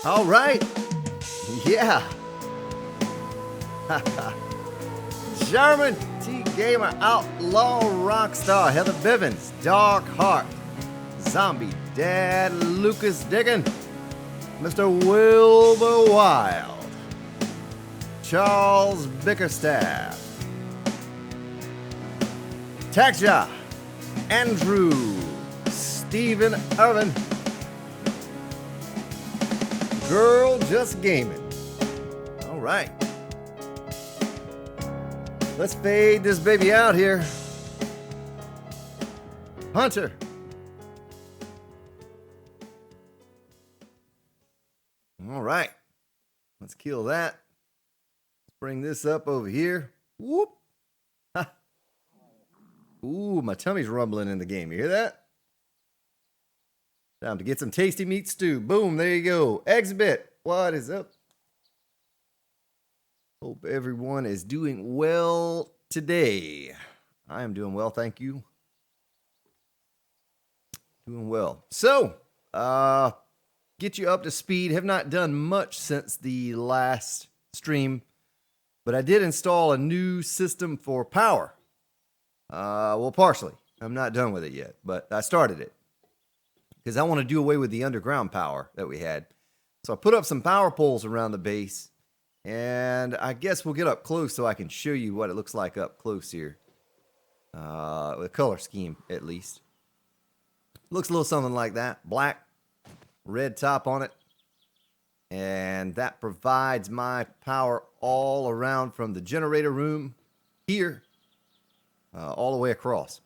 All right. Yeah. German T-Gamer, Outlaw Rockstar, Heather Bivens, Dark Heart, Zombie Dad, Lucas Diggin, Mr. Wilbur Wild, Charles Bickerstaff, Taksha, Andrew, Stephen Irvin, Girl Just Gaming. All right. Let's fade this baby out here. Hunter. All right. Let's kill that. Let's bring this up over here. Whoop. Ha. Ooh, my tummy's rumbling in the game. You hear that? Time to get some tasty meat stew. Boom, there you go. Exhibit. What is up? Hope everyone is doing well today. I am doing well, thank you. Doing well. So, get you up to speed. Have not done much since the last stream, but I did install a new system for power. Well, partially. I'm not done with it yet, but I started it because I want to do away with the underground power that we had. So I put up some power poles around the base. And I guess we'll get up close so I can show you what it looks like up close here. With a color scheme, at least. Looks a little something like that. Black, red top on it. And that provides my power all around from the generator room here, all the way across.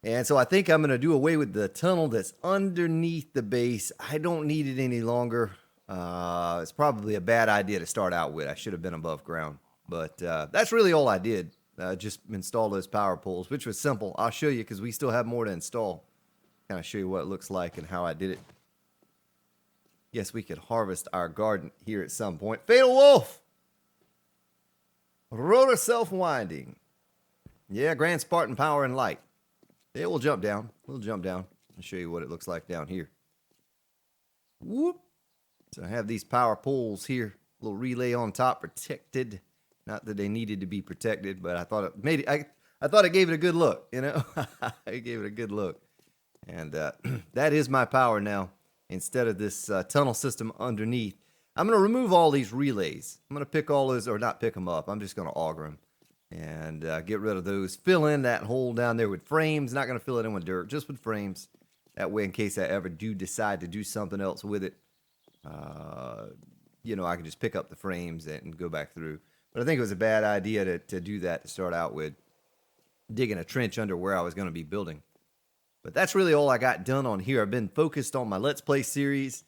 And so I think I'm going to do away with the tunnel that's underneath the base. I don't need it any longer. It's probably a bad idea to start out with. I should have been above ground, but that's really all I did. Just install those power poles, which was simple. I'll show you because we still have more to install. Kind of show you what it looks like and how I did it. Yes, we could harvest our garden here at some point. Fatal Wolf! Rotor self-winding. Yeah, Grand Spartan power and light. Yeah, we'll jump down. We'll jump down. I'll show you what it looks like down here. Whoop! So I have these power poles here, a little relay on top, protected. Not that they needed to be protected, but I thought it made it. I thought it gave it a good look, you know. It gave it a good look, and that is my power now. Instead of this tunnel system underneath, I'm going to remove all these relays. I'm going to pick all those, or not pick them up. I'm just going to auger them and get rid of those. Fill in that hole down there with frames. Not going to fill it in with dirt, just with frames. That way, in case I ever do decide to do something else with it. You know, I can just pick up the frames and go back through. But I think it was a bad idea to do that to start out with, digging a trench under where I was going to be building. But that's really all I got done on here. I've been focused on my Let's Play series.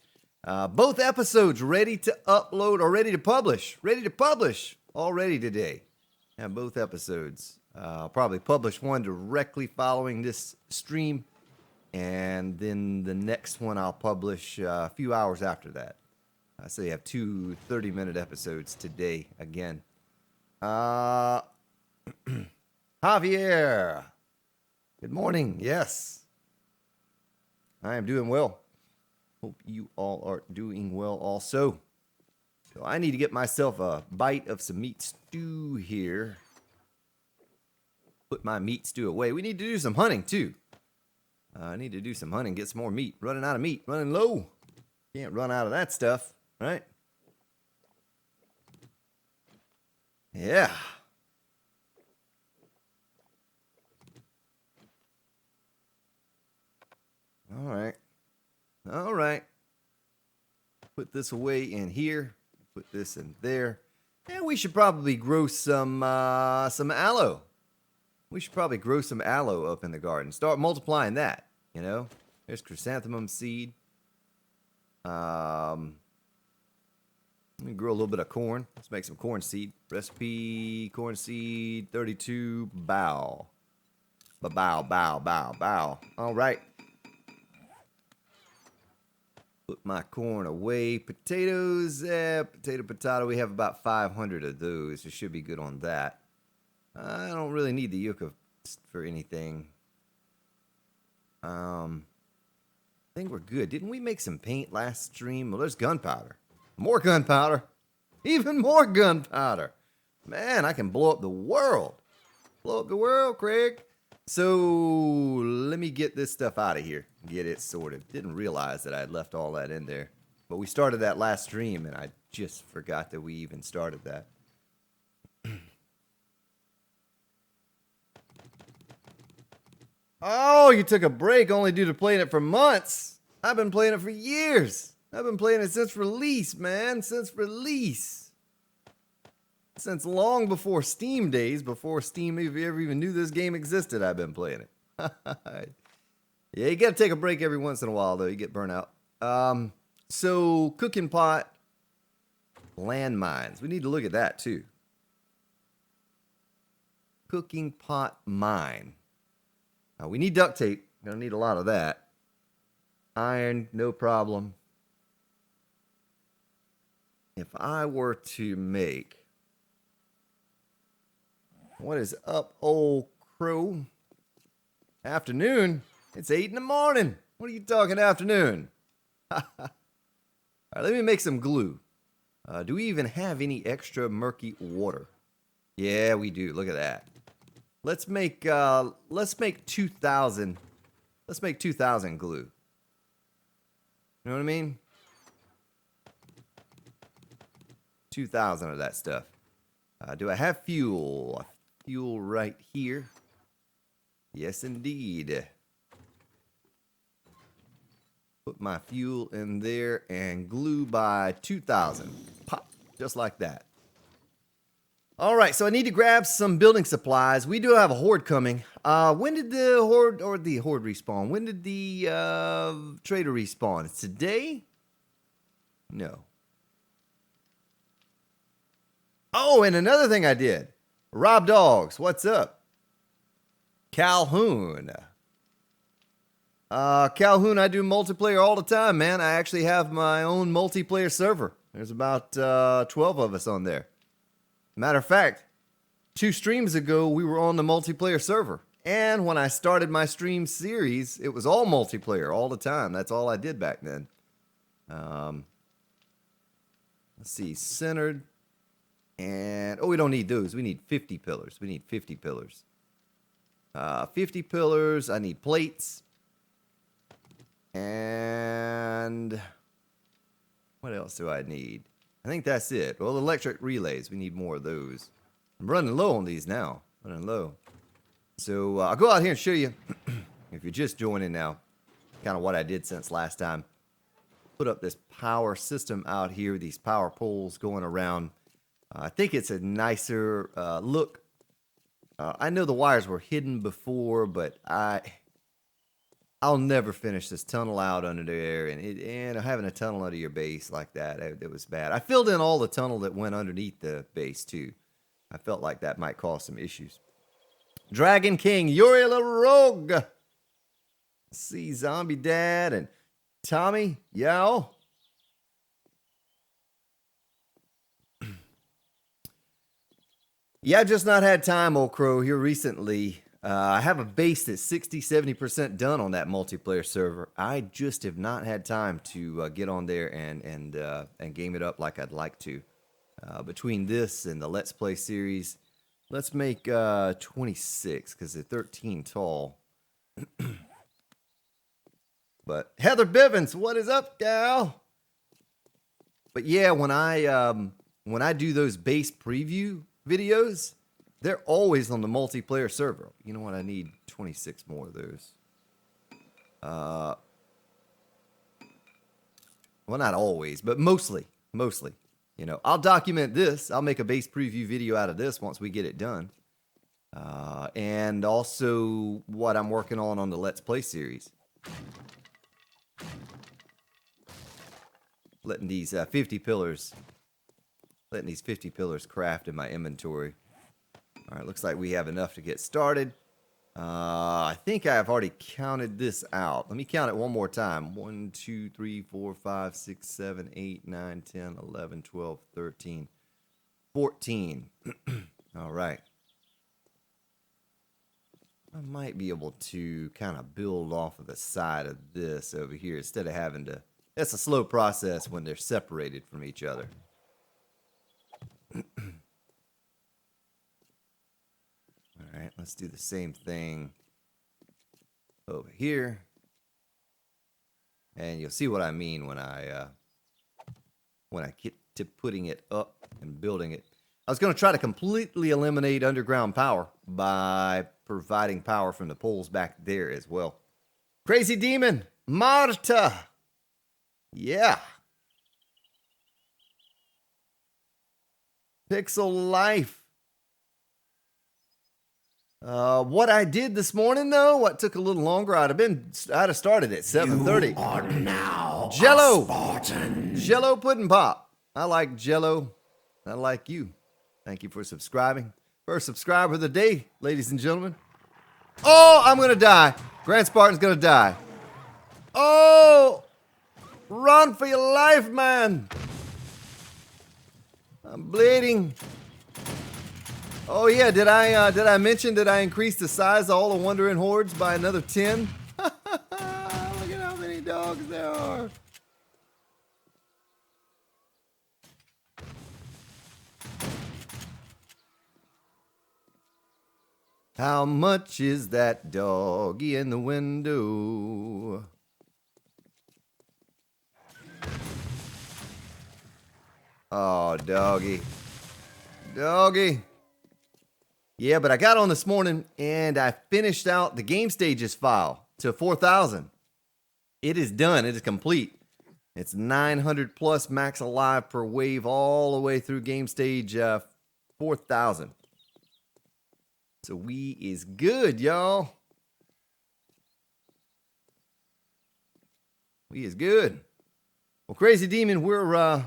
Both episodes ready to upload or ready to publish. Ready to publish already today. Yeah, both episodes. I'll probably publish one directly following this stream. And then the next one I'll publish a few hours after that. So you have two 30-minute episodes today again. Javier. Good morning. Yes. I am doing well. Hope you all are doing well also. So I need to get myself a bite of some meat stew here. Put my meat stew away. We need to do some hunting too. I need to do some hunting, get some more meat. Running out of meat, running low. Can't run out of that stuff, right? Yeah. All right. All right. Put this away in here. Put this in there. And we should probably grow some aloe. We should probably grow some aloe up in the garden. Start multiplying that. You know, there's chrysanthemum seed. Let me grow a little bit of corn. Let's make some corn seed. Recipe, corn seed, 32, bow. Bow, bow, bow, bow. All right. Put my corn away. Potatoes, potato. We have about 500 of those. It should be good on that. I don't really need the yucca for anything. I think we're good. Didn't we make some paint last stream? Well, there's gunpowder. More gunpowder. Even more gunpowder. Man, I can blow up the world. Blow up the world, Craig. So let me get this stuff out of here. Get it sorted. Didn't realize that I had left all that in there. But we started that last stream, and I just forgot that we even started that. Oh, you took a break only due to playing it for months. I've been playing it for years. I've been playing it since release, man. Since release. Since long before Steam days, before Steam ever even knew this game existed, I've been playing it. Yeah, you gotta take a break every once in a while, though. You get burnt out. So, cooking pot, landmines. We need to look at that, too. Cooking pot mine. We need duct tape. Gonna need a lot of that. Iron, no problem. If I were to make... What is up, old crow? Afternoon? It's 8 in the morning. What are you talking afternoon? All right, let me make some glue. Do we even have any extra murky water? Yeah, we do. Look at that. Let's make 2,000. Let's make 2,000 glue. You know what I mean? 2,000 of that stuff. Do I have fuel? Fuel right here. Yes, indeed. Put my fuel in there and glue by 2,000. Pop, just like that. All right, so I need to grab some building supplies. We do have a Horde coming. When did the Horde respawn? When did the trader respawn? It's today? No. Oh, and another thing I did. Rob Dogs, what's up? Calhoun. Calhoun, I do multiplayer all the time, man. I actually have my own multiplayer server. There's about 12 of us on there. Matter of fact, 2 streams ago, we were on the multiplayer server. And when I started my stream series, it was all multiplayer all the time. That's all I did back then. Let's see, centered. And, oh, we don't need those. We need 50 pillars. We need 50 pillars. 50 pillars. I need plates. And what else do I need? I think that's it. Well, electric relays. We need more of those. I'm running low on these now. Running low. So I'll go out here and show you, if you're just joining now, kind of what I did since last time. Put up this power system out here. These power poles going around. I think it's a nicer look. I know the wires were hidden before, but I'll never finish this tunnel out under there, and having a tunnel under your base like that, it was bad. I filled in all the tunnel that went underneath the base too. I felt like that might cause some issues. Dragon King, Yuri La Rogue. See Zombie Dad and Tommy Yao. Yeah, I've just not had time, old crow, here recently. I have a base that's 60-70% done on that multiplayer server. I just have not had time to get on there and game it up like I'd like to. Between this and the Let's Play series, let's make 26 because they're 13 tall. But Heather Bivens, what is up, gal? But yeah, when I do those base preview videos, they're always on the multiplayer server. You know what? I need 26 more of those. Well, not always, but mostly. You know, I'll document this. I'll make a base preview video out of this once we get it done. And also what I'm working on the Let's Play series. Letting these 50 pillars craft in my inventory. All right, looks like we have enough to get started. I think I've already counted this out. Let me count it one more time. 1, 2, 3, 4, 5, 6, 7, 8, 9, 10, 11, 12, 13, 14. All right. I might be able to kind of build off of the side of this over here instead of having to... That's a slow process when they're separated from each other. All right, let's do the same thing over here. And you'll see what I mean when I get to putting it up and building it. I was going to try to completely eliminate underground power by providing power from the poles back there as well. Crazy Demon, Marta. Yeah. Pixel Life. What I did this morning, though, what took a little longer, I'd have started at 7:30. You are now Jello. a Spartan. Jello Pudding Pop. I like Jello. I like you. Thank you for subscribing. First subscriber of the day, ladies and gentlemen. Oh, I'm going to die. Grand Spartan's going to die. Oh, run for your life, man. I'm bleeding. Oh, yeah, did I mention that I increased the size of all the Wandering Hordes by another 10? Look at how many dogs there are. How much is that doggy in the window? Oh, doggy. Doggy. Yeah, but I got on this morning and I finished out the game stages file to 4,000. It is done. It is complete. It's 900 plus max alive per wave all the way through game stage 4,000. So we is good, y'all. We is good. Well, Crazy Demon, we're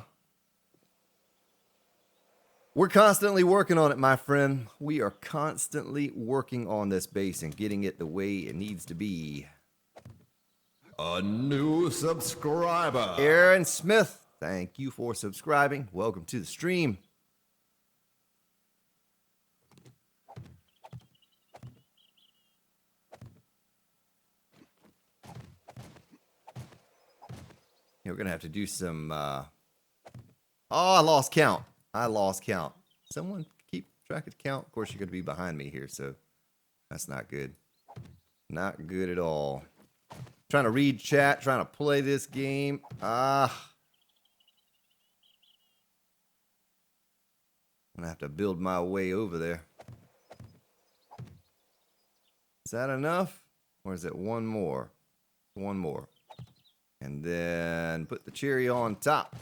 constantly working on it, my friend. We are constantly working on this base and getting it the way it needs to be. A new subscriber. Aaron Smith, thank you for subscribing. Welcome to the stream. We're going to have to do some... Oh, I lost count. Someone keep track of the count. Of course, you're going to be behind me here, so that's not good. Not good at all. Trying to read chat, trying to play this game. I'm going to have to build my way over there. Is that enough? Or is it one more? One more. And then put the cherry on top.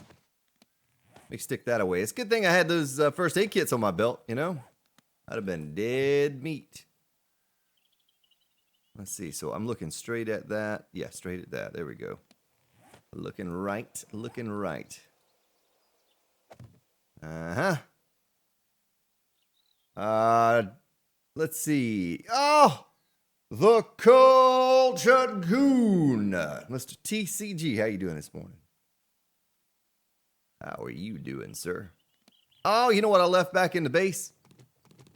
Let me stick that away. It's a good thing I had those first aid kits on my belt, you know? I'd have been dead meat. Let's see. So I'm looking straight at that. Yeah, straight at that. There we go. Looking right. Looking right. Let's see. Oh! The Cultured Goon. Mr. TCG, how you doing this morning? How are you doing, sir? Oh, you know what I left back in the base?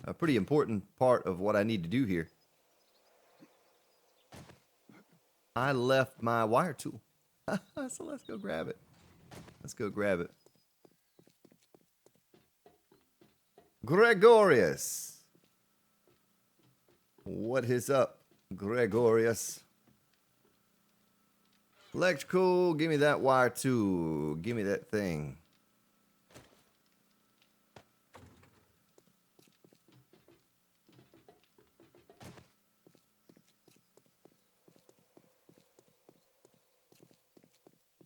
A pretty important part of what I need to do here. I left my wire tool. So let's go grab it. Let's go grab it. Gregorius. What is up, Gregorius? Electrical, give me that wire too. Give me that thing.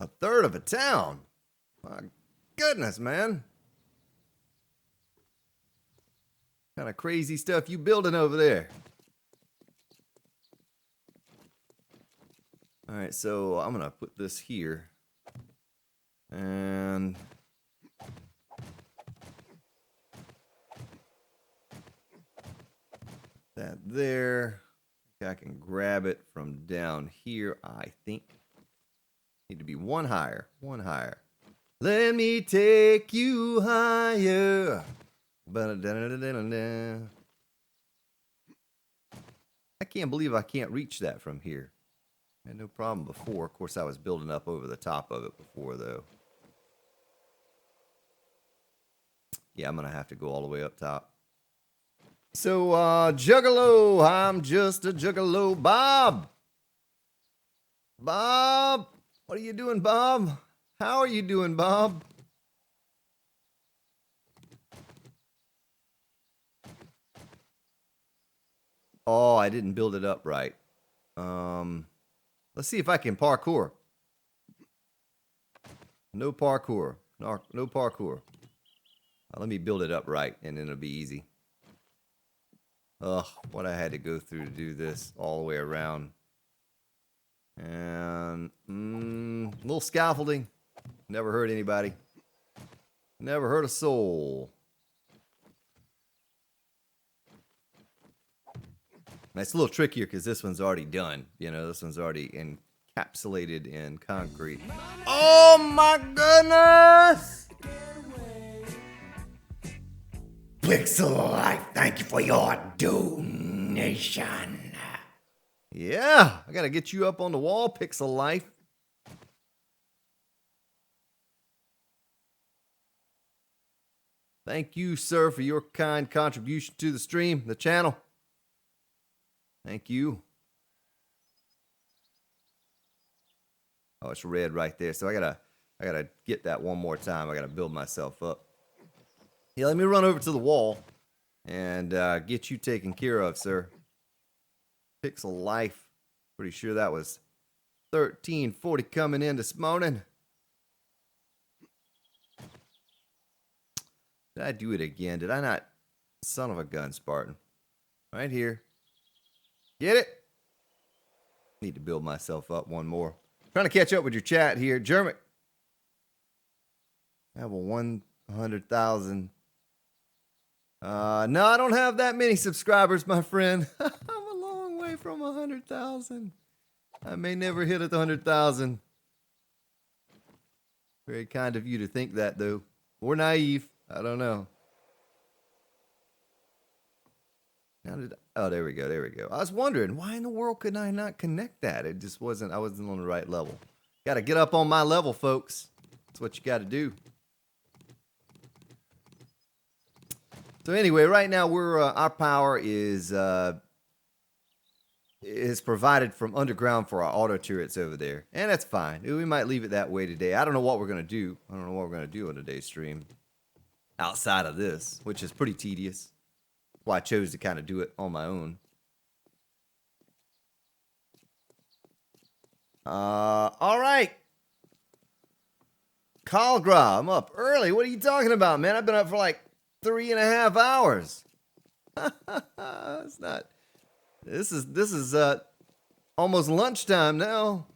A third of a town? My goodness, man. What kind of crazy stuff you building over there? All right, so I'm gonna put this here, and that there. I can grab it from down here. I think need to be one higher. One higher. Let me take you higher. Ba-da-da-da-da-da-da. I can't believe I can't reach that from here. I had no problem before. Of course, I was building up over the top of it before, though. Yeah, I'm going to have to go all the way up top. So, Juggalo, I'm just a Juggalo. Bob! Bob! What are you doing, Bob? How are you doing, Bob? Oh, I didn't build it up right. Let's see if I can parkour. No parkour. No parkour. Let me build it up right, and then it'll be easy. Ugh, what I had to go through to do this all the way around. And a little scaffolding. Never hurt anybody. Never hurt a soul. It's a little trickier because this one's already done. You know, this one's already encapsulated in concrete. Oh my goodness! Pixel Life, thank you for your donation. Yeah, I gotta get you up on the wall, Pixel Life. Thank you, sir, for your kind contribution to the stream, the channel. Thank you. Oh, it's red right there. So I gotta get that one more time. I gotta build myself up. Yeah, let me run over to the wall and get you taken care of, sir. Pixel Life. Pretty sure that was 1340 coming in this morning. Did I do it again? Did I not? Son of a gun, Spartan. Right here. Get it? Need to build myself up one more. Trying to catch up with your chat here. Jermic. I have a 100,000. No, I don't have that many subscribers, my friend. I'm a long way from 100,000. I may never hit 100,000. Very kind of you to think that, though. Or naive. I don't know. Oh, there we go. There we go. I was wondering, why in the world could I not connect that? It just wasn't, I wasn't on the right level. Got to get up on my level, folks. That's what you got to do. So anyway, right now our power is provided from underground for our auto turrets over there. And that's fine. We might leave it that way today. I don't know what we're going to do. I don't know what we're going to do on today's stream outside of this, which is pretty tedious. That's why I chose to kind of do it on my own. All right. Calgra, I'm up early. What are you talking about, man? I've been up for like 3.5 hours. It's not. This is almost lunchtime now.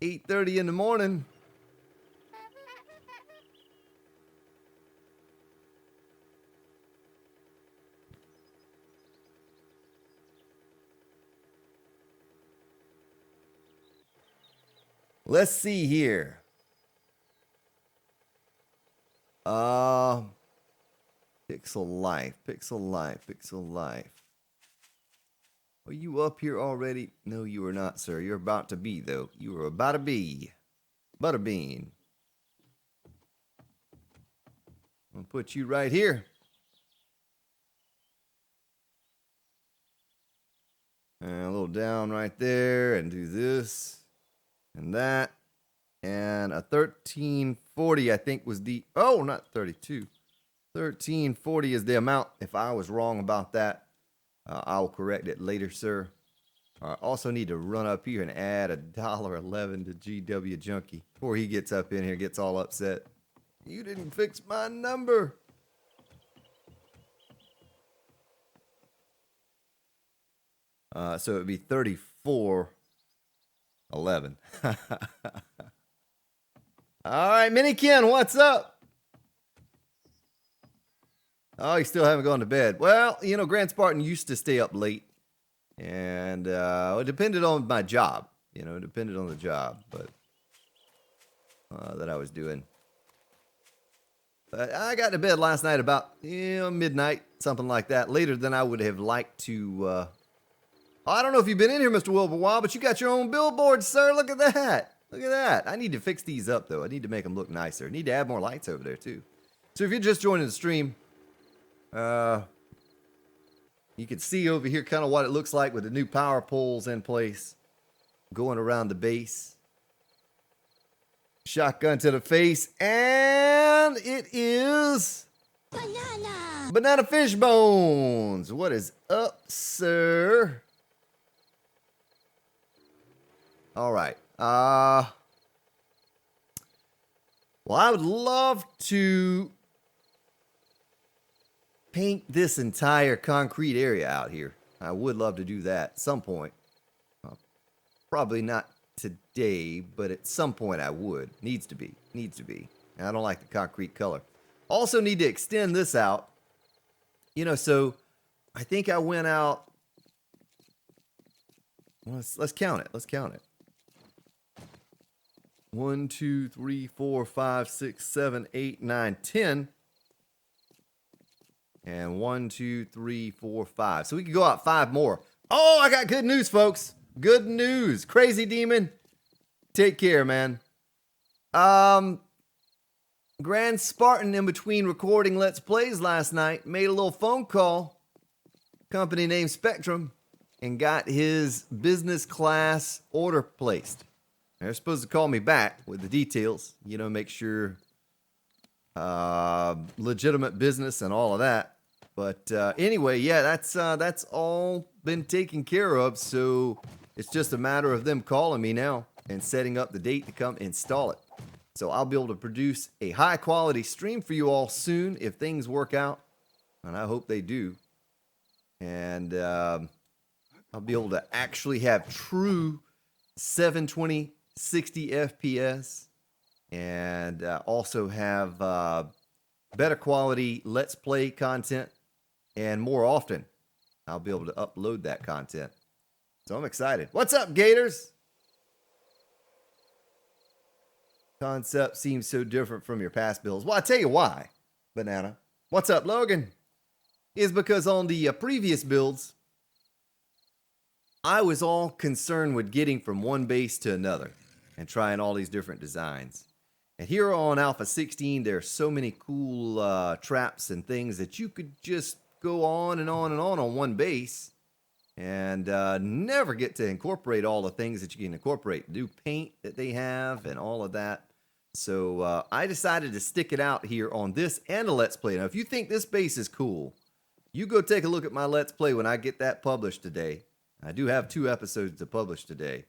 8:30 in the morning. Let's see here. Pixel Life, Pixel Life, Pixel Life. Are you up here already? No, you are not, sir. You're about to be, though. You are about to be. Butterbean. I'm going to put you right here. And a little down right there, and do this. And that, and a 1340, I think, was the, oh, not 32. 1340 is the amount. If I was wrong about that, I'll correct it later, sir. I also need to run up here and add $1.11 to GW Junkie before he gets up in here, gets all upset. You didn't fix my number. So it would be 34. 11. All right, Minikin, what's up? Oh, you still haven't gone to bed. Well, you know, Grand Spartan used to stay up late. And it depended on my job. You know, it depended on the job but that I was doing. But I got to bed last night about midnight, something like that. Later than I would have liked to I don't know if you've been in here, Mr. Wilbur, but you got your own billboard, sir. Look at that. Look at that. I need to fix these up, though. I need to make them look nicer. I need to add more lights over there, too. So if you're just joining the stream, you can see over here kind of what it looks like with the new power poles in place going around the base. Shotgun to the face, and it is Banana Fish Bones. What is up, sir? All right. Well, I would love to paint this entire concrete area out here. I would love to do that at some point. Probably not today, but at some point I would. Needs to be. Needs to be. And I don't like the concrete color. Also need to extend this out. You know, so I think I went out. Let's count it. Let's count it. 1, 2, 3, 4, 5, 6, 7, 8, 9, 10. And 1, 2, 3, 4, 5. So we can go out 5 more. Oh, I got good news, folks. Good news. Crazy Demon. Take care, man. Grand Spartan, in between recording Let's Plays last night, made a little phone call. Company named Spectrum. And got his business class order placed. They're supposed to call me back with the details. You know, make sure legitimate business and all of that. But anyway, yeah, that's all been taken care of. So it's just a matter of them calling me now and setting up the date to come install it. So I'll be able to produce a high quality stream for you all soon if things work out. And I hope they do. And I'll be able to actually have true 720 60 FPS and also have better quality Let's Play content, and more often I'll be able to upload that content. So I'm excited. What's up, Gators? Concept seems so different from your past builds. Well, I'll tell you why, Banana. What's up, Logan? Is because on the previous builds, I was all concerned with getting from one base to another and trying all these different designs. And here on Alpha 16, there are so many cool traps and things that you could just go on and on and on one base and never get to incorporate all the things that you can incorporate. New paint that they have and all of that. So I decided to stick it out here on this and a Let's Play. Now, if you think this base is cool, you go take a look at my Let's Play when I get that published today. I do have 2 episodes to publish today.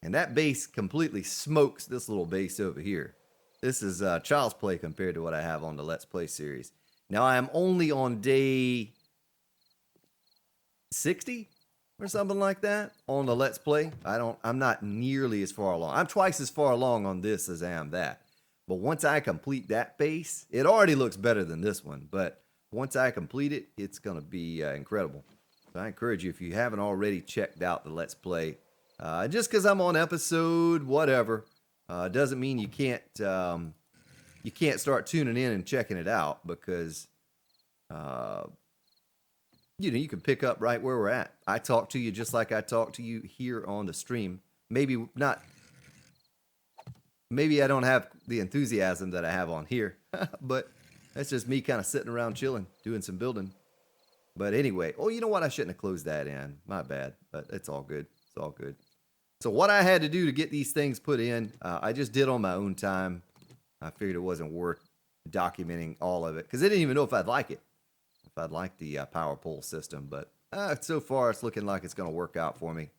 And that base completely smokes this little base over here. This is child's play compared to what I have on the Let's Play series. Now I am only on day 60 or something like that on the Let's Play. I'm not nearly as far along. I'm twice as far along on this as I am that. But once I complete that base, it already looks better than this one. But once I complete it, it's going to be incredible. So I encourage you, if you haven't already checked out the Let's Play, just because I'm on episode whatever, doesn't mean you can't start tuning in and checking it out, because you can pick up right where we're at. I talk to you just like I talk to you here on the stream. Maybe not. Maybe I don't have the enthusiasm that I have on here, but that's just me kind of sitting around chilling, doing some building. But anyway, oh, you know what? I shouldn't have closed that in. My bad, but it's all good. It's all good. So what I had to do to get these things put in, I just did on my own time. I figured it wasn't worth documenting all of it, because I didn't even know if I'd like it, if I'd like the power pole system. But so far, it's looking like it's going to work out for me.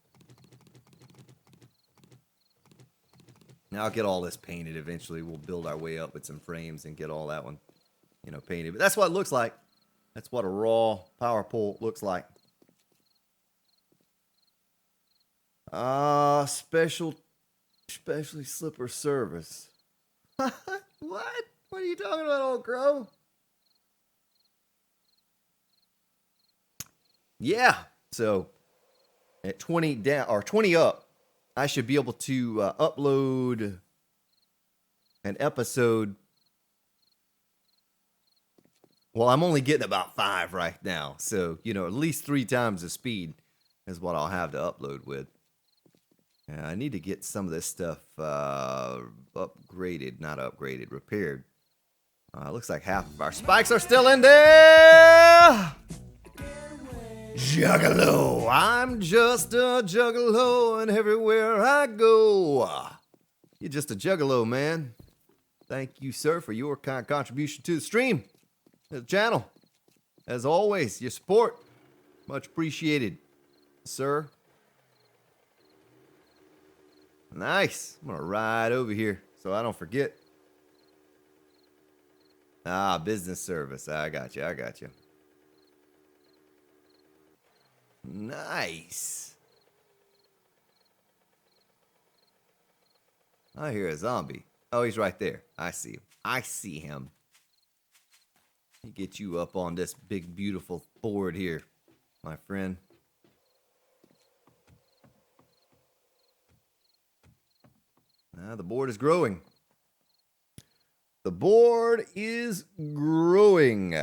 Now I'll get all this painted eventually. We'll build our way up with some frames and get all that one, painted. But that's what it looks like. That's what a raw power pole looks like. Specially slipper service. What? What are you talking about, old crow? Yeah. So at 20 down or 20 up, I should be able to upload an episode. Well, I'm only getting about 5 right now. So, at least 3 times the speed. is what I'll have to upload with. And I need to get some of this stuff upgraded, not upgraded, repaired. Looks like half of our spikes are still in there. Juggalo. I'm just a juggalo, and everywhere I go. You're just a juggalo, man. Thank you, sir, for your kind contribution to the stream, to the channel. As always, your support, much appreciated, sir. Nice. I'm gonna ride over here so I don't forget. Business service. I got you. I got you. Nice. I hear a zombie. Oh, he's right there. I see him. I see him. Let me get you up on this big, beautiful board here, my friend. The board is growing. The board is growing.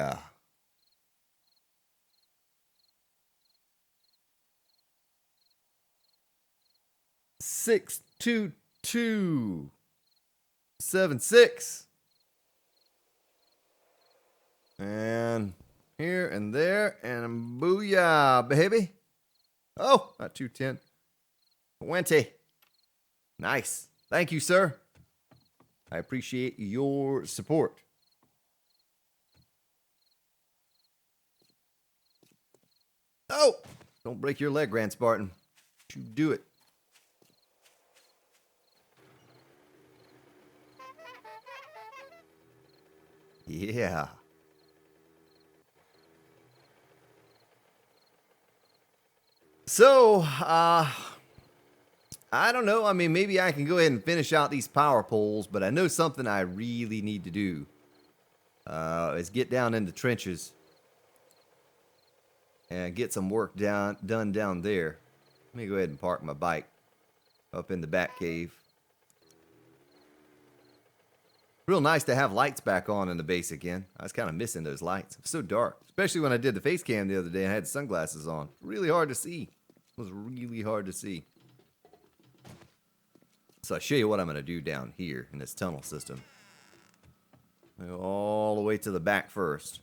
62276. And here and there and booyah, baby. Oh, not 210. 20. Nice. Thank you, sir. I appreciate your support. Oh, don't break your leg, Grand Spartan. You do it. Yeah. So, I don't know. I mean, maybe I can go ahead and finish out these power poles, but I know something I really need to do is get down in the trenches and get some work done down there. Let me go ahead and park my bike up in the back cave. Real nice to have lights back on in the base again. I was kind of missing those lights. It was so dark, especially when I did the face cam the other day and I had sunglasses on. Really hard to see. It was really hard to see. So I'll show you what I'm going to do down here in this tunnel system. Go all the way to the back first.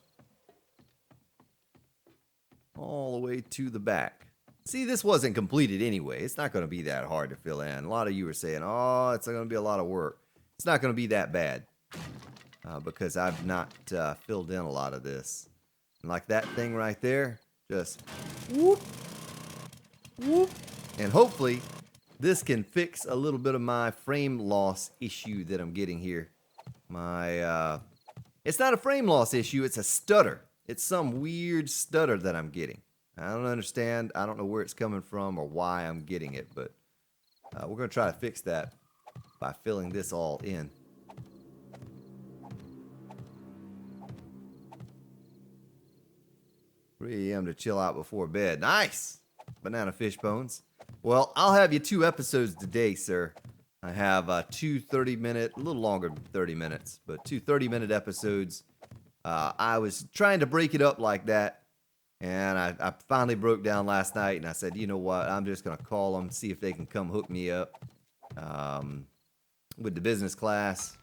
All the way to the back. See, this wasn't completed anyway. It's not going to be that hard to fill in. A lot of you were saying, oh, it's going to be a lot of work. It's not going to be that bad because I've not filled in a lot of this. And like that thing right there, just whoop, whoop. And hopefully this can fix a little bit of my frame loss issue that I'm getting here. It's not a frame loss issue, it's a stutter. It's some weird stutter that I'm getting. I don't understand. I don't know where it's coming from or why I'm getting it, but we're going to try to fix that by filling this all in. 3 a.m. to chill out before bed. Nice! Banana fish bones. Well, I'll have you 2 episodes today, sir. I have 2 30-minute, a little longer than 30 minutes, but 2 30-minute episodes. I was trying to break it up like that, and I finally broke down last night, and I said, you know what, I'm just going to call them, see if they can come hook me up with the business class,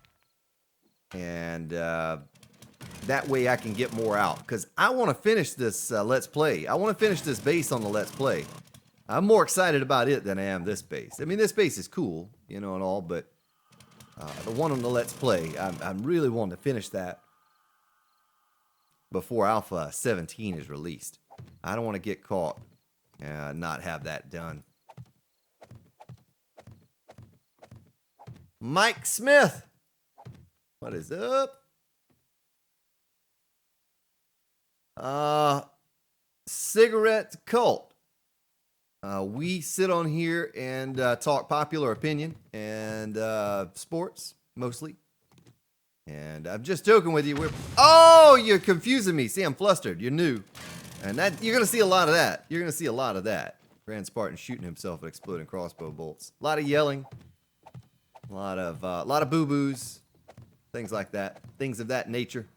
and that way I can get more out, because I want to finish this Let's Play. I want to finish this base on the Let's Play. I'm more excited about it than I am this base. I mean, this base is cool, you know, and all, but the one on the Let's Play, I'm really wanting to finish that before Alpha 17 is released. I don't want to get caught and not have that done. Mike Smith, what is up? Cigarette Cult. We sit on here and talk popular opinion and sports, mostly. And I'm just joking with you. Oh, you're confusing me. See, I'm flustered. You're new. And that you're going to see a lot of that. You're going to see a lot of that. Grand Spartan shooting himself with exploding crossbow bolts. A lot of yelling. A lot of boo-boos. Things like that. Things of that nature.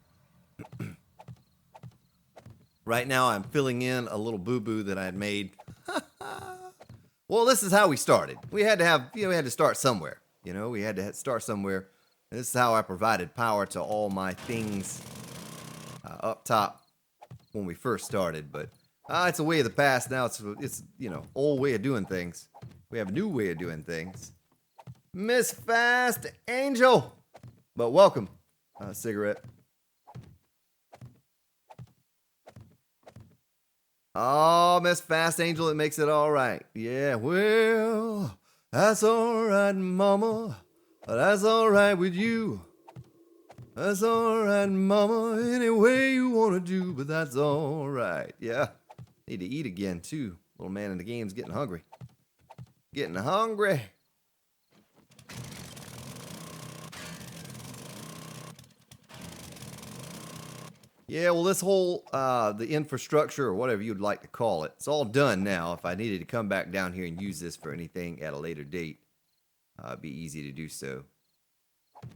Right now, I'm filling in a little boo-boo that I had made. Well, this is how we started. We had to have, we had to start somewhere. We had to start somewhere. And this is how I provided power to all my things up top when we first started. But it's a way of the past now. It's old way of doing things. We have a new way of doing things. Miss Fast Angel. But welcome, cigarette. Oh, Miss Fast Angel, it makes it all right. Yeah, well, that's all right, mama. That's all right with you. That's all right, mama, any way you want to do, but that's all right. Yeah, need to eat again, too. Little man in the game's getting hungry. Getting hungry. Yeah, well, this whole, the infrastructure, or whatever you'd like to call it, it's all done now. If I needed to come back down here and use this for anything at a later date, it'd be easy to do so. Does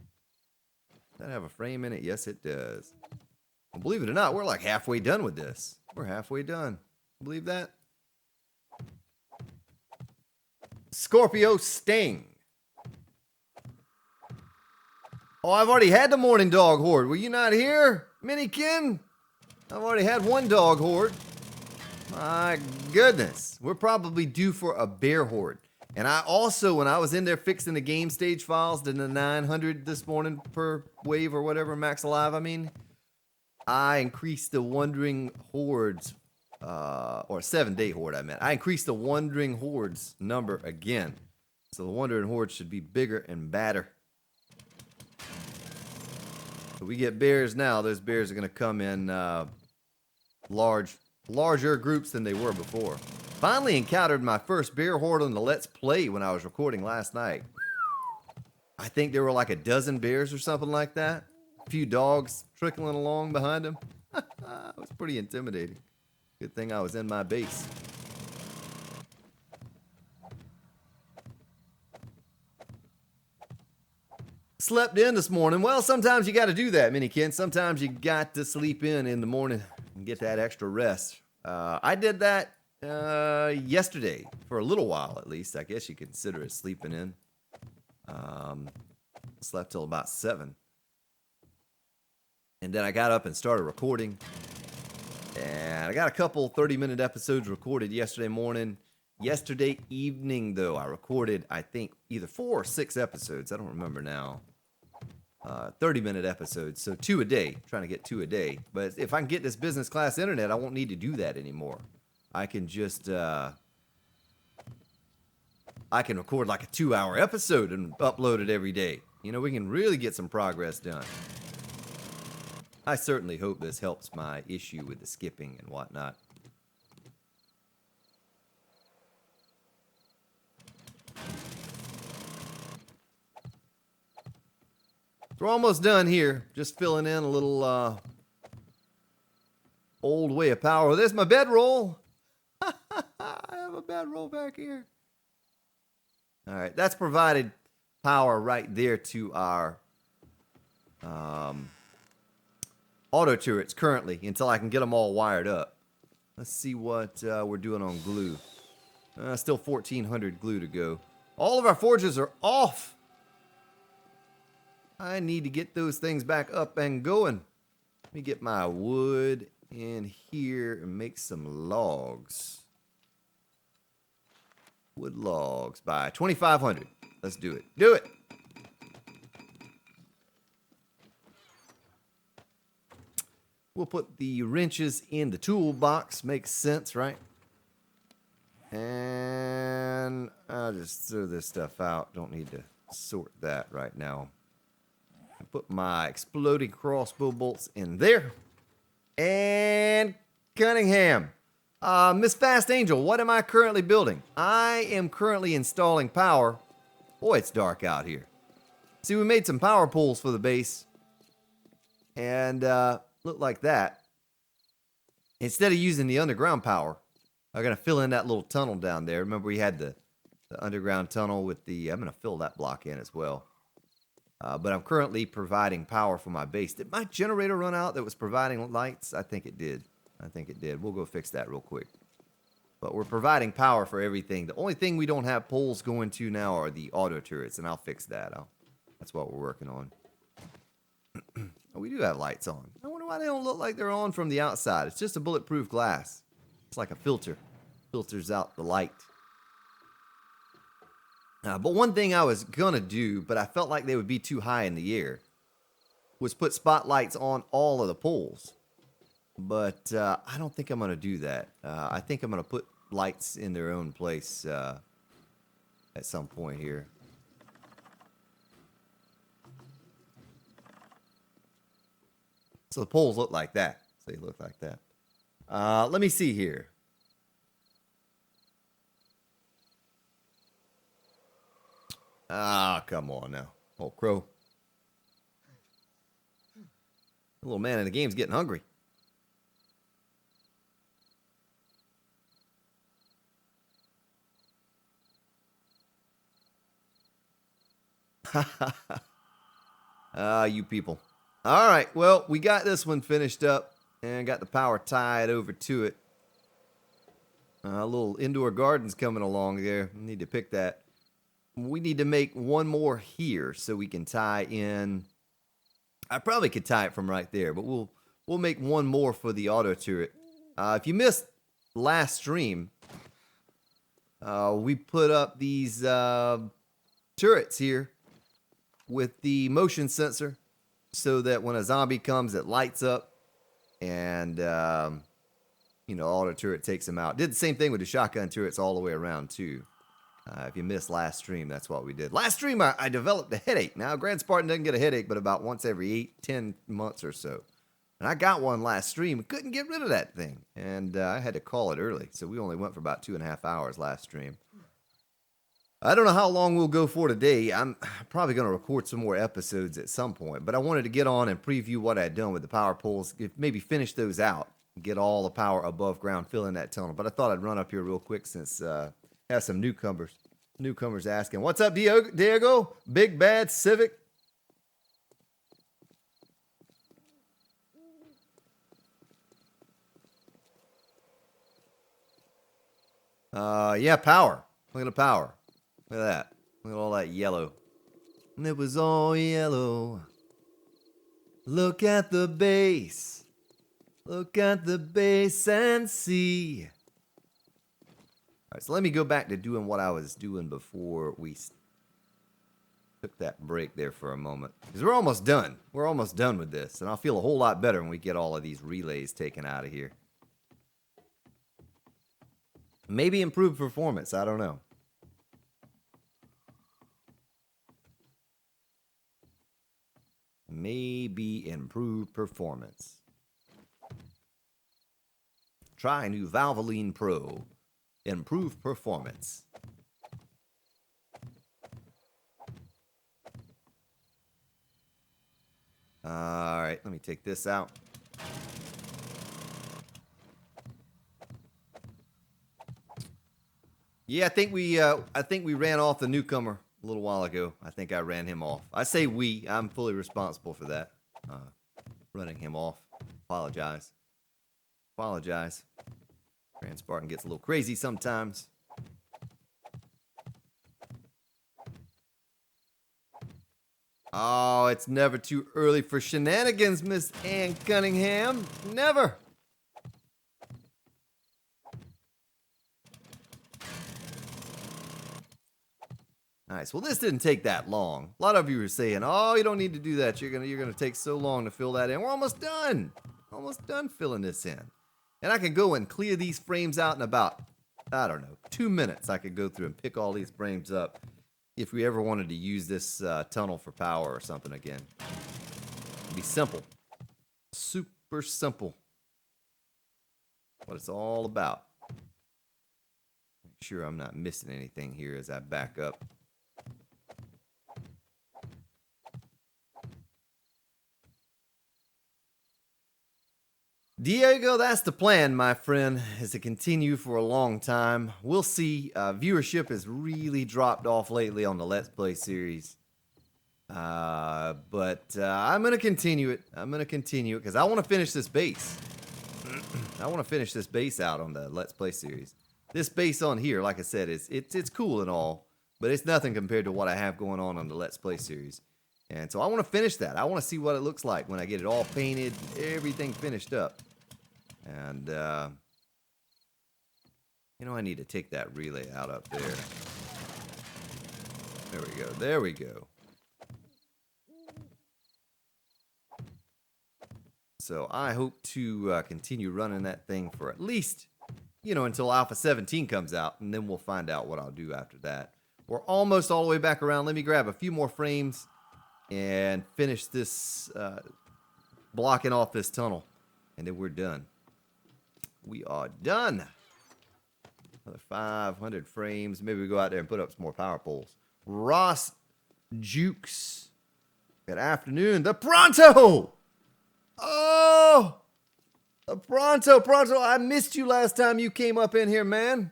that have a frame in it? Yes, it does. Well, believe it or not, we're like halfway done with this. We're halfway done. Believe that? Scorpio Sting. Oh, I've already had the morning dog horde. Were you not here, Minikin? I've already had one dog horde. My goodness. We're probably due for a bear horde. And I also, when I was in there fixing the game stage files, to the 900 this morning per wave or whatever, max alive, I increased the Wandering Hordes, or 7-day horde, I meant. I increased the Wandering Hordes number again. So the Wandering Hordes should be bigger and badder. So we get bears now. Those bears are going to come in larger groups than they were before. Finally encountered my first bear horde on the Let's Play when I was recording last night. I think there were like a dozen bears or something like that. A few dogs trickling along behind them. It was pretty intimidating. Good thing I was in my base. Slept in this morning. Well, sometimes you got to do that, Minikin. Sometimes you got to sleep in the morning and get that extra rest. I did that yesterday for a little while, at least. I guess you consider it sleeping in. Slept till about 7. And then I got up and started recording. And I got a couple 30-minute episodes recorded yesterday morning. Yesterday evening, though, I recorded, I think, either 4 or 6 episodes. I don't remember now. 30-minute episodes, so 2 a day. Trying to get 2 a day. But if I can get this business class internet, I won't need to do that anymore. I can just, I can record like a 2-hour episode and upload it every day. We can really get some progress done. I certainly hope this helps my issue with the skipping and whatnot. We're almost done here. Just filling in a little old way of power. There's my bedroll. I have a bedroll back here. All right, that's provided power right there to our auto turrets currently until I can get them all wired up. Let's see what we're doing on glue. Still 1,400 glue to go. All of our forges are off. I need to get those things back up and going. Let me get my wood in here and make some logs. Wood logs by 2,500. Let's do it. Do it. We'll put the wrenches in the toolbox. Makes sense, right? And I'll just throw this stuff out. Don't need to sort that right now. Put my exploding crossbow bolts in there. And Cunningham. Miss Fast Angel, what am I currently building? I am currently installing power. Boy, it's dark out here. See, we made some power poles for the base. And look like that. Instead of using the underground power, I'm going to fill in that little tunnel down there. Remember we had the underground tunnel with the... I'm going to fill that block in as well. But I'm currently providing power for my base. Did my generator run out that was providing lights? I think it did. We'll go fix that real quick. But we're providing power for everything. The only thing we don't have poles going to now are the auto turrets, and I'll fix that. That's what we're working on. Oh, we do have lights on. I wonder why they don't look like they're on from the outside. It's just a bulletproof glass. It's like a filter. Filters out the light. But one thing I was gonna do, but I felt like they would be too high in the air, was put spotlights on all of the poles. But I don't think I'm gonna do that. I think I'm gonna put lights in their own place at some point here. So the poles look like that. So they look like that. Let me see here. Ah, come on now. Oh, crow. The little man in the game's getting hungry. You people. All right, well, we got this one finished up and got the power tied over to it. A little indoor garden's coming along there. We need to pick that. We need to make one more here so we can tie in. I probably could tie it from right there, but we'll make one more for the auto turret. If you missed last stream, we put up these turrets here with the motion sensor, so that when a zombie comes, it lights up, and auto turret takes them out. Did the same thing with the shotgun turrets all the way around too. If you missed last stream, that's what we did. Last stream, I developed a headache. Now, Grand Spartan doesn't get a headache, but about once every 8-10 months or so. And I got one last stream. Couldn't get rid of that thing, and I had to call it early. So we only went for about 2.5 hours last stream. I don't know how long we'll go for today. I'm probably going to record some more episodes at some point, but I wanted to get on and preview what I had done with the power poles, maybe finish those out, get all the power above ground, fill in that tunnel. But I thought I'd run up here real quick since I have some newcomers asking, "What's up, Diego? Big Bad Civic?" Yeah, power. Look at the power. Look at that. Look at all that yellow. And it was all yellow. Look at the base. Look at the base and see. All right, so let me go back to doing what I was doing before we took that break there for a moment. Because we're almost done. We're almost done with this. And I'll feel a whole lot better when we get all of these relays taken out of here. Maybe improve performance. I don't know. Maybe improve performance. Try new Valvoline Pro. Improve performance. All right, let me take this out. Yeah, I think we ran off the newcomer a little while ago. I think I ran him off. I say we. I'm fully responsible for that. Running him off. Apologize. Grand Spartan gets a little crazy sometimes. Oh, it's never too early for shenanigans, Miss Ann Cunningham. Never. Nice. Well, this didn't take that long. A lot of you were saying, "Oh, you don't need to do that. You're gonna take so long to fill that in." We're almost done. Almost done filling this in. And I can go and clear these frames out in about, I don't know, 2 minutes. I could go through and pick all these frames up if we ever wanted to use this tunnel for power or something again. It'd be simple. Super simple. What it's all about. Make sure I'm not missing anything here as I back up. Diego, that's the plan, my friend, is to continue for a long time. We'll see. Viewership has really dropped off lately on the Let's Play series. But I'm going to continue it. Because I want to finish this base. I want to finish this base out on the Let's Play series. This base on here, like I said, it's cool and all, but it's nothing compared to what I have going on the Let's Play series. And so I want to finish that. I want to see what it looks like when I get it all painted, everything finished up. And, you know, I need to take that relay out up there. There we go. There we go. So I hope to continue running that thing for at least, you know, until Alpha 17 comes out, and then we'll find out what I'll do after that. We're almost all the way back around. Let me grab a few more frames and finish this, blocking off this tunnel, and then we're done. We are done. Another 500 frames. Maybe we go out there and put up some more power poles. Ross Jukes. Good afternoon. The Pronto! Oh! The Pronto. Pronto, I missed you last time you came up in here, man.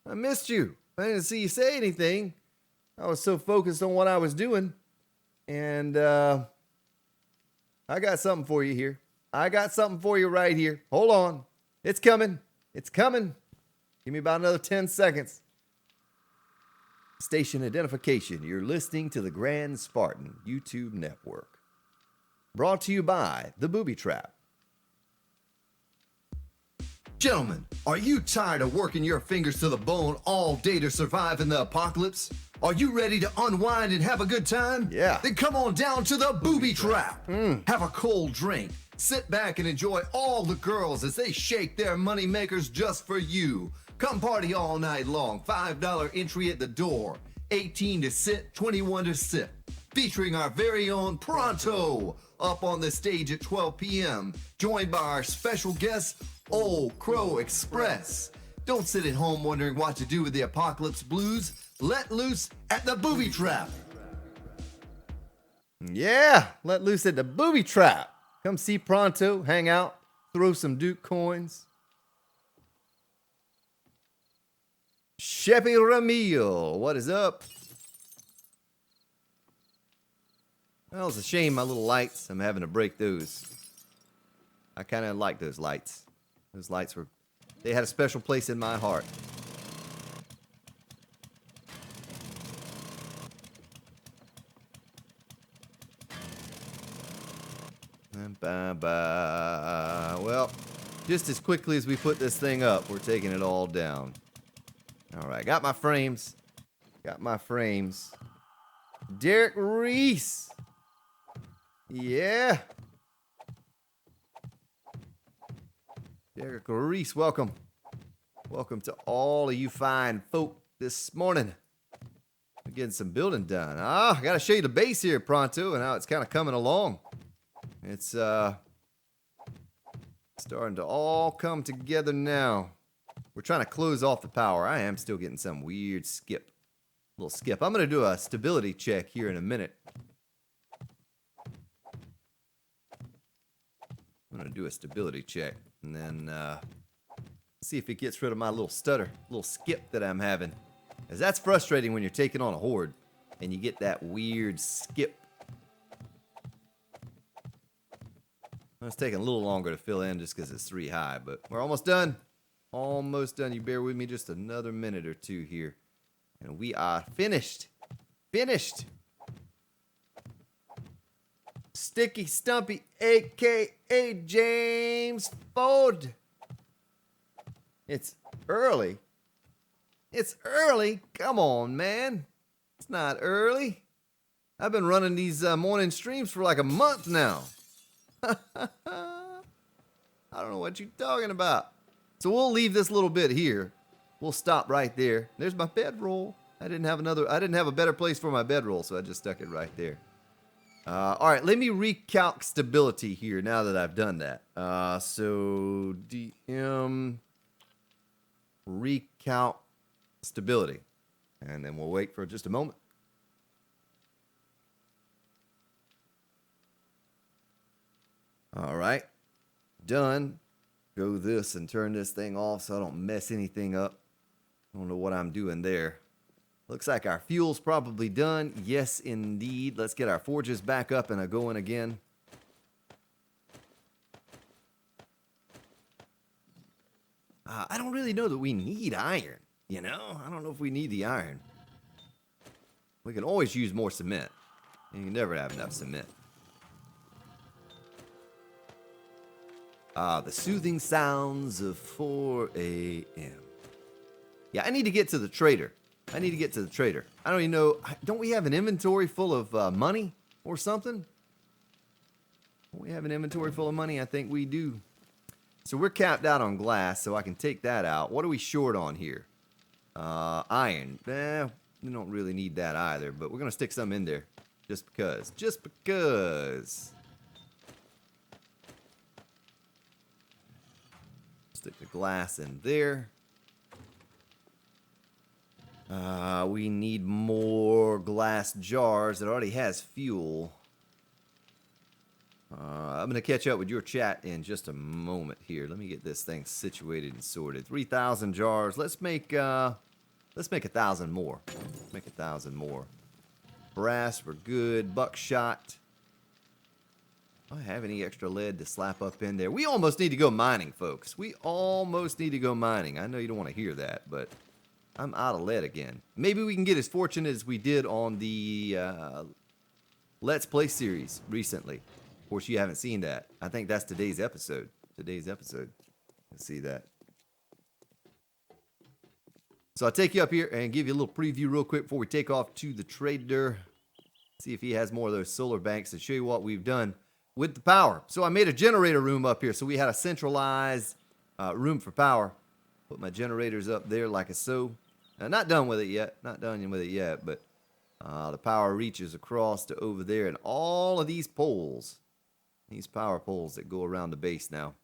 I missed you. I didn't see you say anything. I was so focused on what I was doing. And I got something for you here. I got something for you right here. Hold on. It's coming. It's coming. Give me about another 10 seconds. Station identification. You're listening to the Grand Spartan YouTube network. Brought to you by The Booby Trap. Gentlemen, are you tired of working your fingers to the bone all day to survive in the apocalypse? Are you ready to unwind and have a good time? Yeah. Then come on down to the Booby Trap. Have a cold drink. Sit back and enjoy all the girls as they shake their money makers just for you. Come party all night long. $5 entry at the door. 18 to sit, 21 to sip. Featuring our very own Pronto up on the stage at 12 p.m. Joined by our special guest, Old Crow Express. Don't sit at home wondering what to do with the apocalypse blues. Let loose at the Booby Trap. Yeah, let loose at the Booby Trap. Come see Pronto, hang out, throw some Duke coins. Sheppy Ramil, what is up? Well, it's a shame my little lights, I'm having to break those. I kind of like those lights. Those lights they had a special place in my heart. Well, just as quickly as we put this thing up, we're taking it all down. All right, got my frames. Got my frames. Derek Reese. Yeah. Derek Reese, welcome. Welcome to all of you fine folk this morning. We're getting some building done. I got to show you the base here, Pronto, and how it's kind of coming along. It's starting to all come together now. We're trying to close off the power. I am still getting some weird little skip. I'm going to do a stability check here in a minute. I'm going to do a stability check and then see if it gets rid of my little stutter, little skip that I'm having. Because that's frustrating when you're taking on a Horde and you get that weird skip. It's taking a little longer to fill in just because it's 3 high, but we're almost done. Almost done. You bear with me just another minute or two here. And we are finished. Finished. Sticky Stumpy, a.k.a. James Ford. It's early. It's early? Come on, man. It's not early. I've been running these morning streams for like a month now. I don't know what you're talking about. So we'll leave this little bit here. We'll stop right there. There's my bedroll. I didn't have a better place for my bedroll, so I just stuck it right there. All right, let me recalc stability here now that I've done that. So DM recalc stability. And then we'll wait for just a moment. All right, done. Go this and turn this thing off so I don't mess anything up. I don't know what I'm doing there. Looks like our fuel's probably done. Yes, indeed. Let's get our forges back up and a going again. I don't really know that we need iron. You know, I don't know if we need the iron. We can always use more cement. You can never have enough cement. Ah, the soothing sounds of 4 a.m. Yeah, I need to get to the trader. I don't even know. Don't we have an inventory full of money or something? We have an inventory full of money? I think we do. So we're capped out on glass, so I can take that out. What are we short on here? Iron. We don't really need that either, but we're going to stick some in there. Just because. Just because. Stick the glass in there. We need more glass jars. It already has fuel. I'm going to catch up with your chat in just a moment here. Let me get this thing situated and sorted. 3,000 jars. Let's make 1,000 more. Make 1,000 more. Brass, we're good. Buckshot. Do I have any extra lead to slap up in there? We almost need to go mining, folks. We almost need to go mining. I know you don't want to hear that, but I'm out of lead again. Maybe we can get as fortunate as we did on the Let's Play series recently. Of course, you haven't seen that. I think that's today's episode. Let's see that. So I'll take you up here and give you a little preview real quick before we take off to the trader. See if he has more of those solar banks and show you what we've done with the power. So I made a generator room up here. So we had a centralized room for power. Put my generators up there like so. Not done with it yet. But the power reaches across to over there. And all of these poles, these power poles that go around the base now.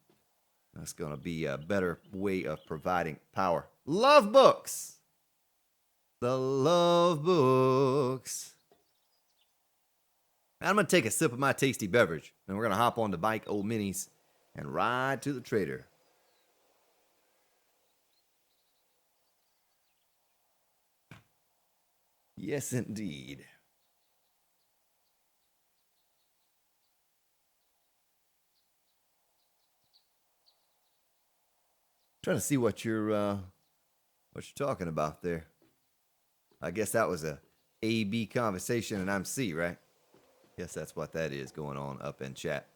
That's going to be a better way of providing power. Love books. The love books. I'm going to take a sip of my tasty beverage. And we're going to hop on the bike, old minis, and ride to the trader. Yes, indeed. Trying to see what you're talking about there. I guess that was a A-B conversation and I'm C, right? Guess that's what that is going on up in chat.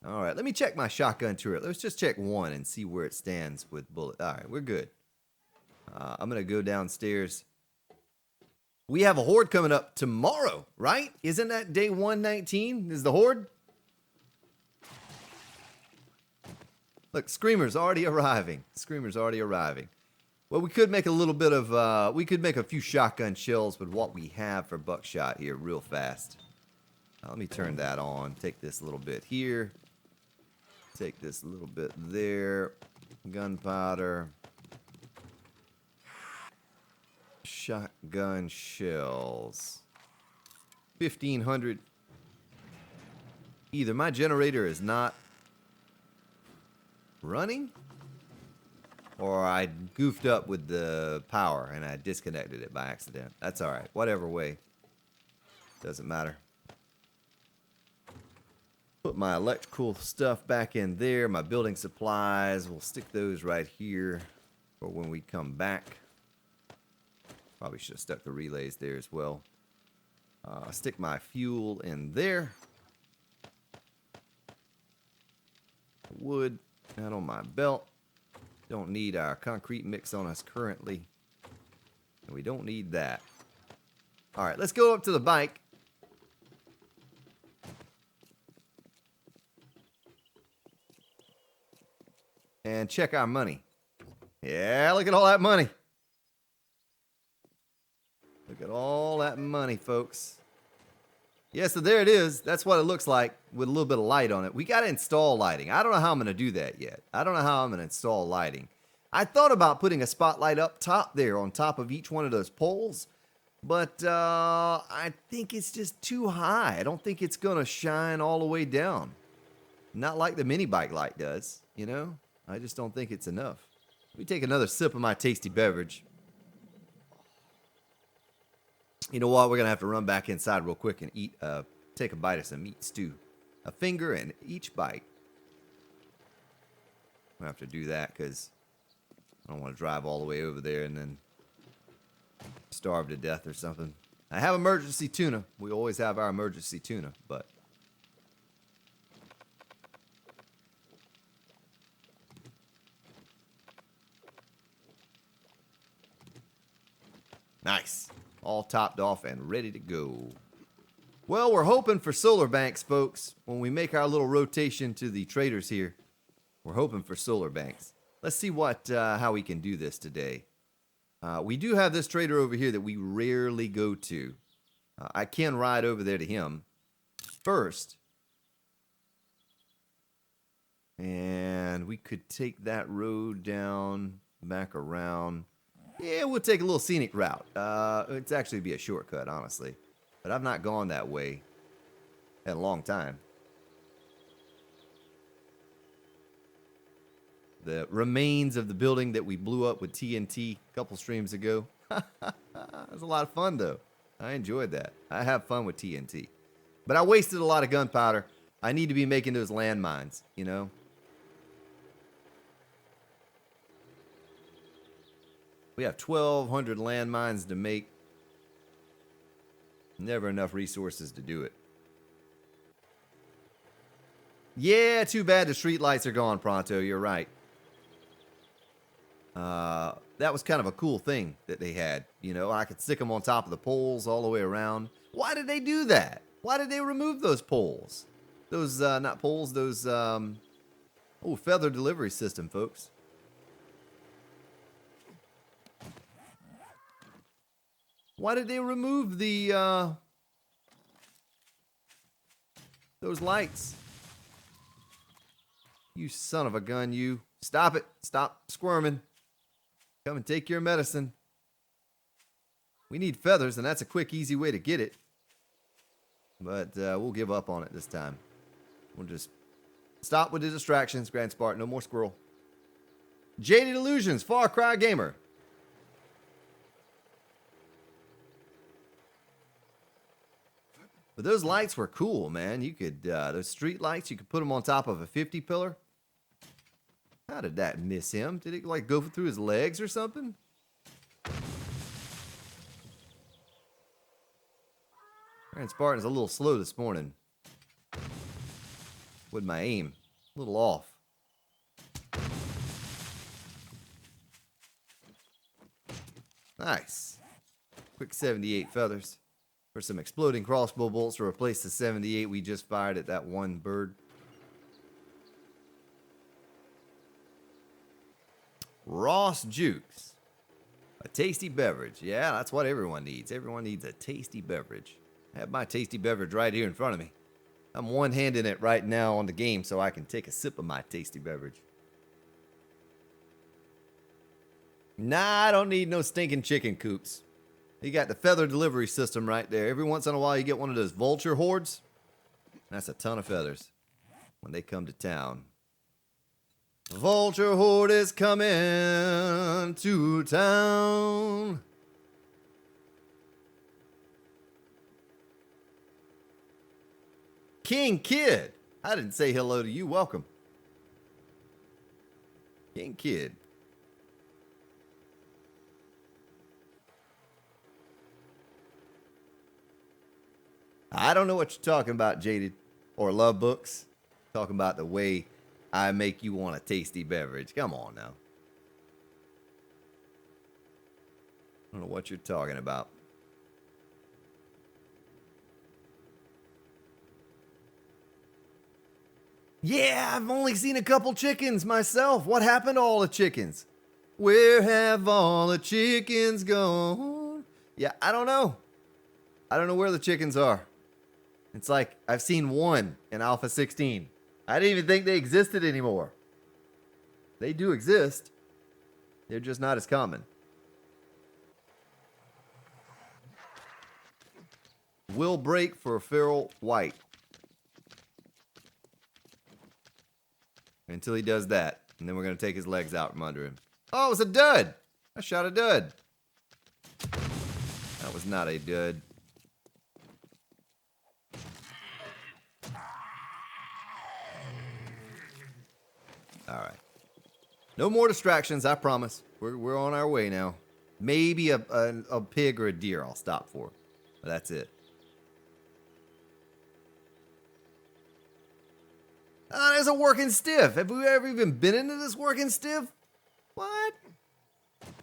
All right, let me check my shotgun turret. Let's just check one and see where it stands with bullet. All right, we're good. I'm going to go downstairs. We have a Horde coming up tomorrow, right? Isn't that day 119? Is the Horde? Look, Screamer's already arriving. Well, we could make a little bit of, we could make a few shotgun shells with what we have for buckshot here real fast. Let me turn that on. Take this little bit here. Take this little bit there. Gunpowder. Shotgun shells. 1,500. Either my generator is not running, or I goofed up with the power and I disconnected it by accident. That's alright. Whatever way. Doesn't matter. Put my electrical stuff back in there. My building supplies. We'll stick those right here for when we come back. Probably should have stuck the relays there as well. Stick my fuel in there. Wood out on my belt. Don't need our concrete mix on us currently. And we don't need that. All right, let's go up to the bike. And check our money. Yeah, look at all that money. Look at all that money, folks. Yeah, so there it is. That's what it looks like with a little bit of light on it. We got to install lighting. I don't know how I'm going to do that yet. I don't know how I'm going to install lighting. I thought about putting a spotlight up top there on top of each one of those poles. But I think it's just too high. I don't think it's going to shine all the way down. Not like the mini bike light does, you know? I just don't think it's enough. Let me take another sip of my tasty beverage. You know what? We're going to have to run back inside real quick and eat, take a bite of some meat stew. A finger in each bite. We'll have to do that because I don't want to drive all the way over there and then starve to death or something. I have emergency tuna. We always have our emergency tuna, but... Nice. All topped off and ready to go. Well, we're hoping for solar banks, folks. When we make our little rotation to the traders here, we're hoping for solar banks. Let's see how we can do this today. We do have this trader over here that we rarely go to. I can ride over there to him first. And we could take that road down, back around. Yeah, we'll take a little scenic route. It's actually be a shortcut, honestly. But I've not gone that way in a long time. The remains of the building that we blew up with TNT a couple streams ago. It was a lot of fun, though. I enjoyed that. I have fun with TNT. But I wasted a lot of gunpowder. I need to be making those landmines, you know? We have 1,200 landmines to make. Never enough resources to do it. Yeah, too bad the street lights are gone, Pronto. You're right. That was kind of a cool thing that they had. You know, I could stick them on top of the poles all the way around. Why did they do that? Why did they remove those poles? Those, not poles, those, feather delivery system, folks. Why did they remove the, those lights? You son of a gun, you. Stop it. Stop squirming. Come and take your medicine. We need feathers, and that's a quick, easy way to get it. But we'll give up on it this time. We'll just stop with the distractions, Grand Spartan. No more squirrel. Jaded Illusions, Far Cry Gamer. But those lights were cool, man. You could, those street lights, you could put them on top of a 50 pillar. How did that miss him? Did it, like, go through his legs or something? Grand Spartan's a little slow this morning. With my aim. A little off. Nice. Quick 78 feathers. For some exploding crossbow bolts to replace the 78 we just fired at that one bird. Ross Jukes. A tasty beverage. Yeah, that's what everyone needs. Everyone needs a tasty beverage. I have my tasty beverage right here in front of me. I'm one-handing it right now on the game so I can take a sip of my tasty beverage. Nah, I don't need no stinking chicken coops. You got the feather delivery system right there. Every once in a while you get one of those vulture hordes. That's a ton of feathers when they come to town. The vulture horde is coming to town. King Kid. I didn't say hello to you. Welcome. King Kid. I don't know what you're talking about, Jaded, or Love Books. Talking about the way I make you want a tasty beverage. Come on now. I don't know what you're talking about. Yeah, I've only seen a couple chickens myself. What happened to all the chickens? Where have all the chickens gone? Yeah, I don't know. I don't know where the chickens are. It's like I've seen one in Alpha 16. I didn't even think they existed anymore. They do exist. They're just not as common. Will break for feral white. Until he does that. And then we're going to take his legs out from under him. Oh, it was a dud. I shot a dud. That was not a dud. All right. No more distractions, I promise. We're on our way now. Maybe a pig or a deer I'll stop for. But that's it. There's a working stiff. Have we ever even been into this working stiff? What?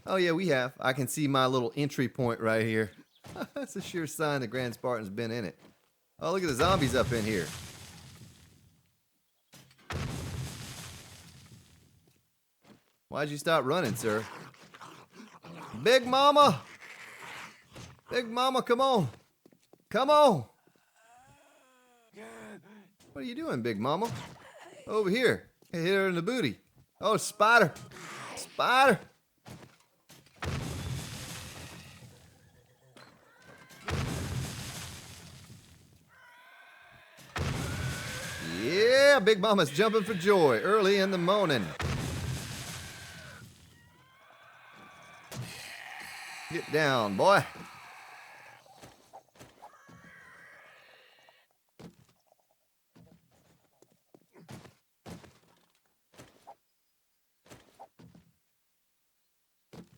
Oh yeah, we have. I can see my little entry point right here. That's a sure sign the Grand Spartan's been in it. Oh, look at the zombies up in here. Why'd you stop running, sir? Big Mama! Big Mama, come on! Come on! What are you doing, Big Mama? Over here. Hit her in the booty. Oh, spider! Spider! Yeah, Big Mama's jumping for joy early in the morning. Get down, boy.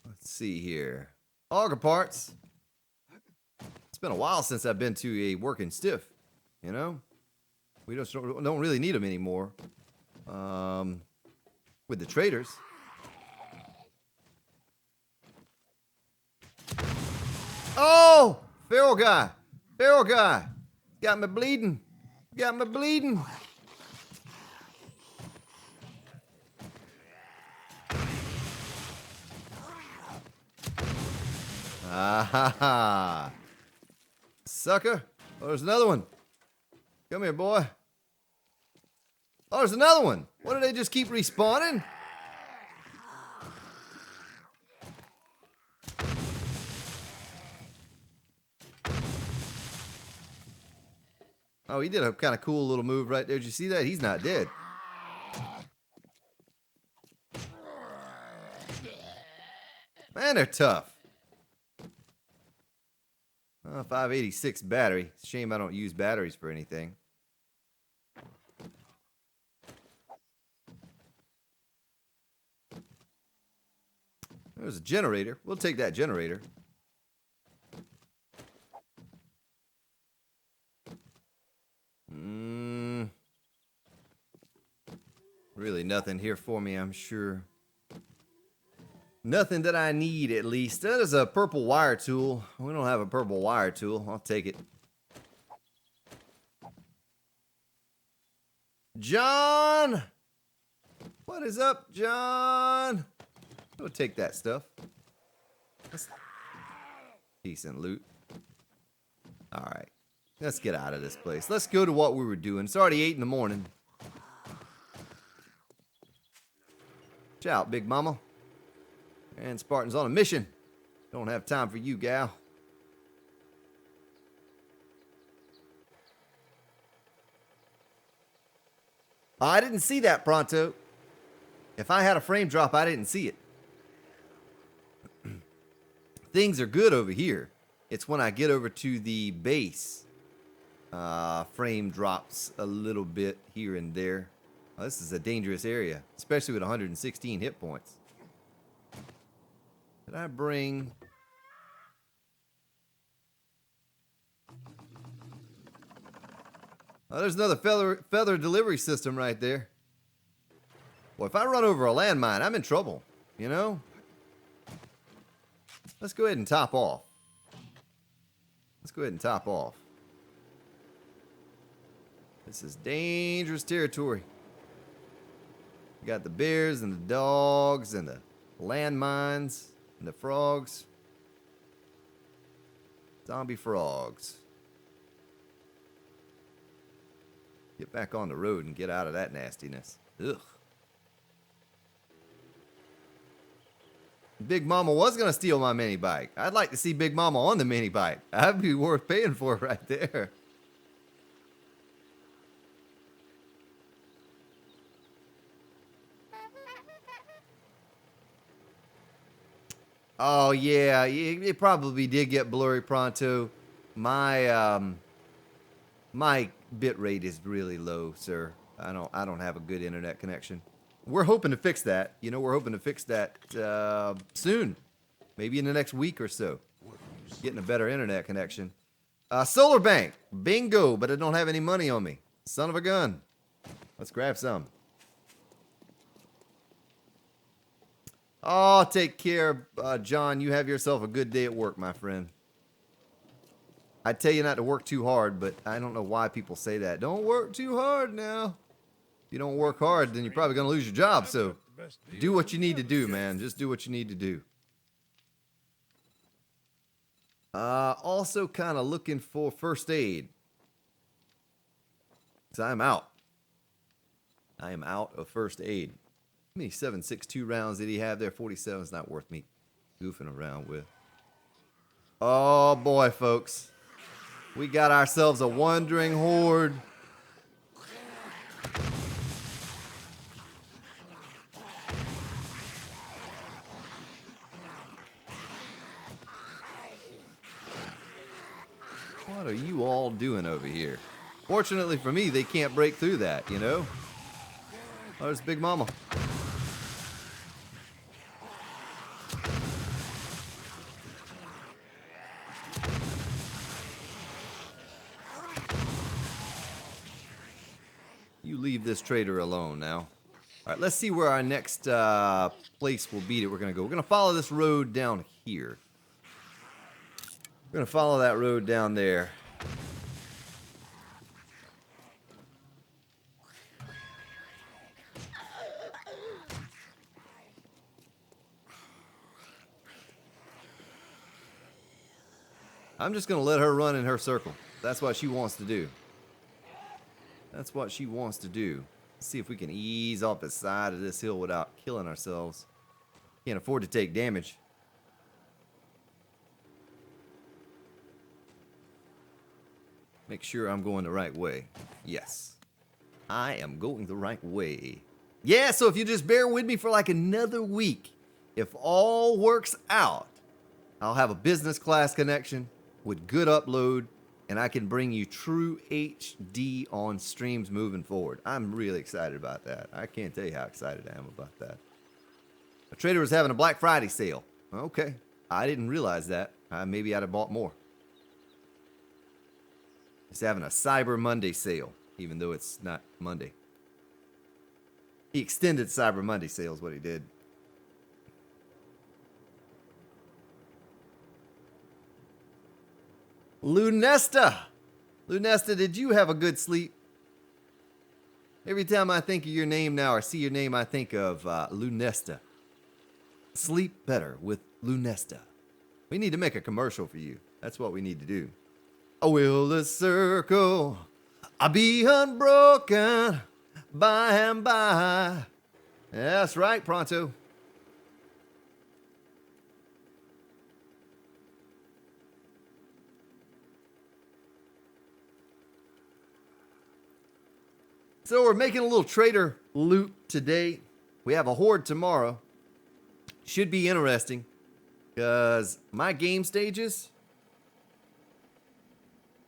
Let's see here. Auger parts. It's been a while since I've been to a working stiff, you know? We don't really need them anymore. With the traders. Oh! Feral guy! Feral guy! Got me bleeding! Got me bleeding! Ah ha ha! Sucker! Oh, there's another one! Come here, boy. Oh, there's another one! What, do they just keep respawning? Oh, he did a kind of cool little move right there. Did you see that? He's not dead. Man, they're tough. 586 battery. Shame I don't use batteries for anything. There's a generator. We'll take that generator. Really nothing here for me, I'm sure. Nothing that I need, at least. That is a purple wire tool. We don't have a purple wire tool. I'll take it. John! What is up, John? We'll take that stuff. That's decent loot. Alright. Let's get out of this place. Let's go to what we were doing. It's already 8 in the morning. Watch out, Big Mama. And Spartan's on a mission. Don't have time for you, gal. I didn't see that, Pronto. If I had a frame drop, I didn't see it. Things are good over here. It's when I get over to the base. Frame drops a little bit here and there. Oh, this is a dangerous area, especially with 116 hit points. Did I bring... Oh, there's another feather delivery system right there. Well, if I run over a landmine, I'm in trouble, you know? Let's go ahead and top off. Let's go ahead and top off. This is dangerous territory. You got the bears and the dogs and the landmines and the frogs. Zombie frogs. Get back on the road and get out of that nastiness. Ugh. Big Mama was going to steal my mini bike. I'd like to see Big Mama on the mini bike. That'd be worth paying for right there. Oh yeah, it probably did get blurry, Pronto. My my bit rate is really low, sir. I don't have a good internet connection. we're hoping to fix that. You know, we're hoping to fix that soon. Maybe in the next week or so. Getting a better internet connection. Solar bank. Bingo, but I don't have any money on me. Son of a gun. Let's grab some. Oh, take care, John. You have yourself a good day at work, my friend. I tell you not to work too hard, but I don't know why people say that. Don't work too hard now. If you don't work hard, then you're probably going to lose your job. So do what you need to do, man. Just do what you need to do. Also kind of looking for first aid. Because I'm out. I am out of first aid. How many 7.62 rounds did he have there? 47 is not worth me goofing around with. Oh boy, folks. We got ourselves a wandering horde. What are you all doing over here? Fortunately for me, they can't break through that, you know? Oh, there's Big Mama. You leave this trader alone now. All right, let's see where our next place will be that we're going to go. We're going to follow this road down here. We're going to follow that road down there. I'm just going to let her run in her circle. That's what she wants to do. That's what she wants to do. Let's see if we can ease off the side of this hill without killing ourselves. Can't afford to take damage. Make sure I'm going the right way. Yes. I am going the right way. Yeah, so if you just bear with me for like another week, if all works out, I'll have a business class connection with good upload, and I can bring you true HD on streams moving forward. I'm really excited about that. I can't tell you how excited I am about that. A trader was having a Black Friday sale. Okay. I didn't realize that. Maybe I'd have bought more. He's having a Cyber Monday sale, even though it's not Monday. He extended Cyber Monday sale is what he did. Lunesta. Lunesta, did you have a good sleep? Every time I think of your name now or see your name, I think of Lunesta. Sleep better with Lunesta. We need to make a commercial for you. That's what we need to do. Will the circle be unbroken by and by? That's right, Pronto. So we're making a little trader loop today. We have a horde tomorrow. Should be interesting because my game stages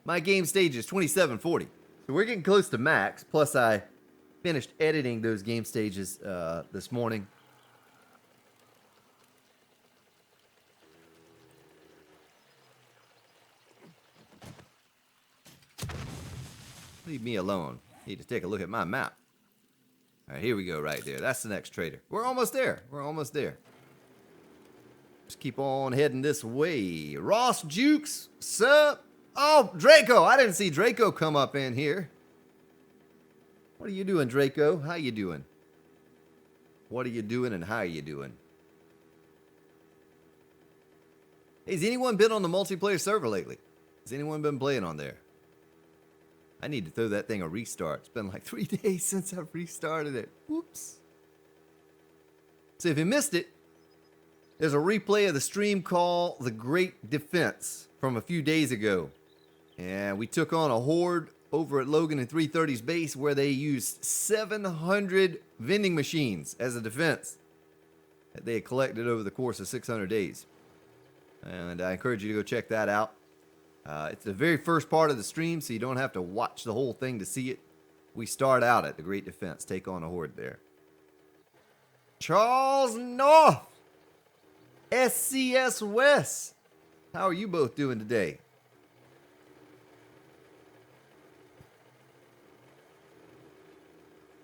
2740. So we're getting close to max. Plus I finished editing those game stages this morning. Leave me alone. Need to take a look at my map. All right, here we go right there. That's the next trader. We're almost there. We're almost there. Just keep on heading this way. Ross Jukes, sup? Oh, Draco. I didn't see Draco come up in here. What are you doing, Draco? How you doing? What are you doing and how are you doing? Hey, has anyone been on the multiplayer server lately? Has anyone been playing on there? I need to throw that thing a restart. It's been like 3 days since I've restarted it. Whoops. So if you missed it, there's a replay of the stream called The Great Defense from a few days ago. And we took on a horde over at Logan and 330's base where they used 700 vending machines as a defense that they had collected over the course of 600 days. And I encourage you to go check that out. It's the very first part of the stream, so you don't have to watch the whole thing to see it. We start out at the Great Defense, take on a horde there. Charles North, SCS West. How are you both doing today?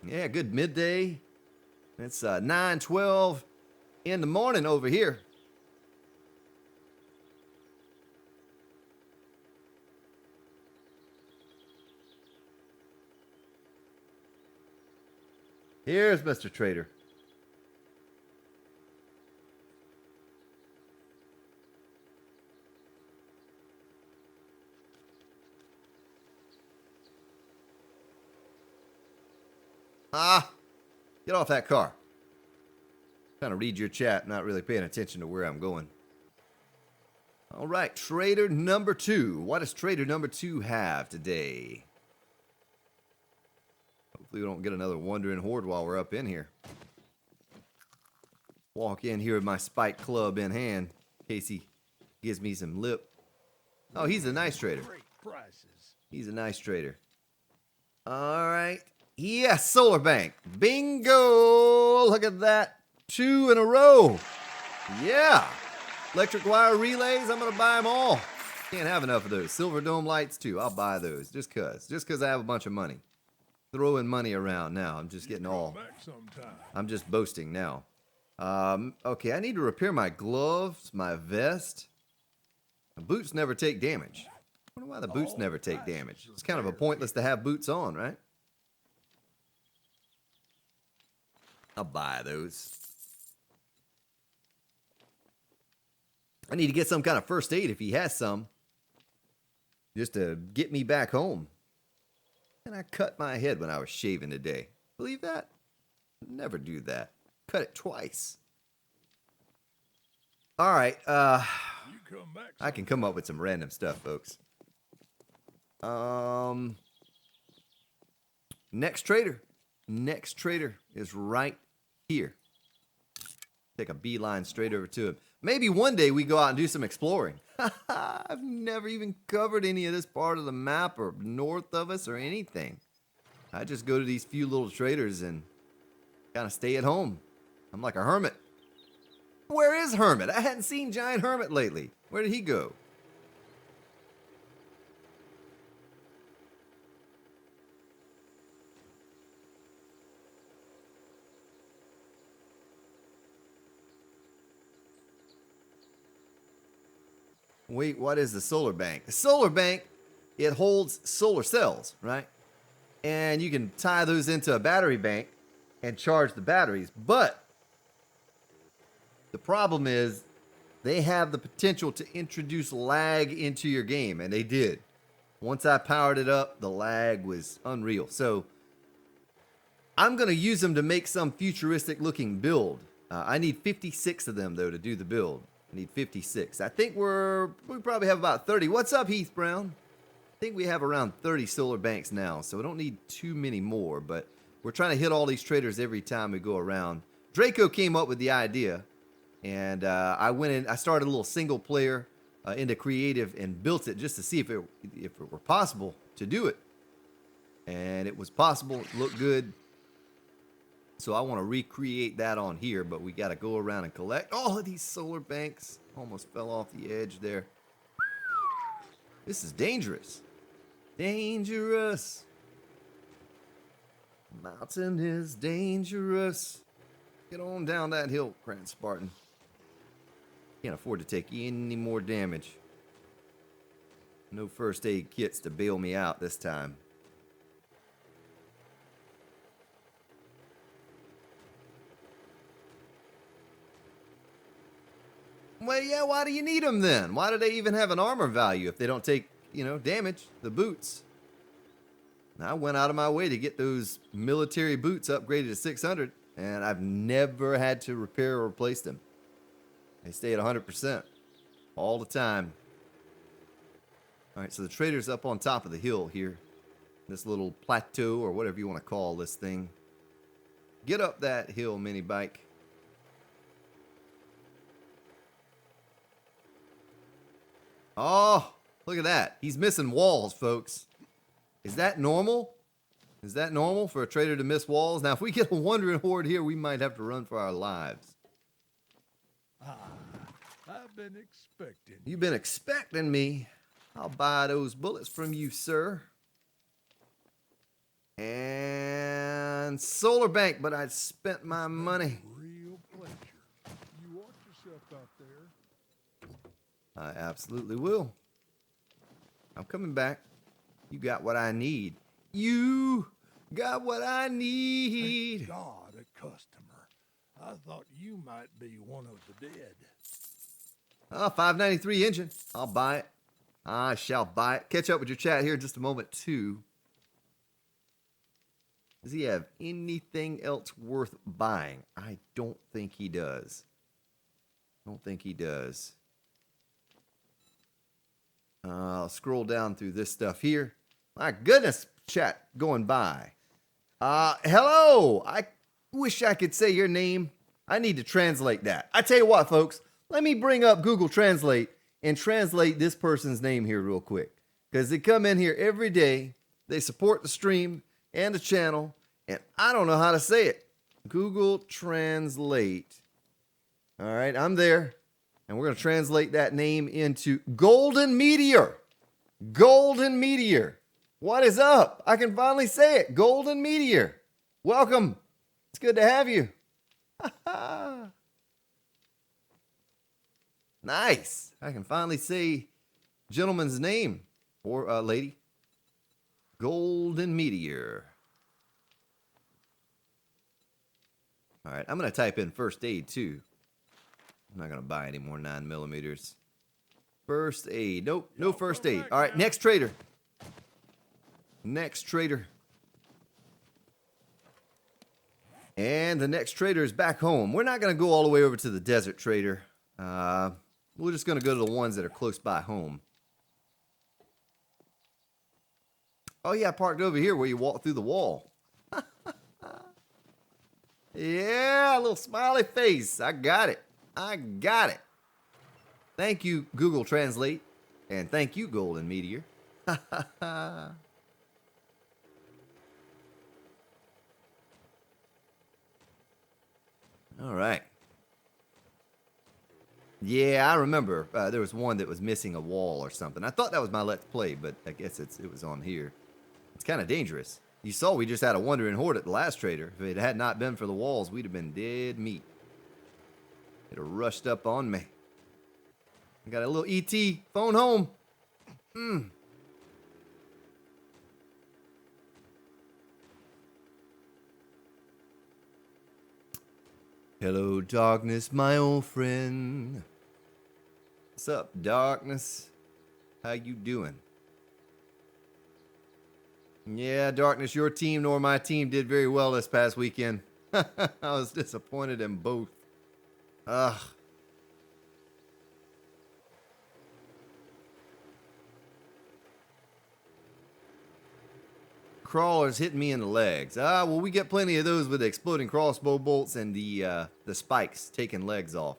Yeah, good midday. It's 9:12 in the morning over here. Here's Mr. Trader. Get off that car. Trying to read your chat, not really paying attention to where I'm going. All right, trader number 2. What does trader number 2 have today? Hopefully we don't get another wandering horde while we're up in here. Walk in here with my spike club in hand in case he gives me some lip. Oh, he's a nice trader. He's a nice trader. All right. Yes, solar bank. Bingo! Look at that. 2 in a row. Yeah. Electric wire relays, I'm going to buy them all. Can't have enough of those. Silver dome lights, too. I'll buy those just because I have a bunch of money. Throwing money around now. I'm just getting all. I'm just boasting now. Okay, I need to repair my gloves, my vest. My boots never take damage. I wonder why the boots never take damage. It's kind of a pointless to have boots on, right? I'll buy those. I need to get some kind of first aid if he has some. Just to get me back home. And I cut my head when I was shaving today. Believe that? Never do that. Cut it twice. All right. I can come up with some random stuff, folks. Next trader. Next trader is right here. Take a beeline straight over to him. Maybe one day we go out and do some exploring. I've never even covered any of this part of the map or north of us or anything. I just go to these few little traders and kind of stay at home. I'm like a hermit. Where is Hermit? I hadn't seen Giant Hermit lately. Where did he go? Wait, what is the solar bank? The solar bank, it holds solar cells, right? And you can tie those into a battery bank and charge the batteries. But the problem is they have the potential to introduce lag into your game, and they did. Once I powered it up, the lag was unreal. So I'm going to use them to make some futuristic looking build. I need 56 of them, though, to do the build. I need 56. I think we probably have about 30. What's up, Heath Brown? I think we have around 30 solar banks now, so we don't need too many more, but we're trying to hit all these traders every time we go around. Draco came up with the idea, and I went in, I started a little single player into creative and built it just to see if it were possible to do it. And it was possible, it looked good. So I want to recreate that on here, but we got to go around and collect all of these solar banks. Almost fell off the edge there. This is dangerous. Dangerous. Mountain is dangerous. Get on down that hill, Grand Spartan. Can't afford to take any more damage. No first aid kits to bail me out this time. Well, yeah, why do you need them then? Why do they even have an armor value if they don't take, damage? The boots. Now, I went out of my way to get those military boots upgraded to 600, and I've never had to repair or replace them. They stay at 100% all the time. All right, so the trader's up on top of the hill here. This little plateau or whatever you want to call this thing. Get up that hill, mini bike. Oh, look at that. He's missing walls, folks. Is that normal? Is that normal for a trader to miss walls? Now, if we get a wandering horde here, we might have to run for our lives. I've been expecting. You've been expecting me. I'll buy those bullets from you, sir. And solar bank, but I spent my money. Real pleasure. You watch yourself out there. I absolutely will. I'm coming back. You got what I need. You got what I need. Thank God, a customer. I thought you might be one of the dead. 593 engine. I'll buy it. I shall buy it. Catch up with your chat here in just a moment, too. Does he have anything else worth buying? I don't think he does. Don't think he does. I'll scroll down through this stuff here. My goodness, chat going by. Hello. I wish I could say your name. I need to translate that. I tell you what, folks. Let me bring up Google Translate and translate this person's name here real quick. Because they come in here every day. They support the stream and the channel. And I don't know how to say it. Google Translate. All right, I'm there. And we're going to translate that name into Golden Meteor. Golden Meteor. What is up? I can finally say it. Golden Meteor. Welcome. It's good to have you. Nice. I can finally say gentleman's name or lady. Golden Meteor. All right, I'm going to type in first aid too. I'm not going to buy any more 9mm. First aid. Nope, no first aid. All right, next trader. Next trader. And the next trader is back home. We're not going to go all the way over to the desert trader. We're just going to go to the ones that are close by home. Oh, yeah, I parked over here where you walk through the wall. Yeah, a little smiley face. I got it. I got it. Thank you, Google Translate. And thank you, Golden Meteor. All right. Yeah, I remember there was one that was missing a wall or something. I thought that was my Let's Play, but I guess it was on here. It's kind of dangerous. You saw we just had a wandering horde at the last trader. If it had not been for the walls, we'd have been dead meat. It'd have rushed up on me. I got a little ET phone home. Hello, darkness, my old friend. What's up, darkness? How you doing? Yeah, darkness, your team nor my team did very well this past weekend. I was disappointed in both. Ugh. Crawlers hitting me in the legs. Well, we get plenty of those with the exploding crossbow bolts and the spikes taking legs off.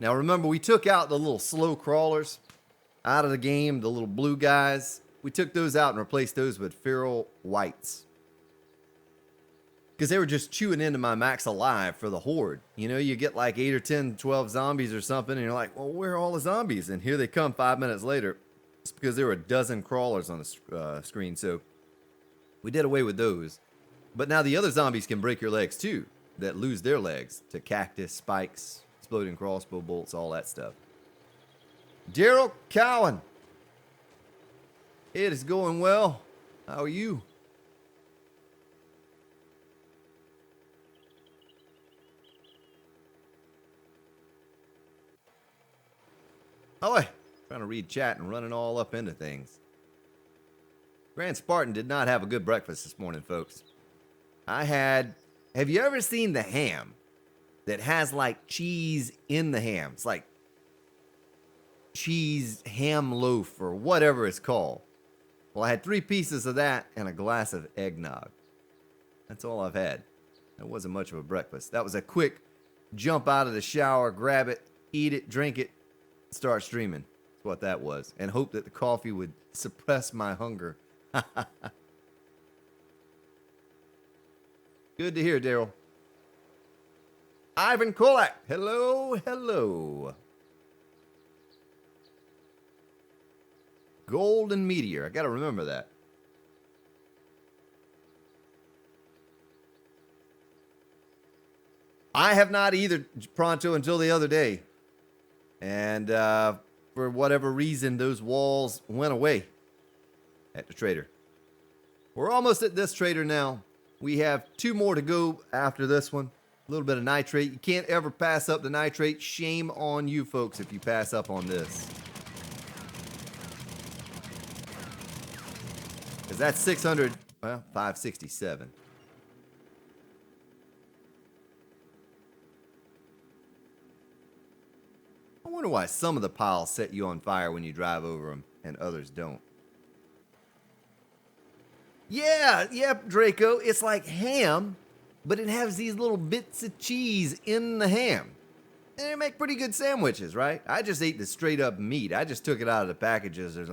Now, remember, we took out the little slow crawlers out of the game, the little blue guys. We took those out and replaced those with feral whites. Because they were just chewing into my max alive for the horde. You know, you get like 8 or 10, 12 zombies or something, and you're like, well, where are all the zombies? And here they come 5 minutes later. It's because there were a dozen crawlers on the screen, so we did away with those. But now the other zombies can break your legs too, that lose their legs to cactus, spikes, exploding crossbow bolts, all that stuff. Gerald Cowan. It is going well. How are you? Oh, wait. Trying to read chat and running all up into things. Grand Spartan did not have a good breakfast this morning, folks. Have you ever seen the ham that has like cheese in the ham? It's like cheese ham loaf or whatever it's called. Well, I had 3 pieces of that and a glass of eggnog. That's all I've had. That wasn't much of a breakfast. That was a quick jump out of the shower, grab it, eat it, drink it, start streaming. That's what that was. And hope that the coffee would suppress my hunger. Good to hear, Daryl. Ivan Kolak. Hello, hello. Golden Meteor. I got to remember that. I have not either, Pronto, until the other day. And for whatever reason, those walls went away at the trader. We're almost at this trader now. We have 2 more to go after this one. A little bit of nitrate. You can't ever pass up the nitrate. Shame on you folks if you pass up on this. Because that's 600, well, 567. I wonder why some of the piles set you on fire when you drive over them and others don't. Yeah, Draco. It's like ham, but it has these little bits of cheese in the ham. And they make pretty good sandwiches, right? I just ate the straight up meat. I just took it out of the packages. There's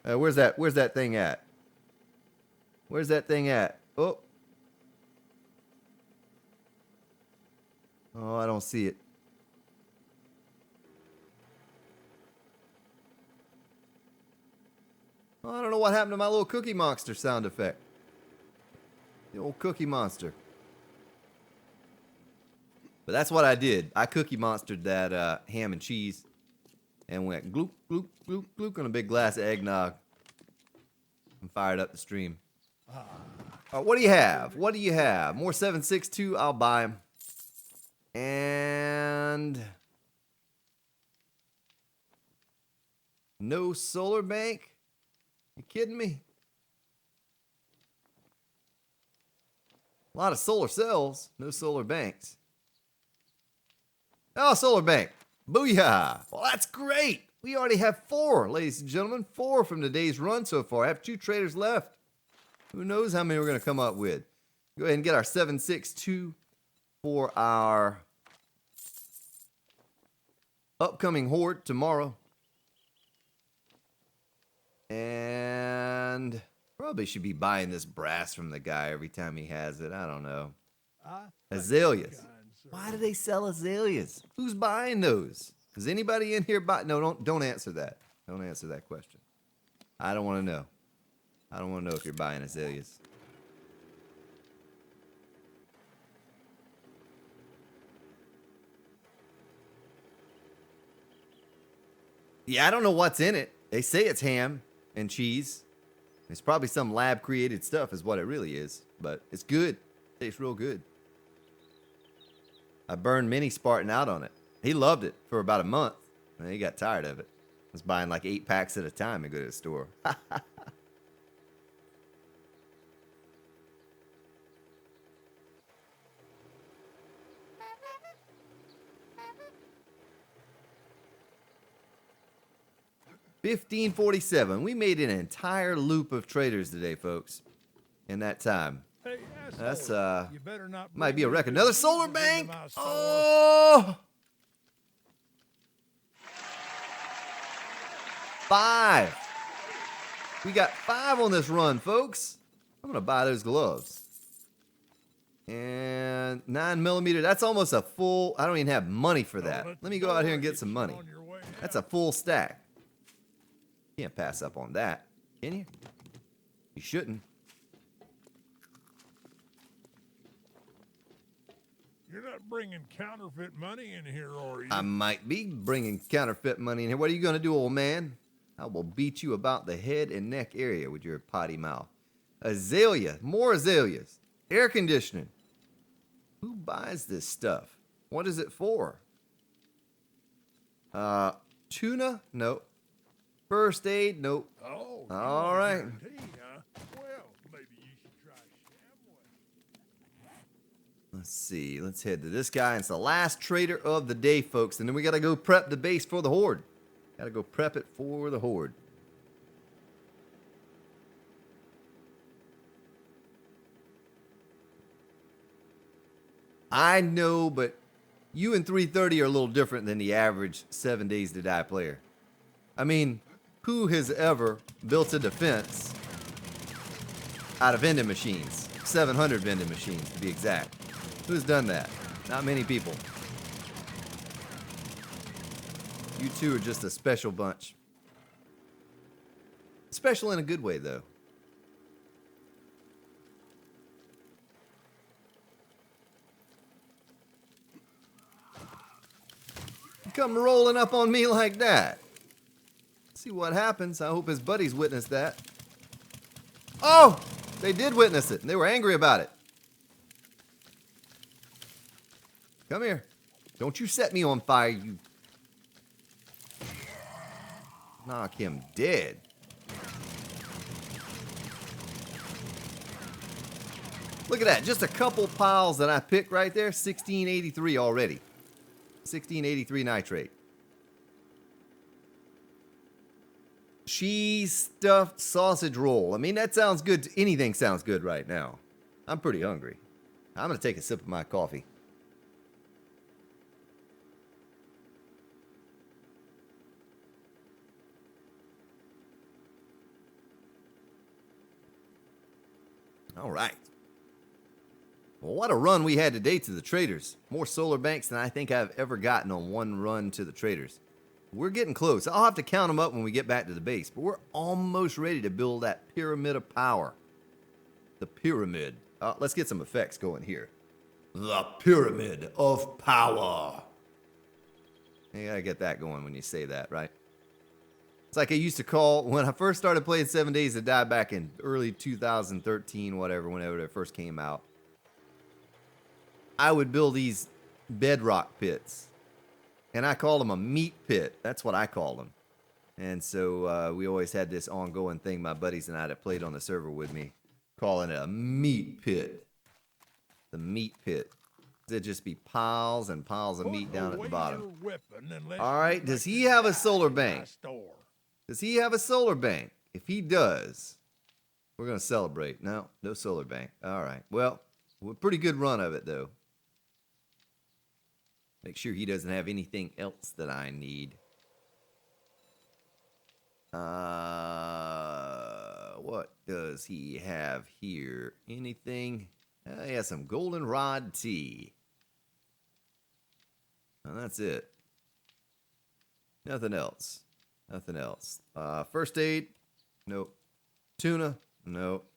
where's that thing at? Where's that thing at? Oh, I don't see it. Oh, I don't know what happened to my little Cookie Monster sound effect. The old Cookie Monster. But that's what I did. I Cookie Monstered that ham and cheese and went gloop, gloop, gloop, gloop on a big glass of eggnog and fired up the stream. What do you have? What do you have? More 762. I'll buy them. And no solar bank. You kidding me? A lot of solar cells, no solar banks. Oh, solar bank. Booyah. Well, that's great. We already have 4, ladies and gentlemen. 4 from today's run so far. I have 2 traders left. Who knows how many we're going to come up with. Go ahead and get our 762 for our upcoming Horde tomorrow. And probably should be buying this brass from the guy every time he has it. I don't know. Azaleas. Why do they sell azaleas? Who's buying those? Is anybody in here buy? No, don't answer that. Don't answer that question. I don't want to know. I don't want to know if you're buying azaleas. Yeah, I don't know what's in it. They say it's ham and cheese. It's probably some lab created stuff is what it really is, but it's good. It tastes real good. I burned Mini Spartan out on it. He loved it for about a month, and then he got tired of it. I was buying like 8 packs at a time and go to the store. $15.47. We made an entire loop of traders today, folks. In that time. Hey, That's you better not might bring be a your record. Another diseases solar into bank. my store. Oh, 5. We got 5 on this run, folks. I'm gonna buy those gloves. And 9mm. That's almost a full. I don't even have money for that. Let me go out here and get some money. On your way That's out. a full stack. Can't pass up on that, can you? You shouldn't. You're not bringing counterfeit money in here, are you? I might be bringing counterfeit money in here. What are you going to do, old man? I will beat you about the head and neck area with your potty mouth. Azalea. More azaleas. Air conditioning. Who buys this stuff? What is it for? Tuna? Nope. First aid? Nope. Oh, you All like right. your tea, huh? Well, maybe you should try Shamway. Let's see. Let's head to this guy. It's the last trader of the day, folks. And then we got to go prep the base for the Horde. Got to go prep it for the Horde. I know, but you and 330 are a little different than the average 7 Days to Die player. I mean, who has ever built a defense out of vending machines? 700 vending machines, to be exact. Who's done that? Not many people. You two are just a special bunch. Special in a good way, though. You come rolling up on me like that. See what happens. I hope his buddies witnessed that. Oh! They did witness it, and they were angry about it. Come here. Don't you set me on fire, you... Knock him dead. Look at that. Just a couple piles that I picked right there. 1683 already. 1683 nitrate. Cheese stuffed sausage roll. I mean, that sounds good. Anything sounds good right now. I'm pretty hungry. I'm going to take a sip of my coffee. All right. Well, what a run we had today to the traders. More solar banks than I think I've ever gotten on one run to the traders. We're getting close. I'll have to count them up when we get back to the base, but we're almost ready to build that pyramid of power. The pyramid. Let's get some effects going here. The pyramid of power. You gotta get that going when you say that, right? It's like I used to call, when I first started playing 7 Days to Die back in early 2013, whenever it first came out. I would build these bedrock pits. And I called them a meat pit. That's what I called them. And so we always had this ongoing thing, my buddies and I that played on the server with me, calling it a meat pit. The meat pit. It'd just be piles and piles of meat down at the bottom. All right, does he have a solar bank? Does he have a solar bank? If he does, we're going to celebrate. No solar bank. All right. Well, a pretty good run of it, though. Make sure he doesn't have anything else that I need. What does he have here? Anything? He has some goldenrod tea. And that's it. Nothing else. Nothing else. First aid? Nope. Tuna? Nope.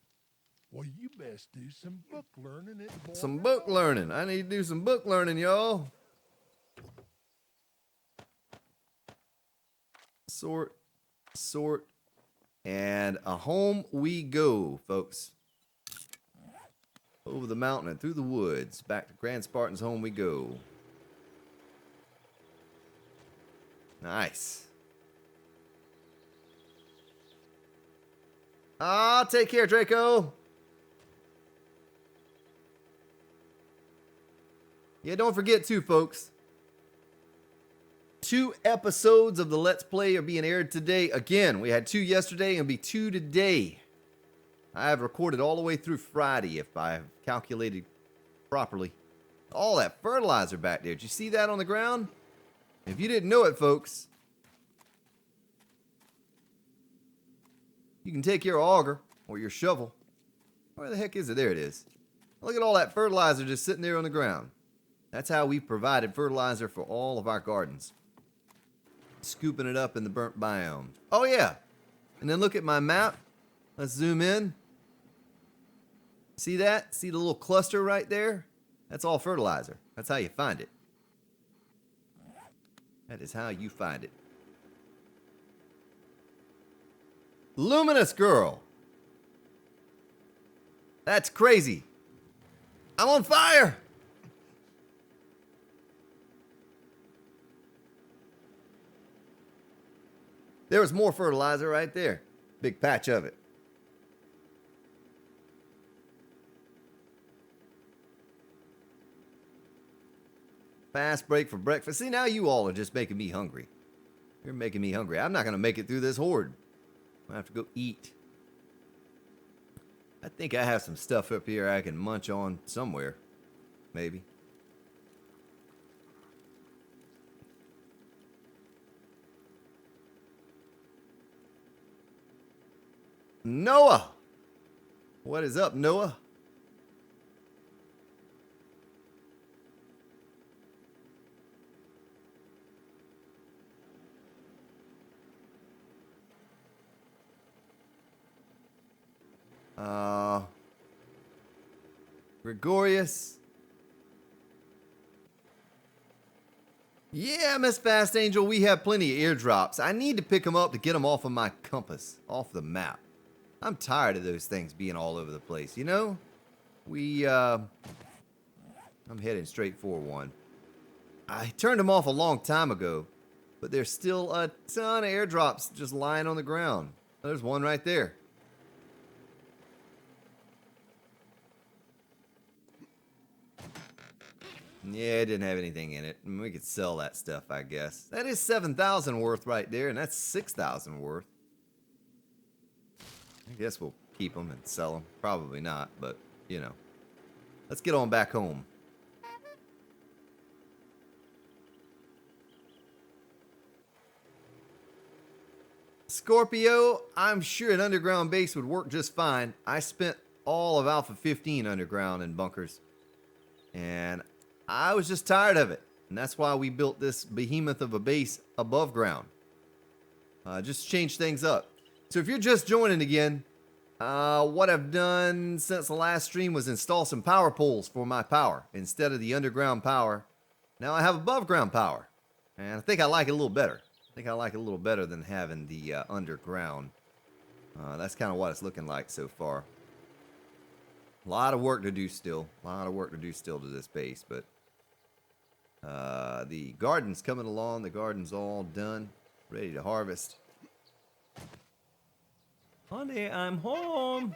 Well, you best do some book learning. Some book learning. I need to do some book learning, y'all. Sort, and home we go, folks. Over the mountain and through the woods, back to Grand Spartan's home we go. Nice. Take care, Draco. Yeah, don't forget too, folks. 2 episodes of the Let's Play are being aired today. Again, we had 2 yesterday and be 2 today. I have recorded all the way through Friday, if I've calculated properly. All that fertilizer back there. Did you see that on the ground? If you didn't know it, folks, you can take your auger or your shovel. Where the heck is it? There it is. Look at all that fertilizer just sitting there on the ground. That's how we've provided fertilizer for all of our gardens. Scooping it up in the burnt biome. Oh, yeah. And then look at my map. Let's zoom in. See that? See the little cluster right there? That's all fertilizer. That's how you find it. That is how you find it. Luminous girl. That's crazy. I'm on fire. There was more fertilizer right there. Big patch of it. Fast break for breakfast. See, now you all are just making me hungry. You're making me hungry. I'm not going to make it through this horde. I have to go eat. I think I have some stuff up here I can munch on somewhere. Maybe. Noah! What is up, Noah? Gregorius. Yeah, Miss Fast Angel, we have plenty of airdrops. I need to pick them up to get them off of my compass, off the map. I'm tired of those things being all over the place, you know? I'm heading straight for one. I turned them off a long time ago, but there's still a ton of airdrops just lying on the ground. There's one right there. Yeah, it didn't have anything in it. We could sell that stuff, I guess. That is 7,000 worth right there, and that's 6,000 worth. I guess we'll keep them and sell them. Probably not, but, you know. Let's get on back home. Scorpio, I'm sure an underground base would work just fine. I spent all of Alpha 15 underground in bunkers. And I was just tired of it. And that's why we built this behemoth of a base above ground. Just change things up. So if you're just joining again, what I've done since the last stream was install some power poles for my power. Instead of the underground power, now I have above ground power. And I think I like it a little better. I think I like it a little better than having the underground. That's kind of what it's looking like so far. A lot of work to do still. A lot of work to do still to this base, but the garden's coming along. The garden's all done, ready to harvest. Honey, I'm home.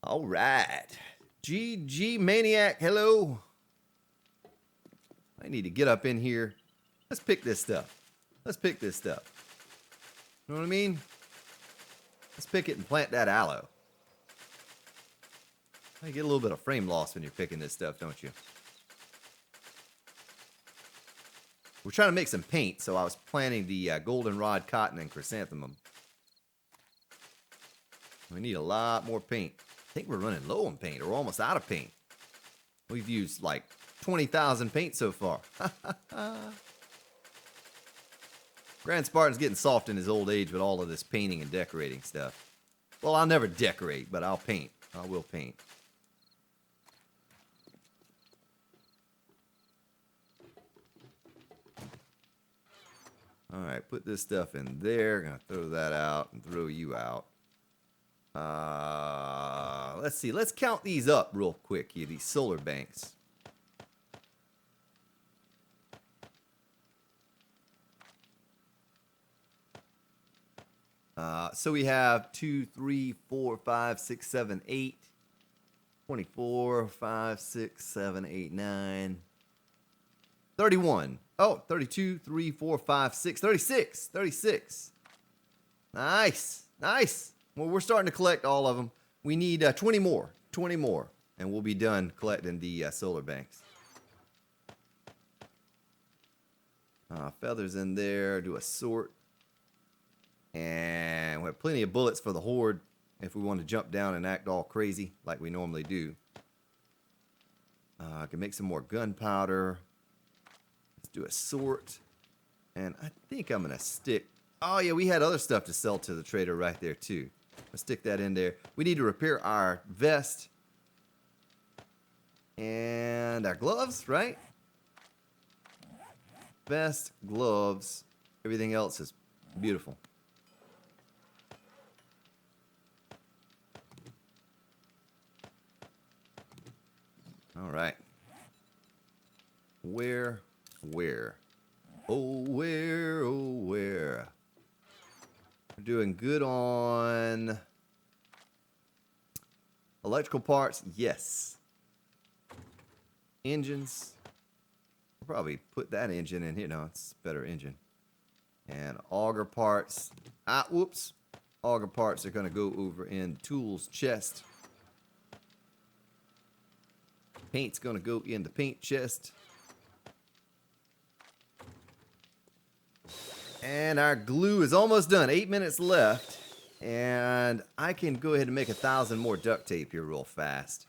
All right. GG Maniac, hello. I need to get up in here. Let's pick this stuff. Let's pick this stuff. You know what I mean? Let's pick it and plant that aloe. You get a little bit of frame loss when you're picking this stuff, don't you? We're trying to make some paint, so I was planting the goldenrod, cotton, and chrysanthemum. We need a lot more paint. I think we're running low on paint, or almost out of paint. We've used like 20,000 paint so far. Grand Spartan's getting soft in his old age with all of this painting and decorating stuff. Well, I'll never decorate, but I'll paint. I will paint. All right, put this stuff in there. Gonna throw that out and throw you out. Let's see. Let's count these up real quick here, these solar banks. So we have 2, 3, 4, 5, 6, 7, 8, 24, 5, 6, 7, 8, 9, 31. Oh, 32, 3, 4, 5, 6, 36. 36. Nice. Nice. Well, we're starting to collect all of them. We need 20 more. 20 more. And we'll be done collecting the solar banks. Feathers in there. Do a sort. And we have plenty of bullets for the Horde if we want to jump down and act all crazy like we normally do. I can make some more gunpowder. Let's do a sort. And I think I'm going to stick... Oh, yeah, we had other stuff to sell to the trader right there, too. Let's stick that in there. We need to repair our vest. And our gloves, right? Vest, gloves. Everything else is beautiful. All right. Where? Oh, where? We're doing good on electrical parts. Yes. Engines. I'll probably put that engine in here. No, it's a better engine. And auger parts. Whoops. Auger parts are going to go over in tools chest. Paint's going to go in the paint chest. And our glue is almost done. 8 minutes left. And I can go ahead and make 1,000 more duct tape here real fast.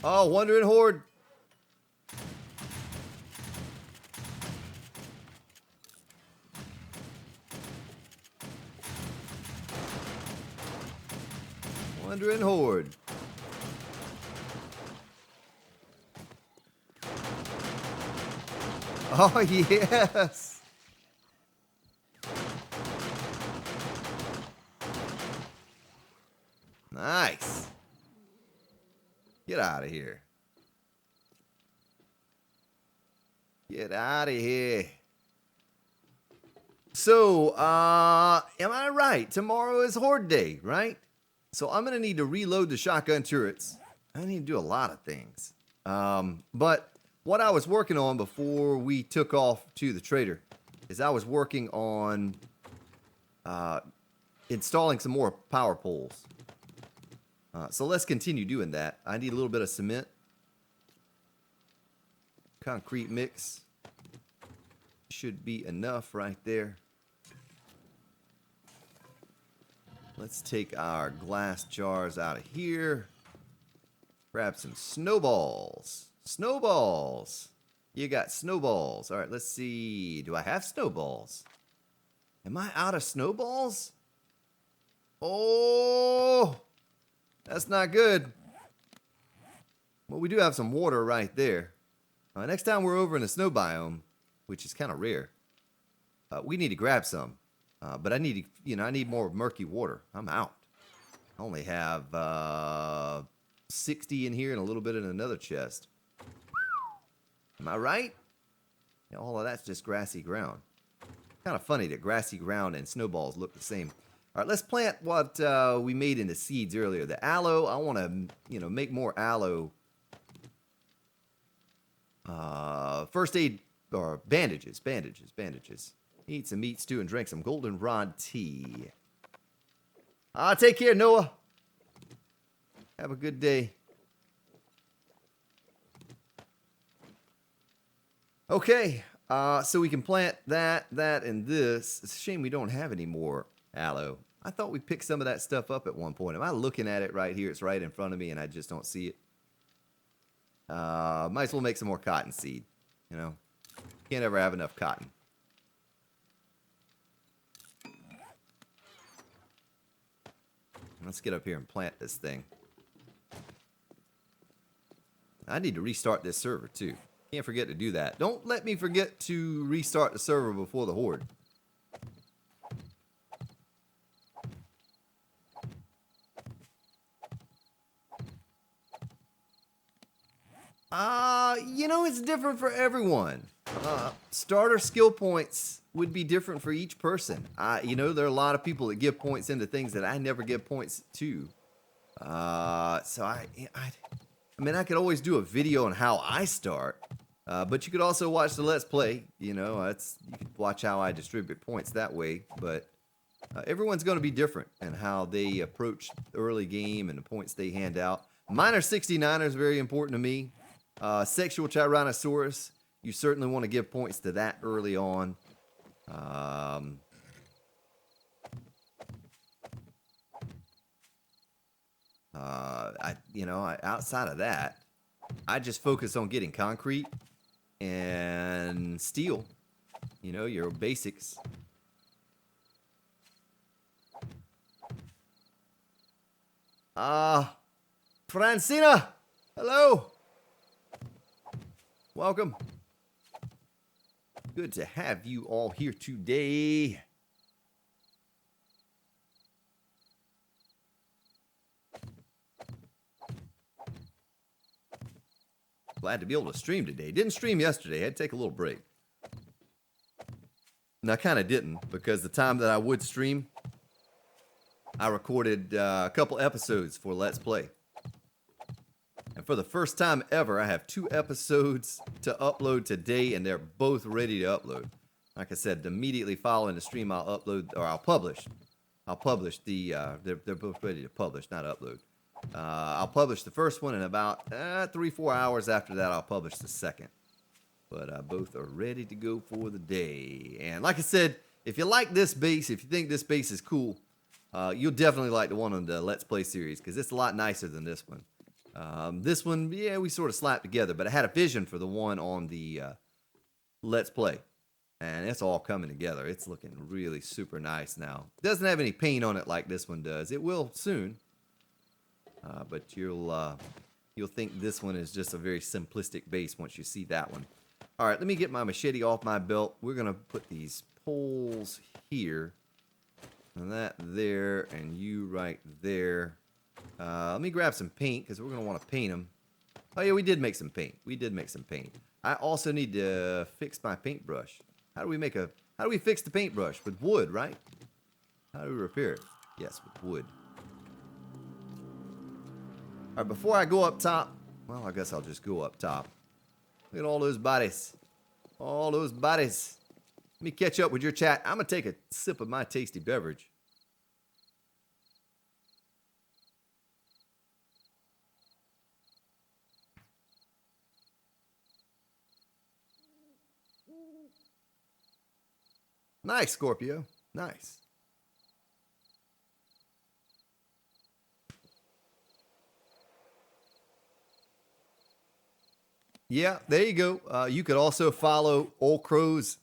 Oh, Wandering Horde. Plundering Horde. Oh, yes. Nice. Get out of here. Get out of here. So, am I right? Tomorrow is Horde Day, right? So I'm going to need to reload the shotgun turrets. I need to do a lot of things. But what I was working on before we took off to the trader is I was working on installing some more power poles. So let's continue doing that. I need a little bit of cement. Concrete mix. Should be enough right there. Let's take our glass jars out of here. Grab some snowballs. Snowballs. You got snowballs. All right, let's see. Do I have snowballs? Am I out of snowballs? Oh, that's not good. Well, we do have some water right there. Next time we're over in the snow biome, which is kind of rare, we need to grab some. But I need to, I need more murky water. I'm out. I only have 60 in here and a little bit in another chest. Am I right? Yeah, all of that's just grassy ground. Kind of funny that grassy ground and snowballs look the same. All right, let's plant what we made into seeds earlier. The aloe, I want to, make more aloe. First aid, or bandages. Eat some meat stew and drink some goldenrod tea. Take care, Noah. Have a good day. Okay, so we can plant that, and this. It's a shame we don't have any more aloe. I thought we picked some of that stuff up at one point. Am I looking at it right here? It's right in front of me, and I just don't see it. Might as well make some more cottonseed. Can't ever have enough cotton. Let's get up here and plant this thing. I need to restart this server too. Can't forget to do that. Don't let me forget to restart the server before the Horde. It's different for everyone. Starter skill points would be different for each person. There are a lot of people that give points into things that I never give points to. So I could always do a video on how I start, but you could also watch the Let's Play. You could watch how I distribute points that way. But everyone's going to be different in how they approach the early game and the points they hand out. Mine are 69ers, very important to me. Sexual Tyrannosaurus, you certainly want to give points to that early on. Outside of that, I just focus on getting concrete and steel. Your basics. Francina, hello. Welcome. Good to have you all here today. Glad to be able to stream today. Didn't stream yesterday. Had to take a little break. And I kind of didn't, because the time that I would stream, I recorded a couple episodes for Let's Play. And for the first time ever, I have 2 episodes to upload today, and they're both ready to upload. Like I said, immediately following the stream, I'll upload, or I'll publish. I'll publish the, they're both ready to publish, not upload. I'll publish the first one, and about 3-4 hours after that, I'll publish the second. But both are ready to go for the day. And like I said, if you like this base, if you think this base is cool, you'll definitely like the one on the Let's Play series, because it's a lot nicer than this one. This one, yeah, we sort of slapped together, but I had a vision for the one on the Let's Play. And it's all coming together. It's looking really super nice now. It doesn't have any paint on it like this one does. It will soon. but you'll think this one is just a very simplistic base once you see that one. All right, let me get my machete off my belt. We're gonna put these poles here, and that there, and you right there. Let me grab some paint because we're gonna want to paint them. Oh yeah, we did make some paint. I also need to fix my paintbrush. How do we fix the paintbrush? With wood, right? How do we repair it? Yes, with wood. All right, before I go up top, well, I guess I'll just go up top. Look at all those bodies. All those bodies. Let me catch up with your chat. I'm going to take a sip of my tasty beverage. Nice, Scorpio. Nice. Yeah, there you go. You could also follow Old Crow's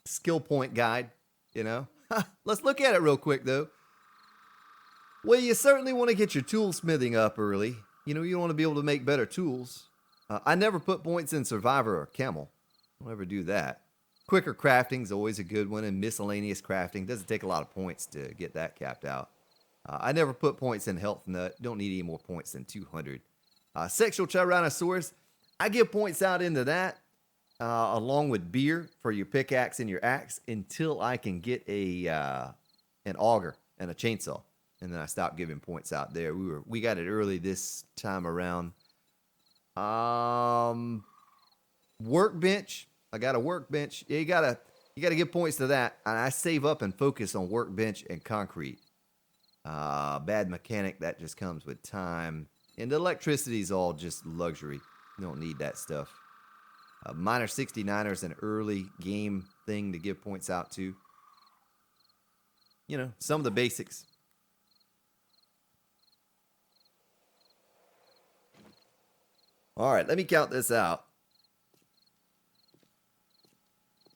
skill point guide, you know. Let's look at it real quick, though. Well, you certainly want to get your toolsmithing up early. You know, you want to be able to make better tools. I never put points in Survivor or Camel. Don't ever do that. Quicker crafting is always a good one, and miscellaneous crafting doesn't take a lot of points to get that capped out. I never put points in Health Nut. Don't need any more points than 200. Sexual Tyrannosaurus, I give points out into that, along with beer for your pickaxe and your axe, until I can get an auger and a chainsaw, and then I stop giving points out there. We got it early this time around. Workbench. I got a workbench. Yeah, you gotta give points to that. And I save up and focus on workbench and concrete. Bad mechanic, that just comes with time. And the electricity is all just luxury. You don't need that stuff. Minor 69er is an early game thing to give points out to. You know, some of the basics. All right, let me count this out.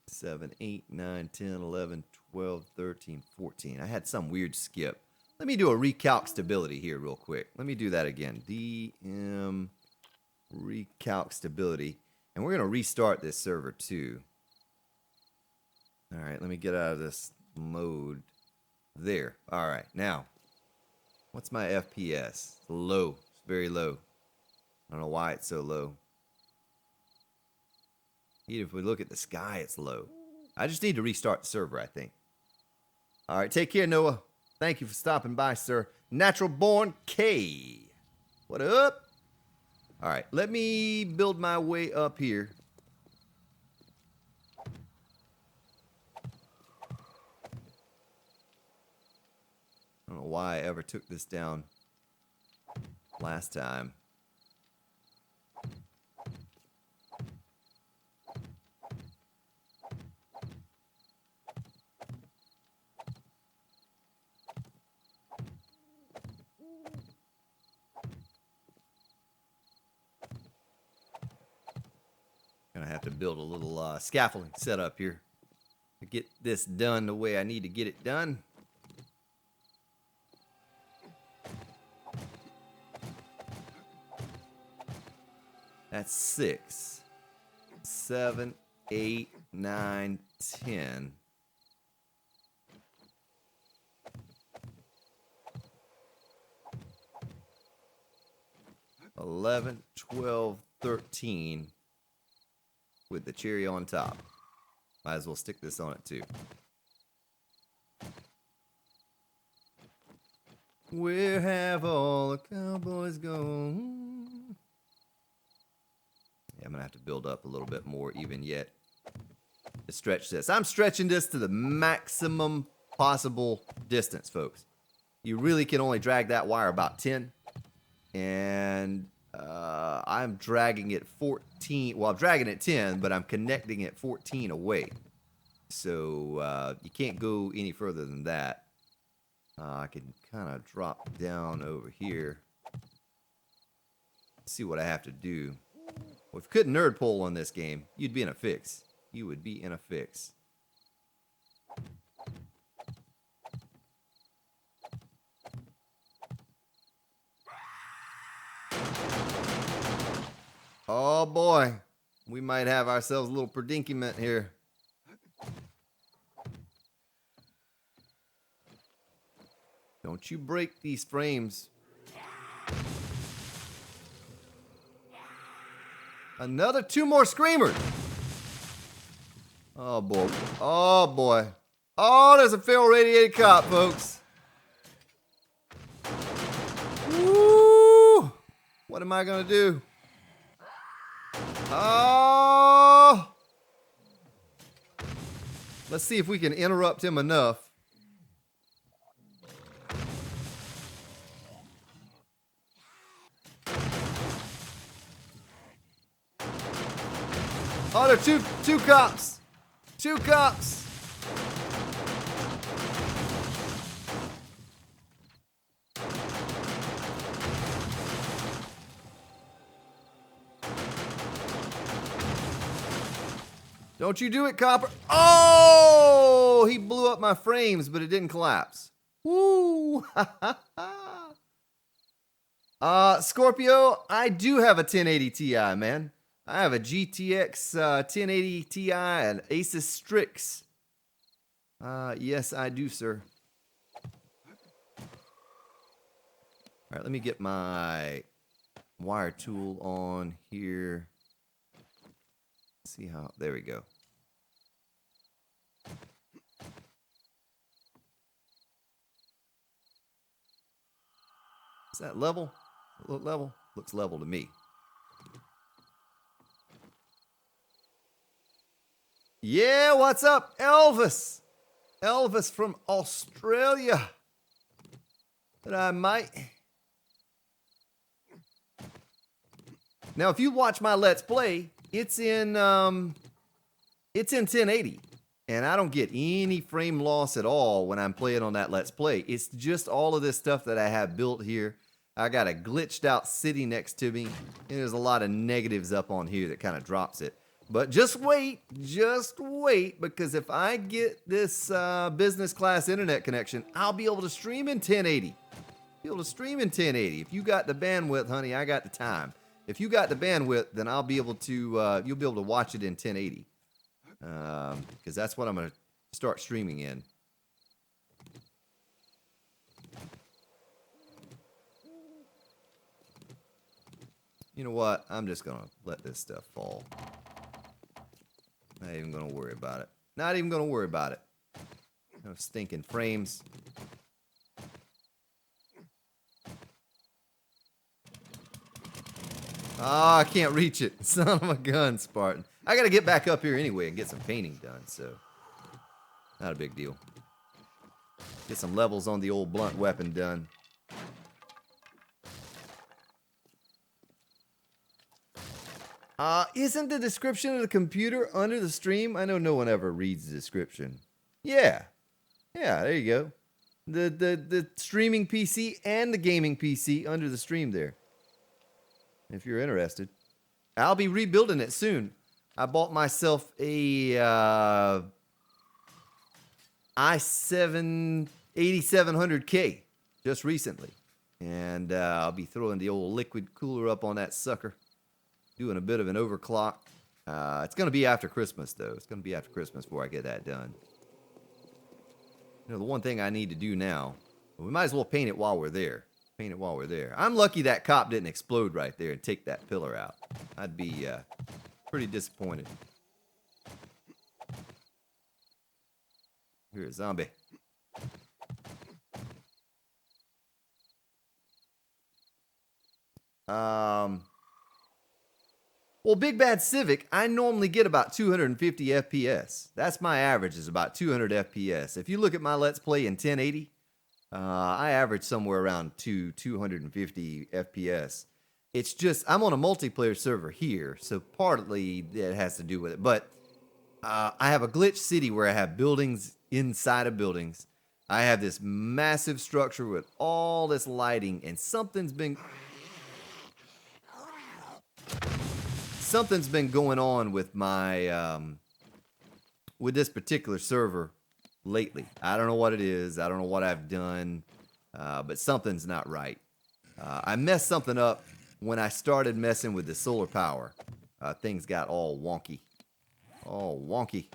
7, 8, 9, 10, 11, 12, 13, 14. I had some weird skip. Let me do a recalc stability here real quick. Let me do that again. DM recalc stability. And we're going to restart this server too. All right, let me get out of this mode. There. All right, now, what's my FPS? Low. It's very low. I don't know why it's so low. Even if we look at the sky, it's low. I just need to restart the server, I think. All right, take care, Noah. Thank you for stopping by, sir. Natural Born K. What up? All right, let me build my way up here. I don't know why I ever took this down last time. Gonna have to build a little scaffolding setup here to get this done the way I need to get it done. That's 6, 7, 8, 9, 10. 11, 12, 13. With the cherry on top. Might as well stick this on it too. Where have all the cowboys gone? Yeah, I'm gonna have to build up a little bit more even yet to stretch this. I'm stretching this to the maximum possible distance, folks. You really can only drag that wire about 10. And I'm dragging it 14. Well, I'm dragging it 10, but I'm connecting it 14 away. So you can't go any further than that. I can kind of drop down over here. See what I have to do. Well, if you couldn't nerd pole on this game, you'd be in a fix. You would be in a fix. Oh boy, we might have ourselves a little predicament here. Don't you break these frames. Another 2 more screamers. Oh boy. Oh boy. Oh, there's a fail radiated cop, folks. Woo! What am I gonna do? Oh! Let's see if we can interrupt him enough. Oh, there are two cops. 2 cops. Don't you do it, copper. Oh, he blew up my frames, but it didn't collapse. Woo. Scorpio, I do have a 1080 Ti, man. I have a GTX 1080 Ti and ASUS Strix. Yes, I do, sir. All right, let me get my wire tool on here. See how, there we go. Is that level? Look level? Looks level to me. Yeah, what's up, Elvis? Elvis from Australia. That I might. Now, if you watch my Let's Play, it's in 1080, and I don't get any frame loss at all when I'm playing on that Let's Play. It's just all of this stuff that I have built here. I got a glitched out city next to me, and there's a lot of negatives up on here that kind of drops it. But just wait, because if I get this business class internet connection, I'll be able to stream in 1080. Be able to stream in 1080. If you got the bandwidth, honey, I got the time. If you got the bandwidth, then I'll be able to, you'll be able to watch it in 1080. Because that's what I'm going to start streaming in. You know what? I'm just going to let this stuff fall. Not even going to worry about it. Not even going to worry about it. No stinking frames. Ah, I can't reach it. Son of a gun, Spartan. I got to get back up here anyway and get some painting done, so not a big deal. Get some levels on the old blunt weapon done. Isn't the description of the computer under the stream? I know no one ever reads the description. Yeah. Yeah, there you go. The streaming PC and the gaming PC under the stream there. If you're interested. I'll be rebuilding it soon. I bought myself a i7 8700K just recently. And I'll be throwing the old liquid cooler up on that sucker. Doing a bit of an overclock. It's going to be after Christmas, though. It's going to be after Christmas before I get that done. You know, the one thing I need to do now, we might as well paint it while we're there. Paint it while we're there. I'm lucky that cop didn't explode right there and take that pillar out. I'd be pretty disappointed. Here's a zombie. Well, Big Bad Civic, I normally get about 250 FPS. That's my average, is about 200 FPS. If you look at my Let's Play in 1080, I average somewhere around 250 FPS. It's just, I'm on a multiplayer server here, so partly it has to do with it. But I have a glitch city where I have buildings inside of buildings. I have this massive structure with all this lighting, and something's been going on with my with this particular server lately. I don't know what it is. I don't know what I've done, but something's not right. I messed something up when I started messing with the solar power, things got all wonky. All wonky.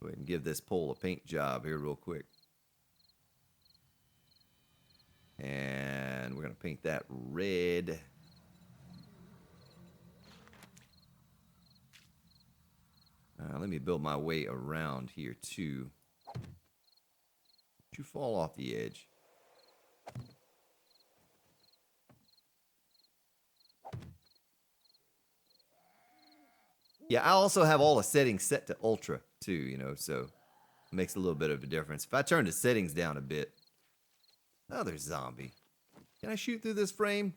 Go ahead and give this pole a paint job here real quick. And we're going to paint that red. Let me build my way around here too. Don't you fall off the edge. Yeah, I also have all the settings set to ultra too, you know, so it makes a little bit of a difference. If I turn the settings down a bit. Another zombie. Can I shoot through this frame?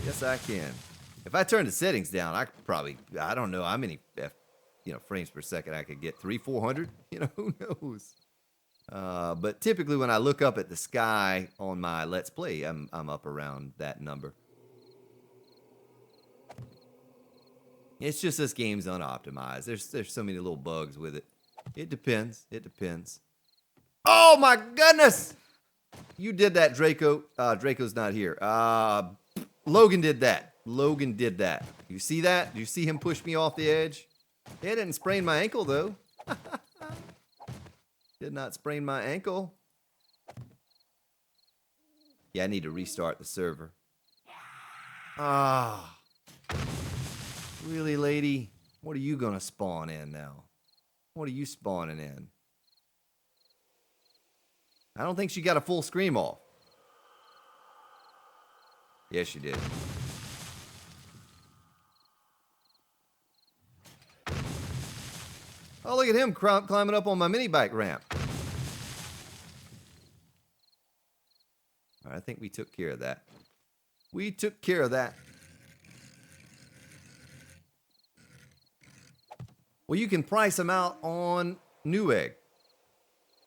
Yes, I can. If I turn the settings down, I could probably, I don't know how many frames per second I could get. 300-400? You know, who knows? But typically when I look up at the sky on my Let's Play, I'm up around that number. It's just this game's unoptimized. There's so many little bugs with it. It depends. It depends. Oh my goodness! You did that, Draco. Draco's not here. Logan did that. Logan did that. You see that? Do you see him push me off the edge? It didn't sprain my ankle, though. Did not sprain my ankle. Yeah, I need to restart the server. Ah. Really, lady? What are you gonna spawn in now? What are you spawning in? I don't think she got a full screen off. Yes, she did. Oh, look at him climbing up on my mini bike ramp. All right, I think we took care of that. We took care of that. Well, you can price them out on Newegg.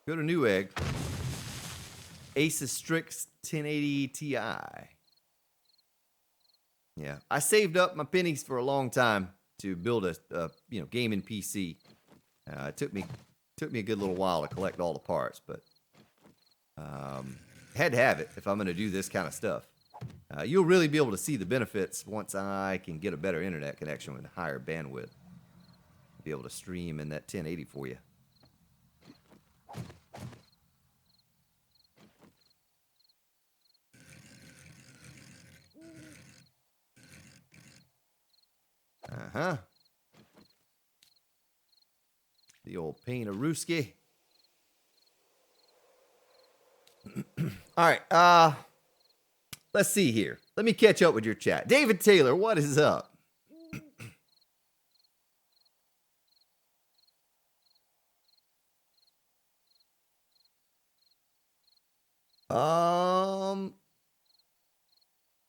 Go to Newegg. ASUS Strix 1080 Ti. Yeah, I saved up my pennies for a long time to build a gaming PC. It took me a good little while to collect all the parts, but had to have it if I'm going to do this kind of stuff. You'll really be able to see the benefits once I can get a better internet connection with higher bandwidth. Be able to stream in that 1080 for you. Uh-huh. The old paint-a-rooski. All right, let's see here. Let me catch up with your chat. David Taylor, what is up?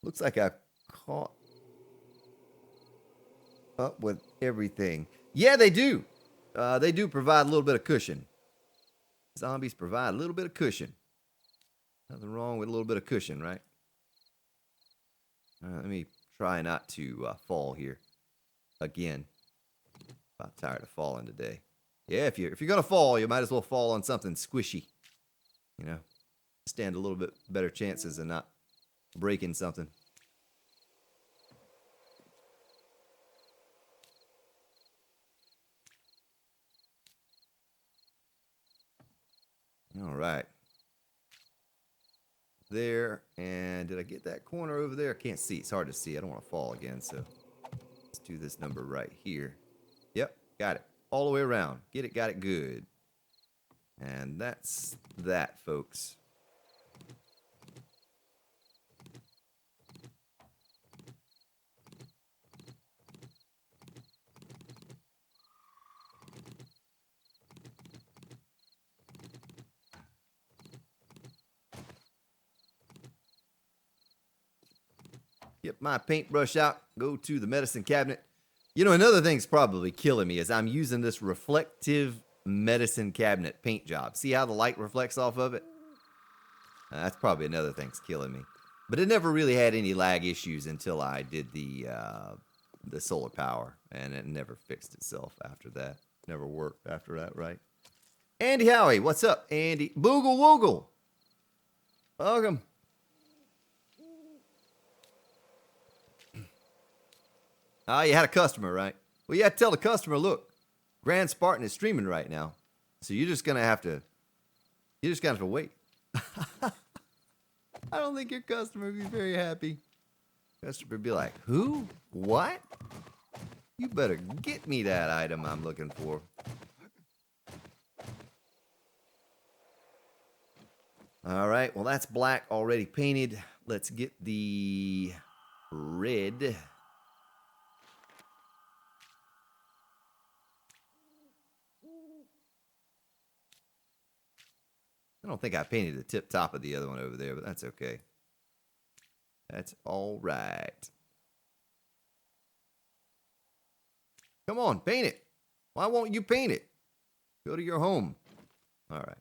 Looks like I caught up with everything. Yeah, they do. They do provide a little bit of cushion. Zombies provide a little bit of cushion. Nothing wrong with a little bit of cushion, right? All right, let me try not to fall here again. About tired of falling today. Yeah, if you're gonna fall, you might as well fall on something squishy. You know, stand a little bit better chances of not breaking something. All right. There, and did I get that corner over there? I can't see. It's hard to see. I don't want to fall again, so let's do this number right here. Yep, got it. All the way around. Get it, got it good. And that's that, folks. Get my paintbrush out, go to the medicine cabinet. You know, another thing's probably killing me is I'm using this reflective medicine cabinet paint job. See how the light reflects off of it? That's probably another thing's killing me. But it never really had any lag issues until I did the solar power, and it never fixed itself after that. Never worked after that, right? Andy Howie, what's up, Andy? Boogle Woogle. Welcome. Ah, you had a customer, right? Well, you have to tell the customer, look, Grand Spartan is streaming right now. So you're just gonna have to wait. I don't think your customer would be very happy. Customer would be like, who? What? You better get me that item I'm looking for. All right, well, that's black already painted. Let's get the red. I don't think I painted the tip top of the other one over there, but that's okay. That's all right. Come on, paint it. Why won't you paint it? Go to your home. All right.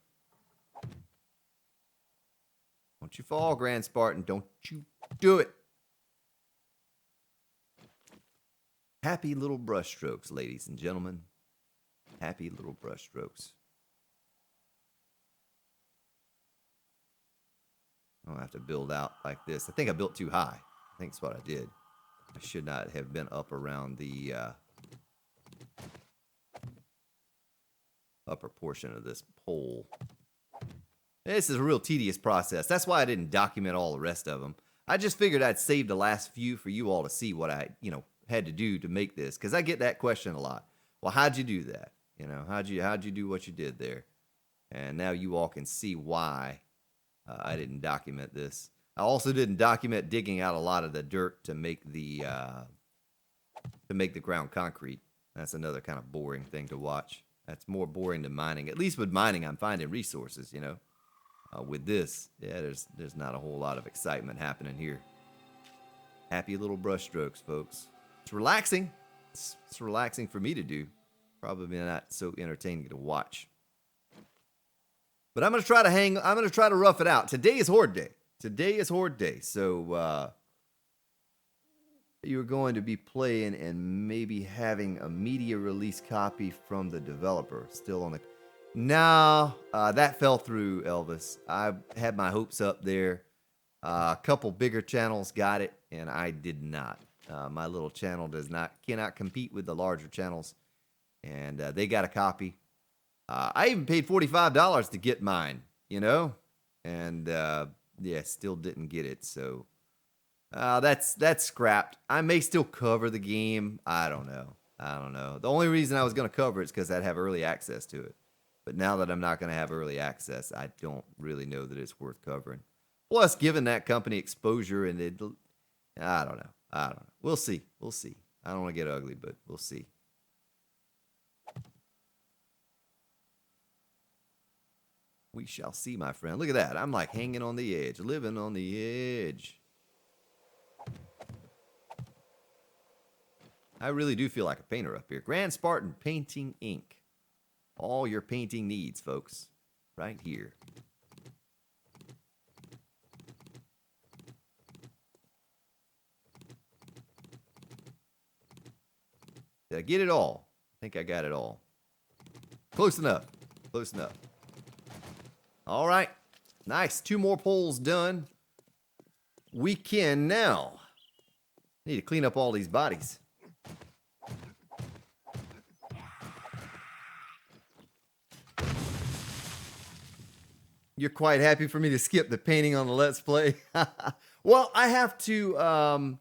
Don't you fall, Grand Spartan. Don't you do it. Happy little brush strokes, ladies and gentlemen. Happy little brush strokes. I'll have to build out like this. I think I built too high. I think that's what I did. I should not have been up around the upper portion of this pole. This is a real tedious process. That's why I didn't document all the rest of them. I just figured I'd save the last few for you all to see what I, had to do to make this. Because I get that question a lot. Well, how'd you do that? How'd you do what you did there? And now you all can see why I didn't document this. I also didn't document digging out a lot of the dirt to make the ground concrete. That's another kind of boring thing to watch. That's more boring than mining. At least with mining, I'm finding resources, With this, yeah, there's not a whole lot of excitement happening here. Happy little brush strokes, folks. It's relaxing. It's relaxing for me to do. Probably not so entertaining to watch. But I'm gonna try to rough it out. Today is Horde Day. So you're going to be playing and maybe having a media release copy from the developer still on the. No, that fell through, Elvis. I had my hopes up there. A couple bigger channels got it, and I did not. My little channel cannot compete with the larger channels, and they got a copy. I even paid $45 to get mine, and still didn't get it. So that's scrapped. I may still cover the game. I don't know. The only reason I was going to cover it is because I'd have early access to it. But now that I'm not going to have early access, I don't really know that it's worth covering. Plus, giving that company exposure, and I don't know. We'll see. I don't want to get ugly, but we'll see. We shall see, my friend. Look at that. I'm like hanging on the edge, living on the edge. I really do feel like a painter up here. Grand Spartan Painting Inc. All your painting needs, folks. Right here. Did I get it all? I think I got it all. Close enough. All right. Nice. 2 more poles done. We can now. Need to clean up all these bodies. You're quite happy for me to skip the painting on the Let's Play? Well, I have to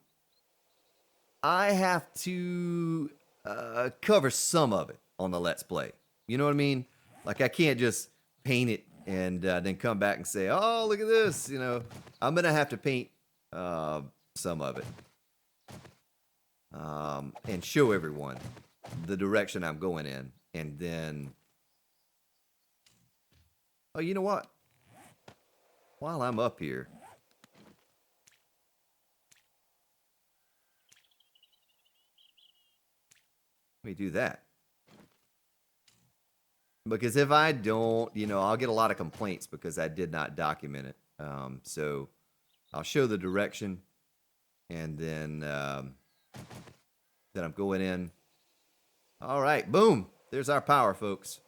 cover some of it on the Let's Play. You know what I mean? Like, I can't just paint it and then come back and say, oh, look at this. I'm going to have to paint some of it and show everyone the direction I'm going in. And then, oh, you know what? While I'm up here, let me do that. Because if I don't, I'll get a lot of complaints because I did not document it. So I'll show the direction, and then I'm going in. All right, boom. There's our power, folks.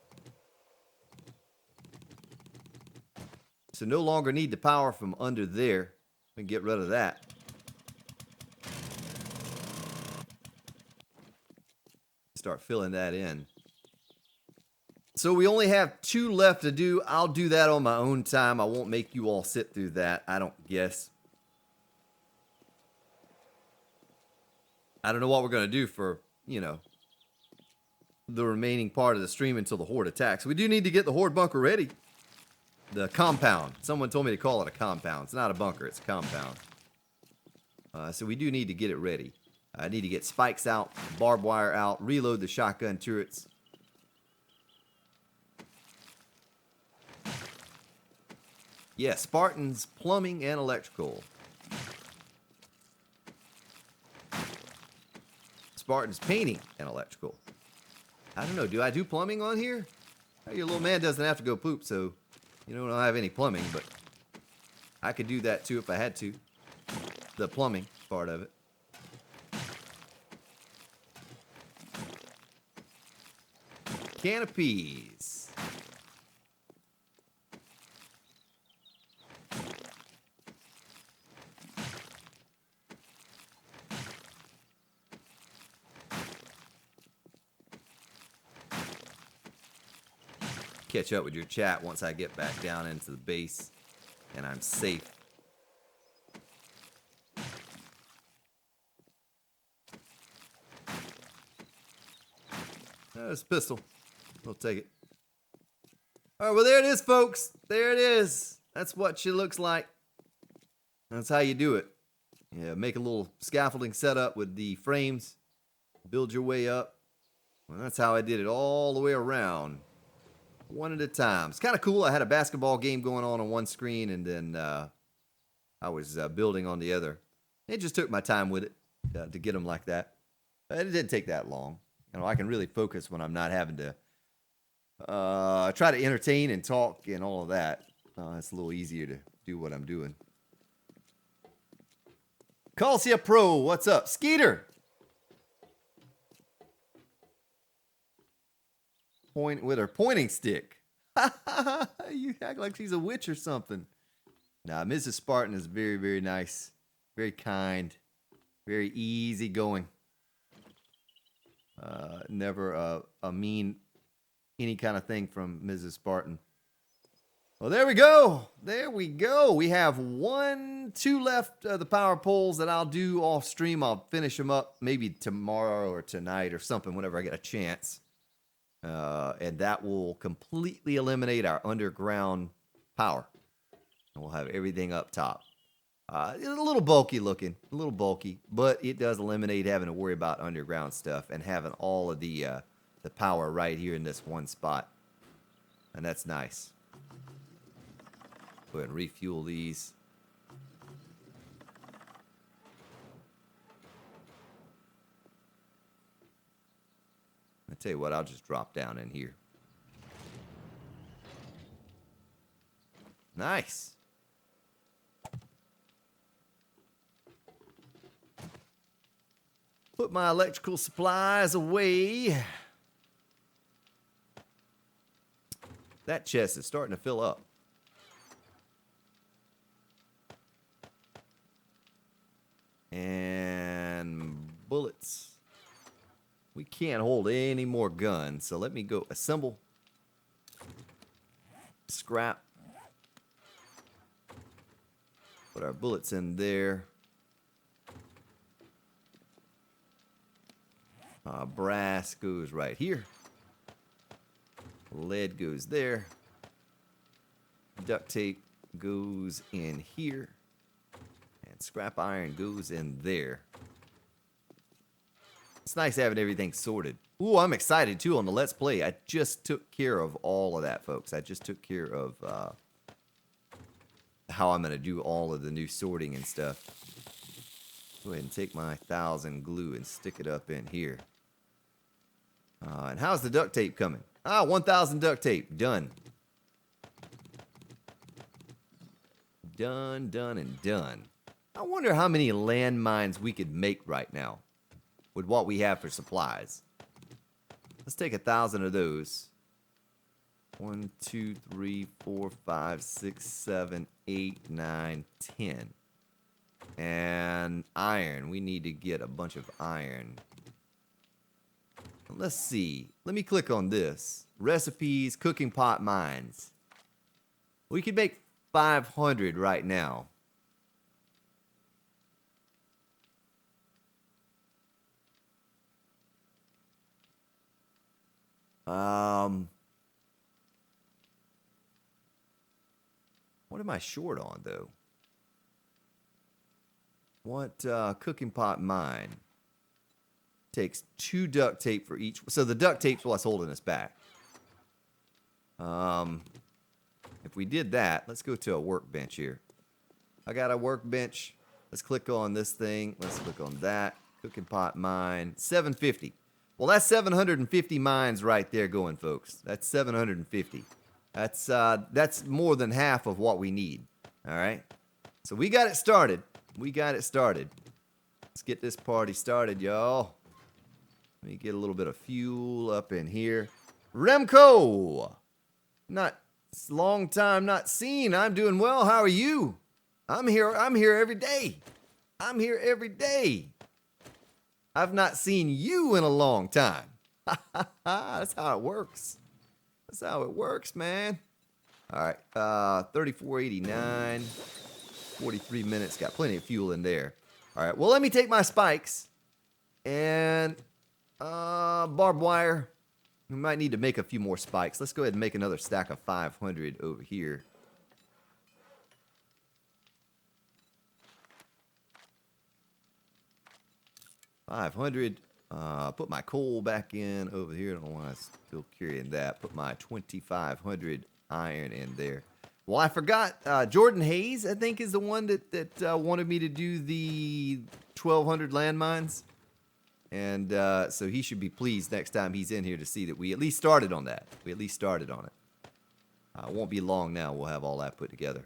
So no longer need the power from under there. We can get rid of that. Start filling that in. So we only have 2 left to do. I'll do that on my own time. I won't make you all sit through that, I don't guess. I don't know what we're going to do for, you know, the remaining part of the stream until the Horde attacks. We do need to get the Horde bunker ready. The compound. Someone told me to call it a compound. It's not a bunker, it's a compound. So we do need to get it ready. I need to get spikes out, barbed wire out, reload the shotgun turrets. Yeah, Spartan's plumbing and electrical. Spartan's painting and electrical. I don't know, do I do plumbing on here? Your little man doesn't have to go poop, so you don't have any plumbing, but I could do that too if I had to. The plumbing part of it. Canopies. Catch up with your chat once I get back down into the base and I'm safe. There's a pistol. We'll take it. All right, well, there it is, folks. There it is. That's what she looks like. That's how you do it. Yeah, make a little scaffolding setup with the frames. Build your way up. Well, that's how I did it all the way around. One at a time. It's kind of cool. I had a basketball game going on one screen, and then I was building on the other. It just took my time with it to get them like that. It didn't take that long. You know, I can really focus when I'm not having to try to entertain and talk and all of that. It's a little easier to do what I'm doing. Calcia Pro, what's up? Skeeter! Point with her pointing stick. You act like she's a witch or something. Nah, Mrs. Spartan is very, very nice. Very kind. Very easygoing. Never a mean any kind of thing from Mrs. Spartan. Well, there we go. There we go. We have 2 left of the power poles that I'll do off stream. I'll finish them up maybe tomorrow or tonight or something whenever I get a chance. And that will completely eliminate our underground power. And we'll have everything up top. It's a little bulky looking, a little bulky, but it does eliminate having to worry about underground stuff and having all of the power right here in this one spot. And that's nice. Go ahead and refuel these. I tell you what, I'll just drop down in here. Nice. Put my electrical supplies away. That chest is starting to fill up. And bullets. We can't hold any more guns, so let me go assemble. Scrap. Put our bullets in there. Brass goes right here. Lead goes there. Duct tape goes in here. And scrap iron goes in there. It's nice having everything sorted. Ooh, I'm excited too on the Let's Play. I just took care of all of that, folks. I just took care of how I'm going to do all of the new sorting and stuff. Go ahead and take my 1000 glue and stick it up in here. And how's the duct tape coming? 1000 duct tape. Done. Done, done, and done. I wonder how many landmines we could make right now with what we have for supplies. Let's take 1000 of those. 1, 2, 3, 4, 5, 6, 7, 8, 9, 10. And iron. We need to get a bunch of iron. Let's see. Let me click on this. Recipes, cooking pot mines. We could make 500 right now. What am I short on, though? What cooking pot mine? Takes 2 duct tape for each. So the duct tape's what's holding us back. If we did that, let's go to a workbench here. I got a workbench. Let's click on this thing. Let's click on that. Cooking pot mine. 750. Well, that's 750 mines right there going, folks. That's 750. That's more than half of what we need. All right. So we got it started. We got it started. Let's get this party started, y'all. Let me get a little bit of fuel up in here. Remco! Not long time not seen. I'm doing well. How are you? I'm here every day. I'm here every day. I've not seen you in a long time. That's how it works. That's how it works, man. All right. 3489. 43 minutes. Got plenty of fuel in there. All right. Well, let me take my spikes and barbed wire. We might need to make a few more spikes. Let's go ahead and make another stack of 500 over here. $500. Put my coal back in over here. I don't know why I'm still carrying that. Put my 2,500 iron in there. Well, I forgot. Jordan Hayes, I think, is the one that wanted me to do the 1,200 landmines. And so he should be pleased next time he's in here to see that we at least started on that. We at least started on it. It won't be long now. We'll have all that put together.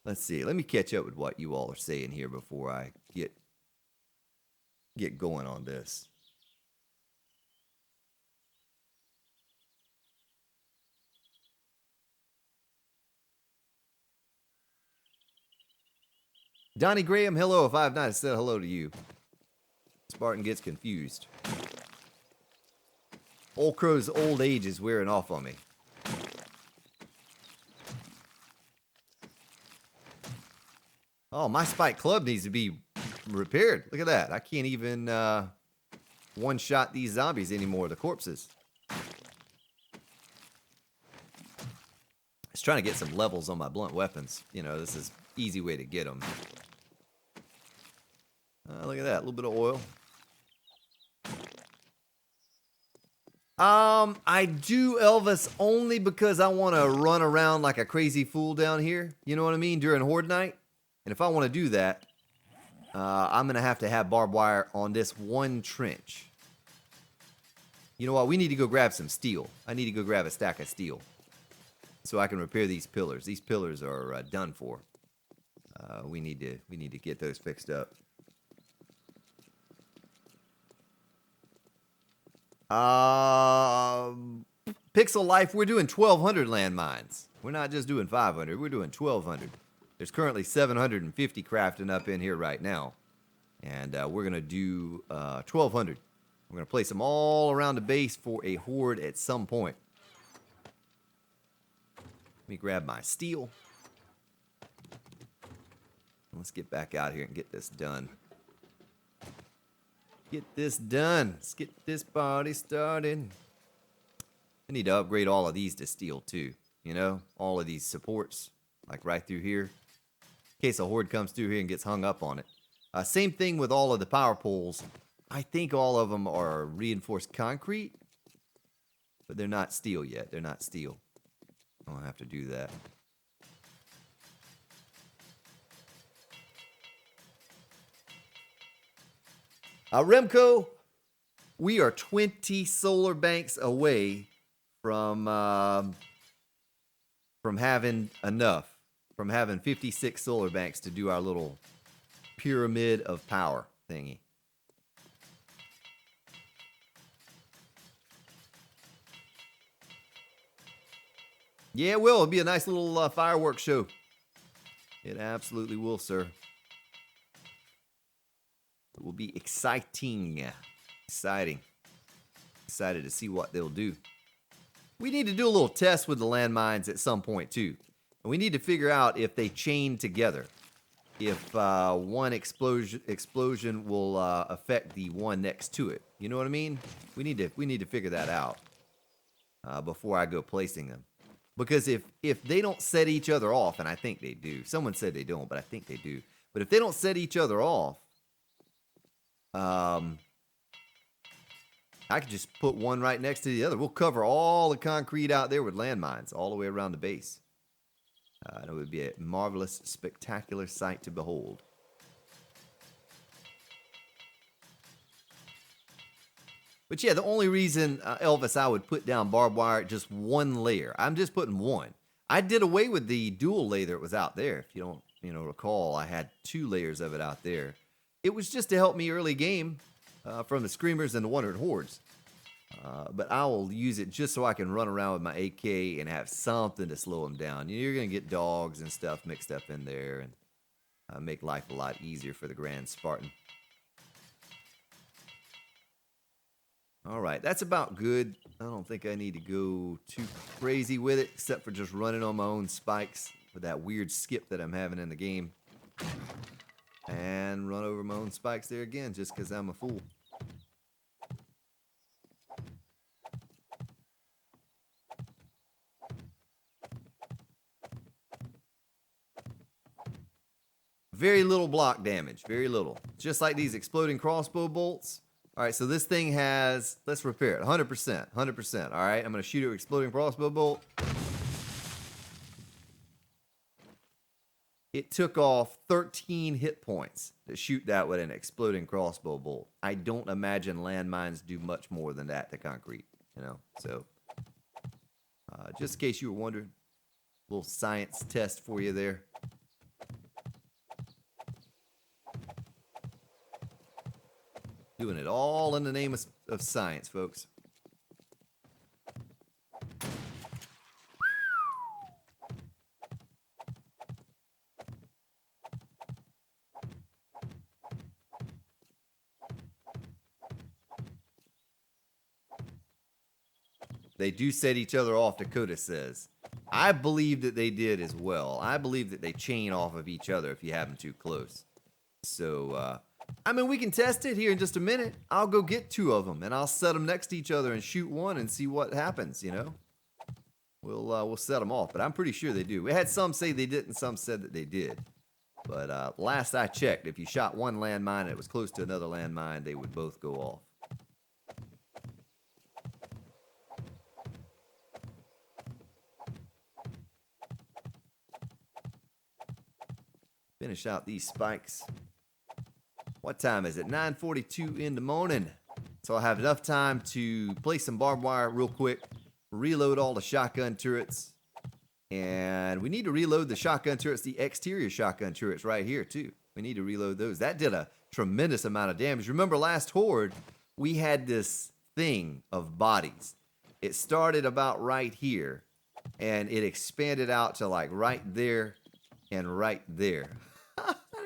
Let's see. Let me catch up with what you all are saying here before I get going on this. Donnie Graham, hello. If I have not said hello to you. Spartan gets confused. Old Crow's old age is wearing off on me. Oh, my spike club needs to be repaired. Look at that. I can't even one-shot these zombies anymore, the corpses. Just trying to get some levels on my blunt weapons. You know, this is an easy way to get them. Look at that. A little bit of oil. I do Elvis only because I want to run around like a crazy fool down here. You know what I mean? During Horde night. And if I want to do that, I'm going to have barbed wire on this one trench. You know what? We need to go grab some steel. I need to go grab a stack of steel so I can repair these pillars. These pillars are done for. We need to get those fixed up. Pixel Life, we're doing 1,200 landmines. We're not just doing 500. We're doing 1,200. There's currently 750 crafting up in here right now. And we're going to do 1,200. We're going to place them all around the base for a horde at some point. Let me grab my steel. Let's get back out here and get this done. Get this done. Let's get this party started. I need to upgrade all of these to steel too. You know, all of these supports, like right through here. In case a horde comes through here and gets hung up on it. Same thing with all of the power poles. I think all of them are reinforced concrete. But they're not steel yet. They're not steel. I'll have to do that. Remco, we are 20 solar banks away from having enough. From having 56 solar banks to do our little pyramid of power thingy. Yeah, it will. It'll be a nice little fireworks show. It absolutely will, sir. It will be exciting. Exciting. Excited to see what they'll do. We need to do a little test with the landmines at some point, too. And we need to figure out if they chain together. If one explosion will affect the one next to it. You know what I mean? We need to figure that out before I go placing them. Because if they don't set each other off, and I think they do. Someone said they don't, but I think they do. But if they don't set each other off, I could just put one right next to the other. We'll cover all the concrete out there with landmines all the way around the base. It would be a marvelous, spectacular sight to behold. But yeah, the only reason, Elvis, I would put down barbed wire at just one layer. I'm just putting one. I did away with the dual layer that was out there. If you don't, recall, I had 2 layers of it out there. It was just to help me early game from the Screamers and the Wondered Hordes. But I will use it just so I can run around with my AK and have something to slow them down. You're going to get dogs and stuff mixed up in there and make life a lot easier for the Grand Spartan. All right, that's about good. I don't think I need to go too crazy with it, except for just running on my own spikes with that weird skip that I'm having in the game. And run over my own spikes there again, just because I'm a fool. Very little block damage, very little. Just like these exploding crossbow bolts. All right, so this thing has, let's repair it, 100%, 100%. All right, I'm going to shoot it with exploding crossbow bolt. It took off 13 hit points to shoot that with an exploding crossbow bolt. I don't imagine landmines do much more than that to concrete, So, just in case you were wondering, a little science test for you there. Doing it all in the name of science, folks. They do set each other off, Dakota says. I believe that they did as well. I believe that they chain off of each other if you have them too close. So, we can test it here in just a minute. I'll go get 2 of them, and I'll set them next to each other and shoot one and see what happens, We'll set them off, but I'm pretty sure they do. We had some say they didn't, some said that they did. But last I checked, if you shot one landmine and it was close to another landmine, they would both go off. Finish out these spikes. What time is it? 9:42 in the morning. So I'll have enough time to place some barbed wire real quick, reload all the shotgun turrets, and we need to reload the shotgun turrets, the exterior shotgun turrets right here too. We need to reload those. That did a tremendous amount of damage. Remember last Horde, we had this thing of bodies. It started about right here, and it expanded out to like right there and right there.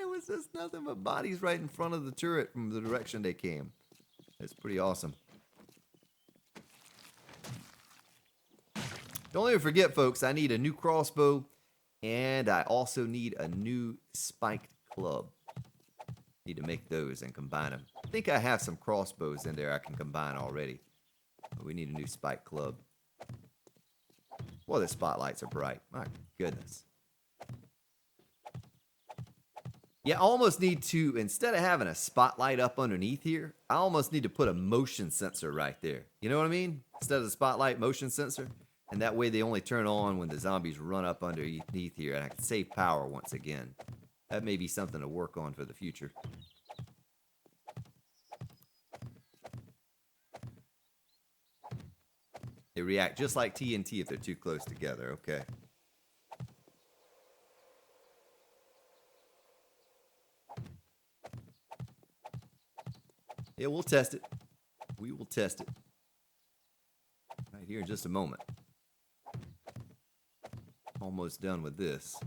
It was just nothing but bodies right in front of the turret from the direction they came. It's pretty awesome. Don't ever forget, folks, I need a new crossbow, and I also need a new spiked club. Need to make those and combine them. I think I have some crossbows in there I can combine already. But we need a new spiked club. Boy, the spotlights are bright. My goodness. Yeah, I almost need to, instead of having a spotlight up underneath here, I almost need to put a motion sensor right there. You know what I mean? Instead of the spotlight, motion sensor. And that way they only turn on when the zombies run up underneath here, and I can save power once again. That may be something to work on for the future. They react just like TNT if they're too close together. Okay. Yeah, we'll test it. We will test it. Right here in just a moment. Almost done with this.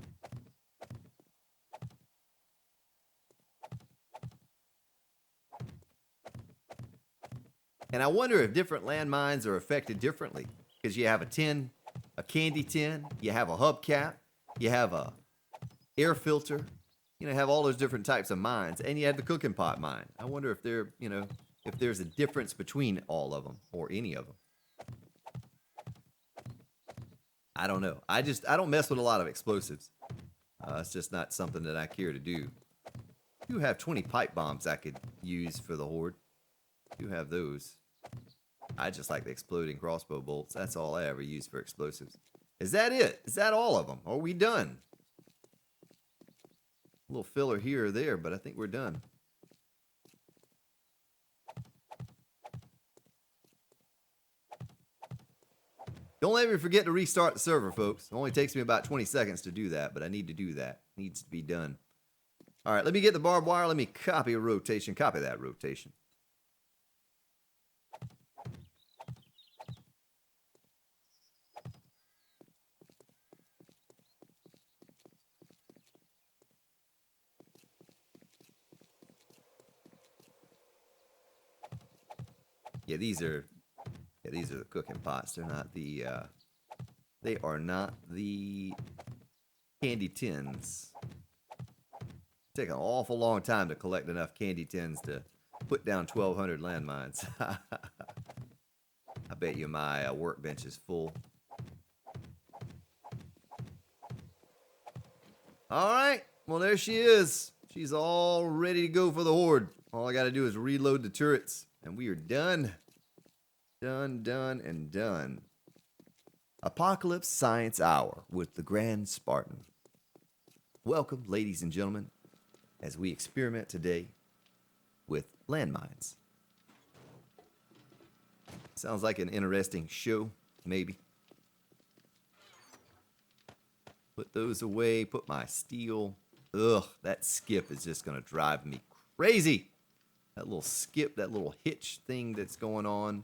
And I wonder if different landmines are affected differently. Because you have a tin, a candy tin, you have a hubcap, you have a air filter, you know, have all those different types of mines, and you have the cooking pot mine. I wonder if there, you know, if there's a difference between all of them or any of them. I don't know. I don't mess with a lot of explosives. It's just not something that I care to do. I do have 20 pipe bombs I could use for the Horde. I do have those. I just like the exploding crossbow bolts. That's all I ever use for explosives. Is that it? Is that all of them? Are we done? A little filler here or there, but I think we're done. Don't let me forget to restart the server, folks. It only takes me about 20 seconds to do that, but I need to do that. It needs to be done. All right, let me get the barbed wire. Let me copy a rotation. Copy that rotation. Yeah, these are the cooking pots. They're not the they are not the candy tins. Take an awful long time to collect enough candy tins to put down 1,200 landmines. I bet you my workbench is full. All right, well there she is. She's all ready to go for the Horde. All I got to do is reload the turrets. And we are done. Done, done, and done. Apocalypse Science Hour with the Grand Spartan. Welcome, ladies and gentlemen, as we experiment today with landmines. Sounds like an interesting show, maybe. Put those away, put my steel. Ugh, that skip is just going to drive me crazy. That little skip, that little hitch thing that's going on.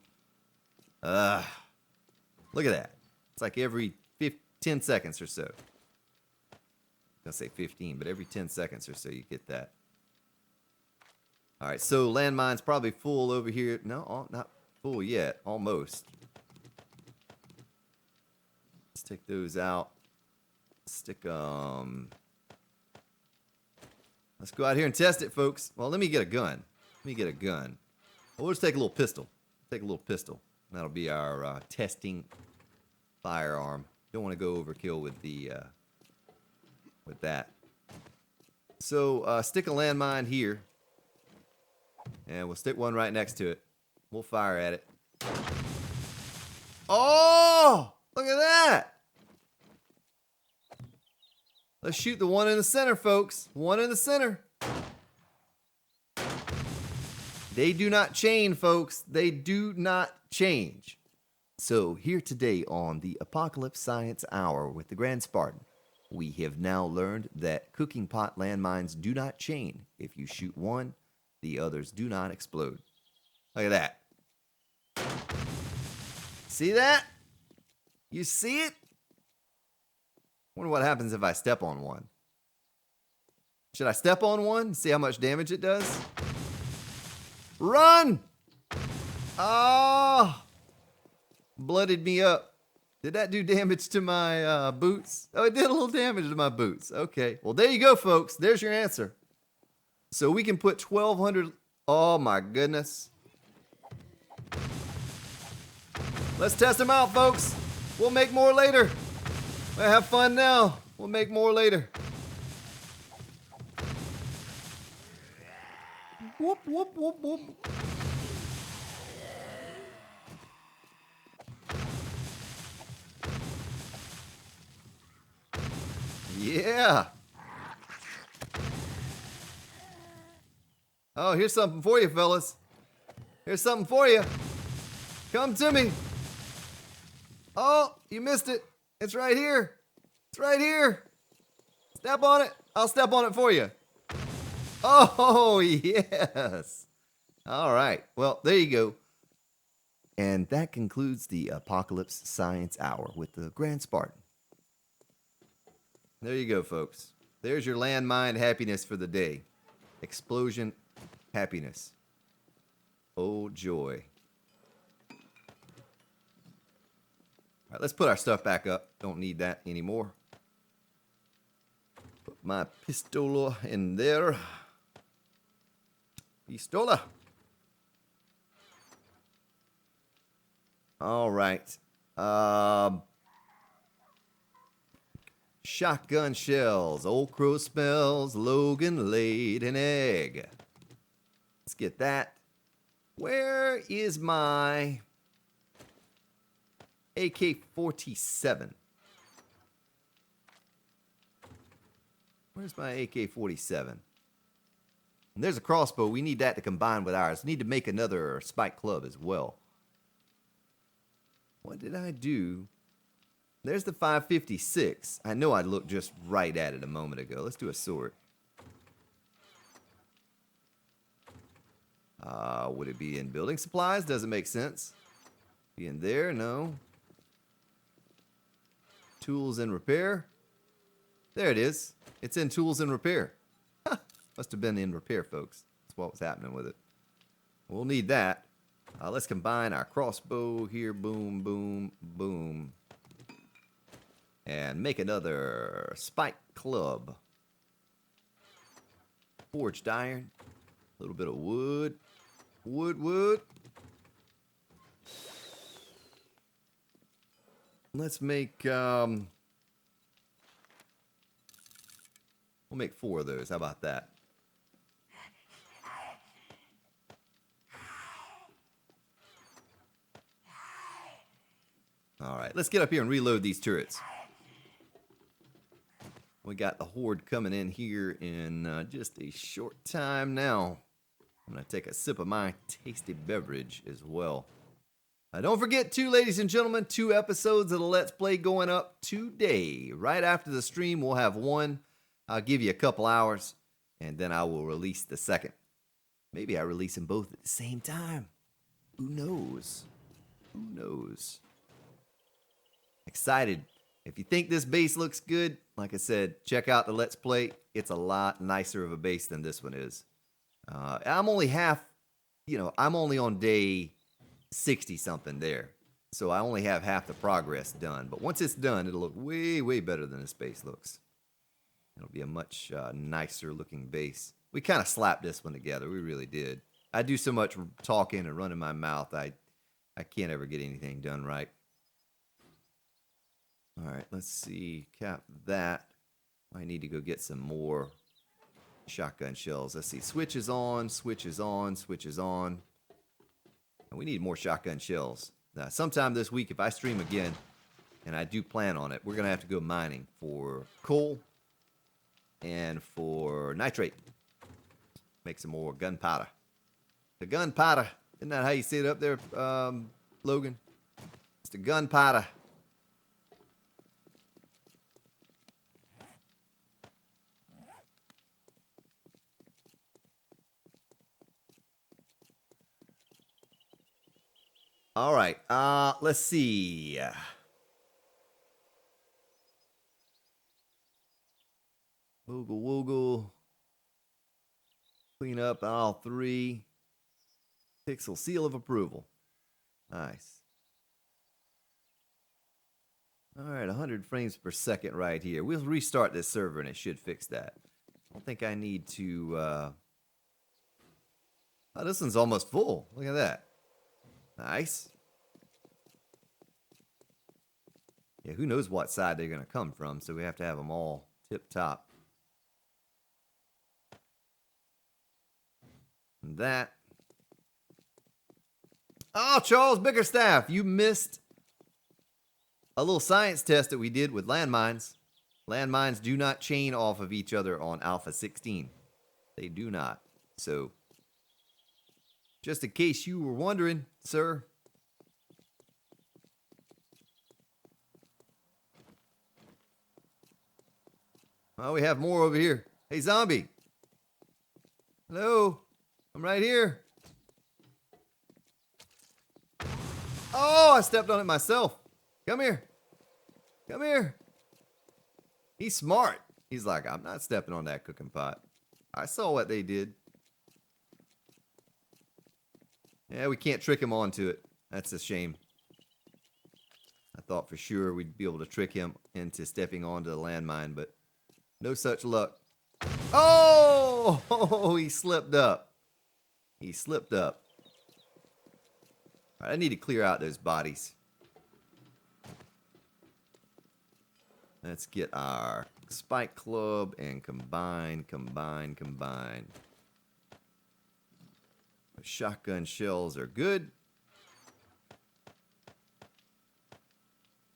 Look at that. It's like every 10 seconds or so. I'm going to say 15, but every 10 seconds or so you get that. All right, so landmine's probably full over here. No, not full yet. Almost. Let's take those out. Stick them. Let's go out here and test it, folks. Well, let me get a gun. Let me get a gun. Well, we'll just take a little pistol. Take a little pistol. That'll be our testing firearm. Don't want to go overkill with the with that. So stick a landmine here, and we'll stick one right next to it. We'll fire at it. Oh, look at that! Let's shoot the one in the center, folks. One in the center. They do not chain, folks. They do not change. So here today on the Apocalypse Science Hour with the Grand Spartan, we have now learned that cooking pot landmines do not chain. If you shoot one, the others do not explode. Look at that. See that? You see it? Wonder what happens if I step on one. Should I step on one? See how much damage it does? Run! Ah! Blooded me up. Did that do damage to my boots? Oh, it did a little damage to my boots. Okay. Well, there you go, folks. There's your answer. So we can put 1,200... Oh, my goodness. Let's test them out, folks. We'll make more later. We'll have fun now. We'll make more later. Whoop, whoop, whoop, whoop. Yeah. Oh, here's something for you, fellas. Here's something for you. Come to me. Oh, you missed it. It's right here. It's right here. Step on it. I'll step on it for you. Oh, yes. All right. Well, there you go. And that concludes the Apocalypse Science Hour with the Grand Spartan. There you go, folks. There's your landmine happiness for the day. Explosion happiness. Oh, joy. All right, let's put our stuff back up. Don't need that anymore. Put my pistola in there. Pistola. All right. Shotgun shells. Old Crow smells. Logan laid an egg. Let's get that. Where is my AK-47? Where's my AK-47? And there's a crossbow. We need that to combine with ours. We need to make another spike club as well. What did I do? There's the 556. I know I looked just right at it a moment ago. Let's do a sword. Would it be in building supplies? Doesn't make sense. Be in there? No. Tools and repair. There it is. It's in tools and repair. Must have been in repair, folks. That's what was happening with it. We'll need that. Let's combine our crossbow here. Boom, boom, boom. And make another spike club. Forged iron. A little bit of wood. Wood. Let's make, we'll make 4 of those. How about that? All right, let's get up here and reload these turrets. We got the Horde coming in here in just a short time now. I'm going to take a sip of my tasty beverage as well. Don't forget, too, ladies and gentlemen, 2 episodes of the Let's Play going up today. Right after the stream, we'll have one. I'll give you a couple hours, and then I will release the second. Maybe I release them both at the same time. Who knows? Who knows? Excited. If you think this base looks good, like I said, check out the Let's Play. It's a lot nicer of a base than this one is. I'm only I'm only on day 60-something there. So I only have half the progress done. But once it's done, it'll look way, way better than this base looks. It'll be a much nicer looking base. We kind of slapped this one together. We really did. I do so much talking and running my mouth, I can't ever get anything done right. All right, let's see. Cap that. I need to go get some more shotgun shells. Let's see. Switches on, switches on, switches on. And we need more shotgun shells. Now, sometime this week, if I stream again, and I do plan on it, we're going to have to go mining for coal and for nitrate. Make some more gunpowder. The gunpowder. Isn't that how you say it up there, Logan? It's the gunpowder. All right, let's see. Woogle, woogle. Clean up all 3. Pixel seal of approval. Nice. All right, 100 frames per second right here. We'll restart this server and it should fix that. I don't think I need to... Oh, this one's almost full. Look at that. Nice. Yeah, who knows what side they're going to come from, so we have to have them all tip-top. And that. Oh, Charles Bickerstaff, you missed a little science test that we did with landmines. Landmines do not chain off of each other on Alpha 16. They do not. So, just in case you were wondering, sir. Oh, we have more over here. Hey, zombie. Hello. I'm right here. Oh, I stepped on it myself. Come here. Come here. He's smart. He's like, I'm not stepping on that cooking pot. I saw what they did. Yeah, we can't trick him onto it. That's a shame. I thought for sure we'd be able to trick him into stepping onto the landmine, but no such luck. Oh, he slipped up. He slipped up. All right, I need to clear out those bodies. Let's get our spike club and combine. Shotgun shells are good.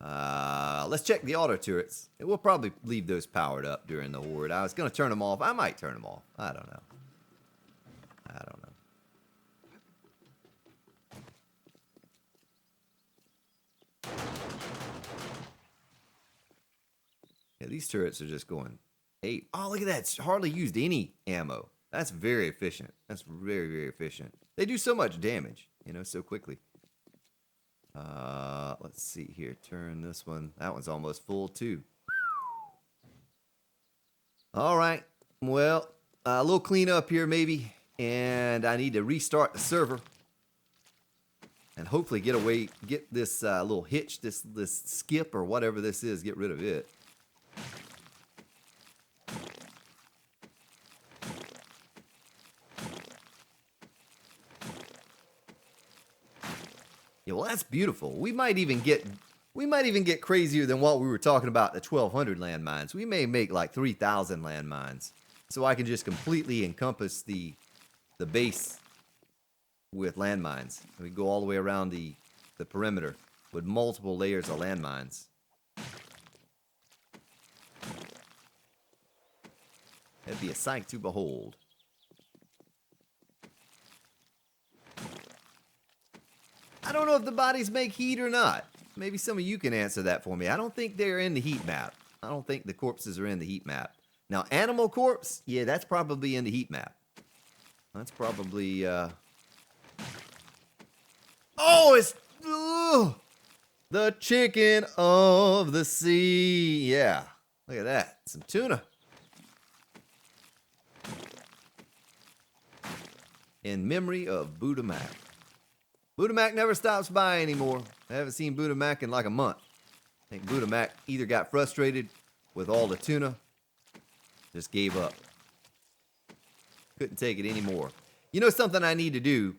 Let's check the auto turrets. We'll probably leave those powered up during the horde. I was going to turn them off. I might turn them off. I don't know. Yeah, these turrets are just going 8. Oh, look at that. It's hardly used any ammo. That's very efficient. That's very, very efficient. They do so much damage, you know, so quickly. Let's see here. Turn this one. That one's almost full, too. All right. Well, a little cleanup here, maybe. And I need to restart the server. And hopefully get this little hitch, this skip or whatever this is, get rid of it. Yeah, well, that's beautiful. We might even get crazier than what we were talking about, the 1,200 landmines. We may make like 3,000 landmines, so I can just completely encompass the base with landmines. We go all the way around the perimeter with multiple layers of landmines. That'd be a sight to behold. I don't know if the bodies make heat or not. Maybe some of you can answer that for me. I don't think they're in the heat map. I don't think the corpses are in the heat map. Now, animal corpse, yeah, that's probably in the heat map. That's probably, Oh, it's the chicken of the sea. Yeah, look at that. Some tuna. In memory of Buddha Mac. Buddha Mac never stops by anymore. I haven't seen Buddha Mac in like a month. I think Buddha Mac either got frustrated with all the tuna, just gave up. Couldn't take it anymore. You know something I need to do?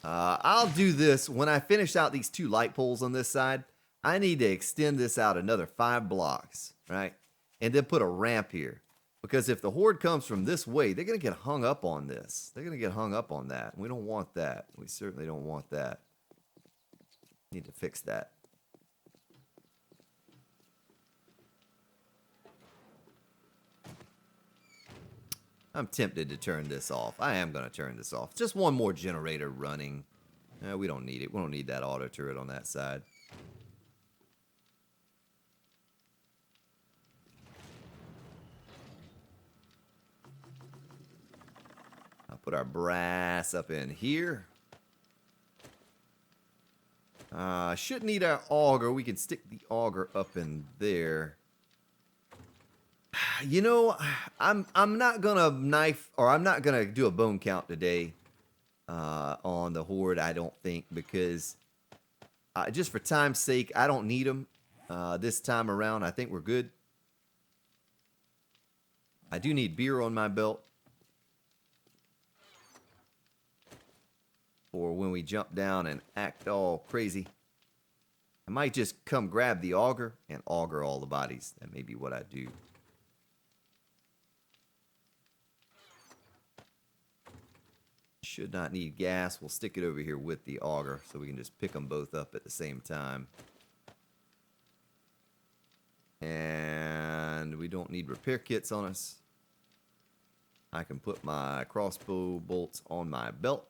I'll do this when I finish out these 2 light poles on this side. I need to extend this out another 5 blocks, right? And then put a ramp here. Because if the horde comes from this way, they're going to get hung up on this. They're going to get hung up on that. We don't want that. We certainly don't want that. Need to fix that. I'm tempted to turn this off. I am going to turn this off. Just one more generator running. We don't need it. We don't need that auto turret on that side. I'll put our brass up in here. Shouldn't need our auger. We can stick the auger up in there. You know, I'm not gonna knife, or I'm not gonna do a bone count today on the horde. I don't think, because just for time's sake, I don't need them this time around. I think we're good. I do need beer on my belt for when we jump down and act all crazy. I might just come grab the auger and auger all the bodies. That may be what I do. Should not need gas. We'll stick it over here with the auger so we can just pick them both up at the same time. And we don't need repair kits on us. I can put my crossbow bolts on my belt.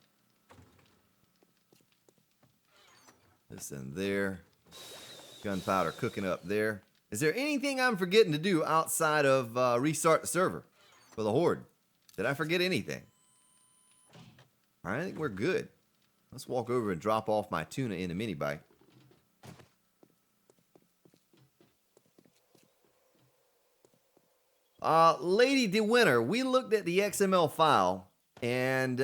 This in there. Gunpowder cooking up there. Is there anything I'm forgetting to do outside of restart the server for the horde? Did I forget anything? All right, I think we're good. Let's walk over and drop off my tuna in a mini bite. Lady DeWinter, we looked at the XML file, and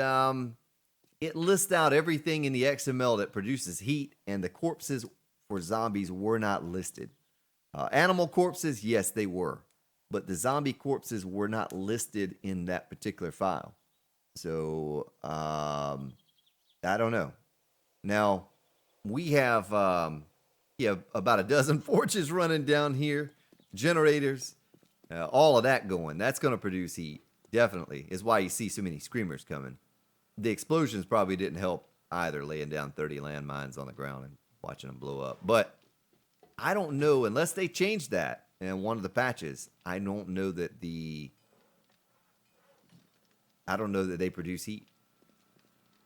it lists out everything in the XML that produces heat, and the corpses for zombies were not listed. Animal corpses, yes, they were, but the zombie corpses were not listed in that particular file. So, I don't know. Now, we have about a dozen forges running down here, generators, all of that going. That's going to produce heat, definitely. Is why you see so many screamers coming. The explosions probably didn't help either, laying down 30 landmines on the ground and watching them blow up. But I don't know, unless they changed that in one of the patches, I don't know that they produce heat.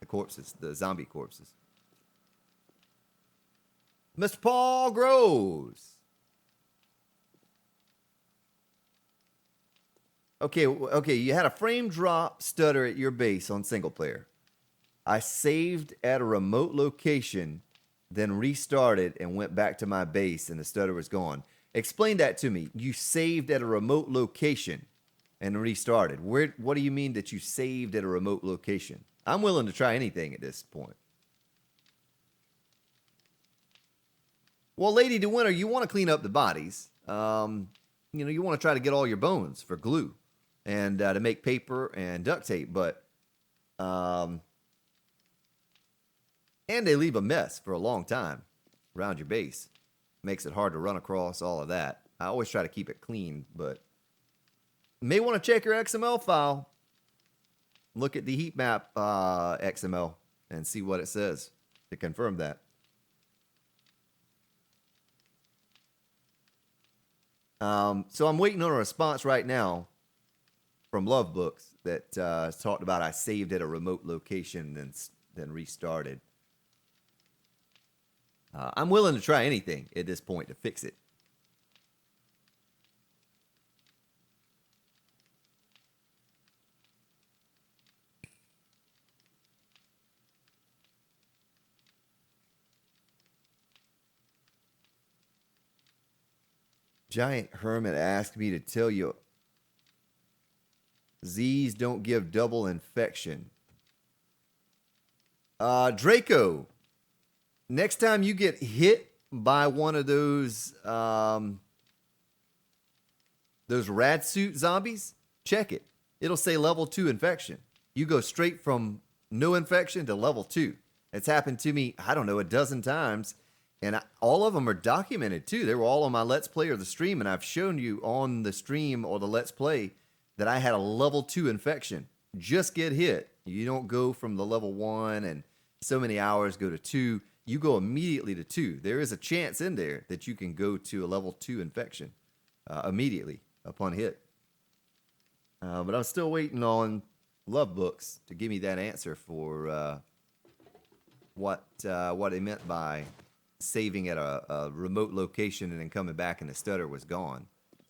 The corpses, the zombie corpses. Mr. Paul Groves. Okay, you had a frame drop stutter at your base on single player. I saved at a remote location, then restarted and went back to my base and the stutter was gone. Explain that to me. You saved at a remote location and restarted. What do you mean that you saved at a remote location? I'm willing to try anything at this point. Well, Lady DeWinter, you want to clean up the bodies. You want to try to get all your bones for glue and to make paper and duct tape, but and they leave a mess for a long time around your base. Makes it hard to run across all of that. I always try to keep it clean, but you may want to check your XML file. Look at the heat map XML and see what it says to confirm that. So I'm waiting on a response right now from Love Books that talked about I saved at a remote location and then restarted. I'm willing to try anything at this point to fix it. Giant Hermit asked me to tell you Z's don't give double infection. Draco, next time you get hit by one of those rad suit zombies, check it. It'll say level 2 infection. You go straight from no infection to level 2. It's happened to me, I don't know, a dozen times. And all of them are documented too. They were all on my Let's Play or the stream. And I've shown you on the stream or the Let's Play that I had a level 2 infection. Just get hit. You don't go from the level 1 and so many hours go to 2. You go immediately to 2. There is a chance in there that you can go to a level 2 infection immediately upon hit. But I'm still waiting on Love Books to give me that answer for what they meant by saving at a remote location and then coming back and the stutter was gone.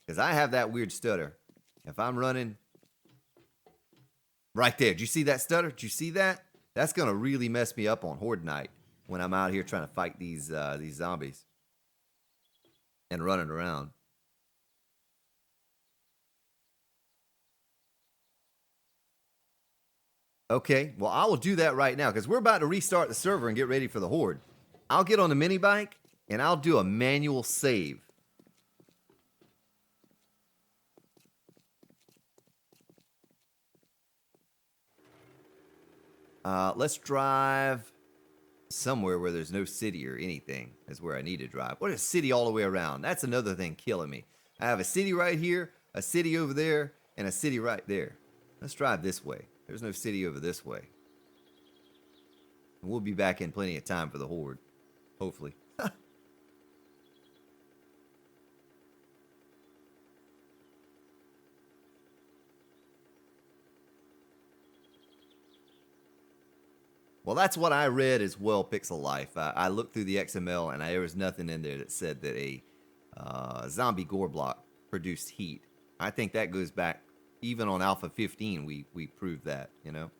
Because I have that weird stutter. If I'm running right there, did you see that stutter? Did you see that? That's going to really mess me up on Horde night when I'm out here trying to fight these zombies and running around. Okay, well, I will do that right now because we're about to restart the server and get ready for the Horde. I'll get on the mini bike and I'll do a manual save. Let's drive somewhere where there's no city or anything is where I need to drive. What is city all the way around? That's another thing killing me. I have a city right here, a city over there, and a city right there. Let's drive this way. There's no city over this way. And we'll be back in plenty of time for the Horde. Hopefully. Well, that's what I read as well, Pixel Life. I looked through the XML and there was nothing in there that said that a zombie gore block produced heat. I think that goes back, even on Alpha 15, we proved that, you know.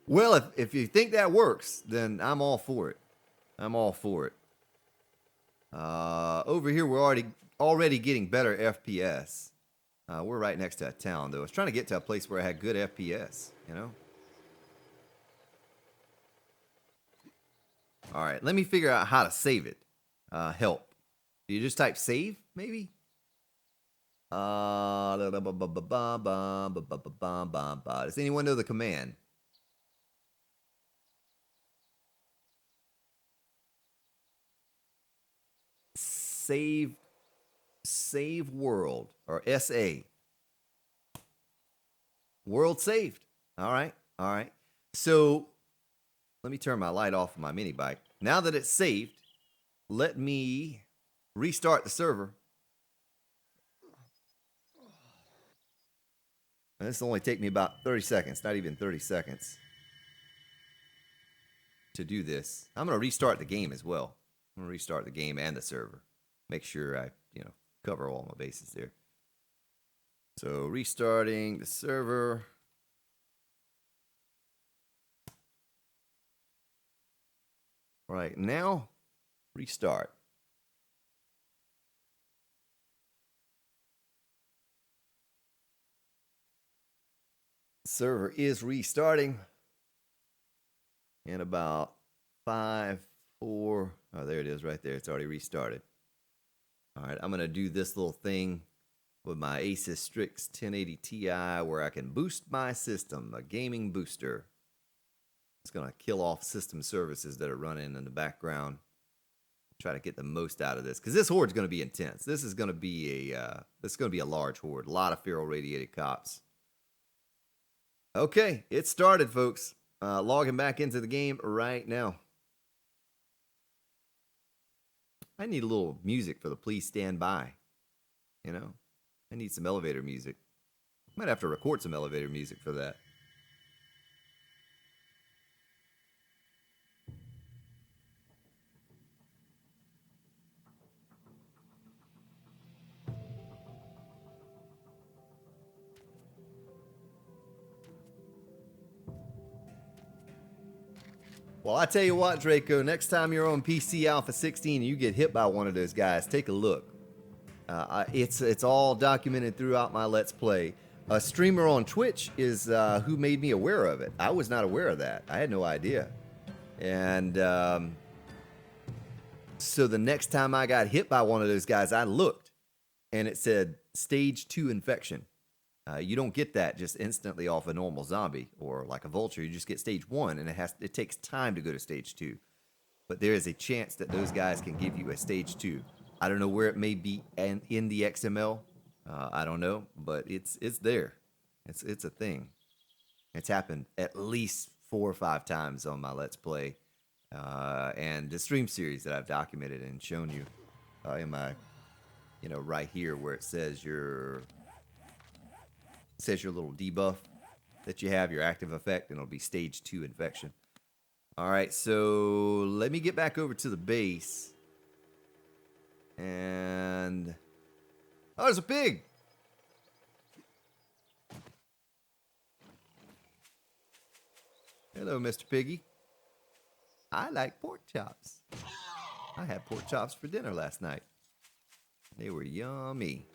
Well, if you think that works, then I'm all for it. I'm all for it. Over here, we're already getting better FPS. We're right next to a town, though. I was trying to get to a place where I had good FPS, you know? All right, let me figure out how to save it. Help. Do you just type save, maybe? Does anyone know the command? Save world, or SA. World saved. All right. All right. So let me turn my light off of my mini bike. Now that it's saved, let me restart the server. And this will only take me about 30 seconds, not even 30 seconds to do this. I'm going to restart the game as well. I'm going to restart the game and the server. Make sure I, cover all my bases there. So restarting the server. All right, now restart. Server is restarting. In about 5, 4, oh, there it is right there. It's already restarted. All right, I'm going to do this little thing with my ASUS Strix 1080 Ti where I can boost my system, a gaming booster. It's going to kill off system services that are running in the background. Try to get the most out of this because this horde's going to be intense. This is going to be a large horde. A lot of feral radiated cops. Okay, it started, folks. Logging back into the game right now. I need a little music for the please stand by. I need some elevator music. Might have to record some elevator music for that. Well, I tell you what, Draco, next time you're on PC Alpha 16 and you get hit by one of those guys, take a look. It's all documented throughout my Let's Play. A streamer on Twitch is who made me aware of it. I was not aware of that. I had no idea. And so the next time I got hit by one of those guys, I looked, and it said stage 2 infection. You don't get that just instantly off a normal zombie or like a vulture. You just get stage 1, and it takes time to go to stage 2. But there is a chance that those guys can give you a stage 2. I don't know where it may be in the XML. I don't know, but it's there. It's a thing. It's happened at least 4 or 5 times on my Let's Play and the stream series that I've documented and shown you in my, right here where it says your little debuff that you have, your active effect, and it'll be stage 2 infection. All right, so let me get back over to the base. And oh, there's a pig. Hello, Mr. Piggy. I like pork chops. I had pork chops for dinner last night. They were yummy.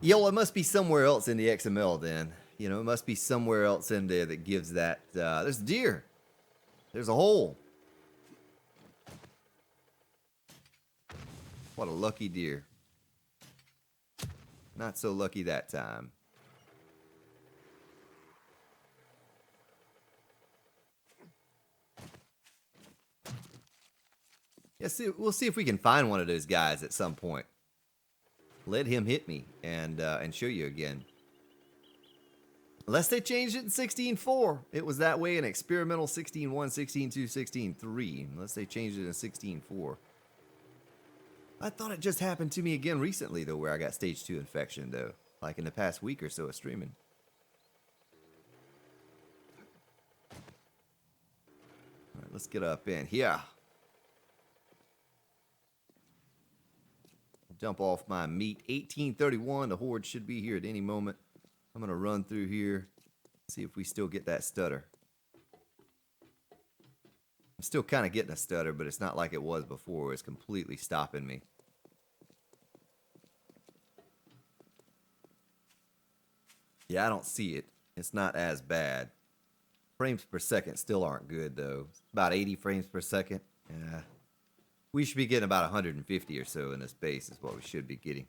Yo, it must be somewhere else in the XML then. It must be somewhere else in there that gives that. There's a deer. There's a hole. What a lucky deer. Not so lucky that time. Yeah, we'll see if we can find one of those guys at some point. Let him hit me and show you again. Unless they changed it in 16.4. It was that way in experimental 16.1, 16.2, 16.3. Unless they changed it in 16.4. I thought it just happened to me again recently, though, where I got stage 2 infection, though. Like in the past week or so of streaming. All right, let's get up in here. dump off my meat. 1831, the Horde should be here at any moment. I'm gonna run through here, see if we still get that stutter. I'm still kind of getting a stutter, but it's not like it was before. It's completely stopping me. Yeah, I don't see it. It's not as bad. Frames per second still aren't good, though. About 80 frames per second. Yeah. We should be getting about 150 or so in this base is what we should be getting.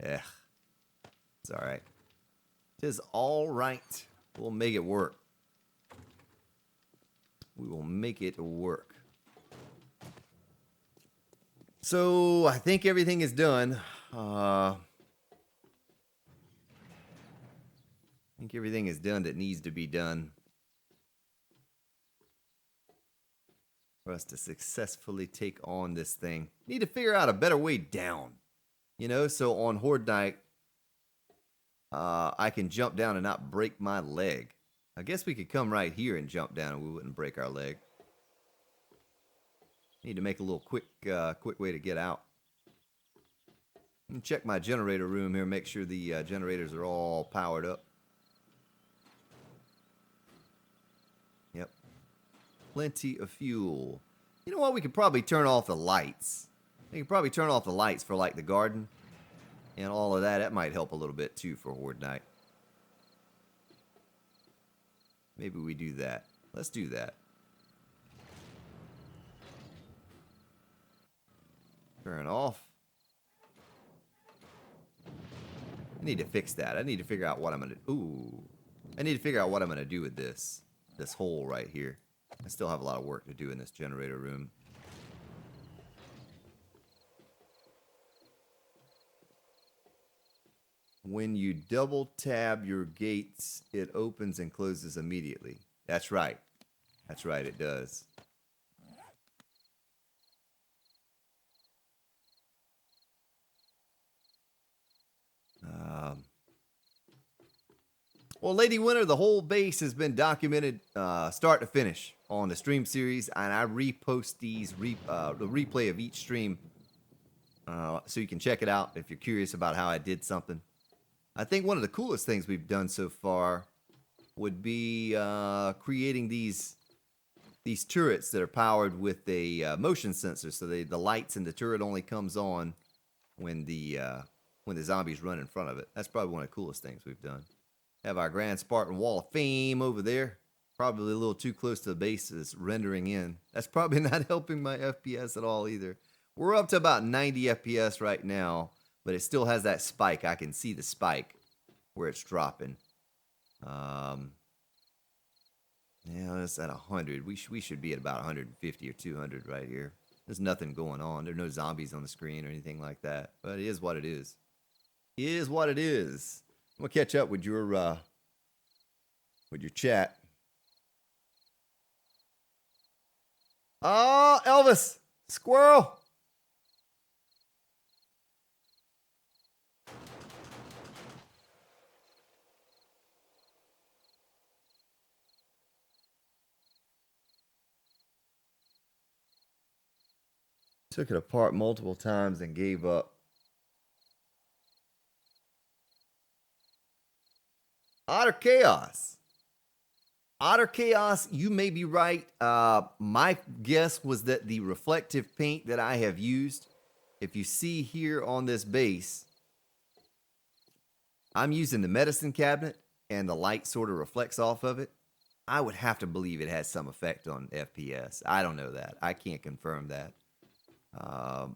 Yeah. It's alright. It is alright. We'll make it work. We will make it work. So, I think everything is done. I think everything is done that needs to be done for us to successfully take on this thing. Need to figure out a better way down. You know, so on Horde night, I can jump down and not break my leg. I guess we could come right here and jump down and we wouldn't break our leg. Need to make a little quick way to get out. Check my generator room here, make sure the generators are all powered up. Yep. Plenty of fuel. You know what? We could probably turn off the lights. We could probably turn off the lights for like the garden and all of that. That might help a little bit too for Horde night. Maybe we do that. Let's do that. Turn off. I need to fix that. I need to figure out what I'm gonna. Ooh, I need to figure out what I'm gonna do with this hole right here. I still have a lot of work to do in this generator room. When you double tab your gates, it opens and closes immediately. That's right. That's right, it does. Well, Lady Winter, the whole base has been documented start to finish on the stream series, and I repost these, the replay of each stream so you can check it out if you're curious about how I did something. I think one of the coolest things we've done so far would be creating these turrets that are powered with a motion sensor, so the lights in the turret only comes on when the zombies run in front of it. That's probably one of the coolest things we've done. Have our Grand Spartan Wall of Fame over there. Probably a little too close to the base is rendering in. That's probably not helping my FPS at all either. We're up to about 90 FPS right now, but it still has that spike. I can see the spike where it's dropping. Yeah, it's at 100. We should be at about 150 or 200 right here. There's nothing going on. There are no zombies on the screen or anything like that. But it is what it is. It is what it is. I'm gonna catch up with your chat. Oh, Elvis, squirrel. Took it apart multiple times and gave up. Otter Chaos. Otter Chaos, you may be right. My guess was that the reflective paint that I have used, if you see here on this base, I'm using the medicine cabinet and the light sort of reflects off of it. I would have to believe it has some effect on FPS. I don't know that. I can't confirm that.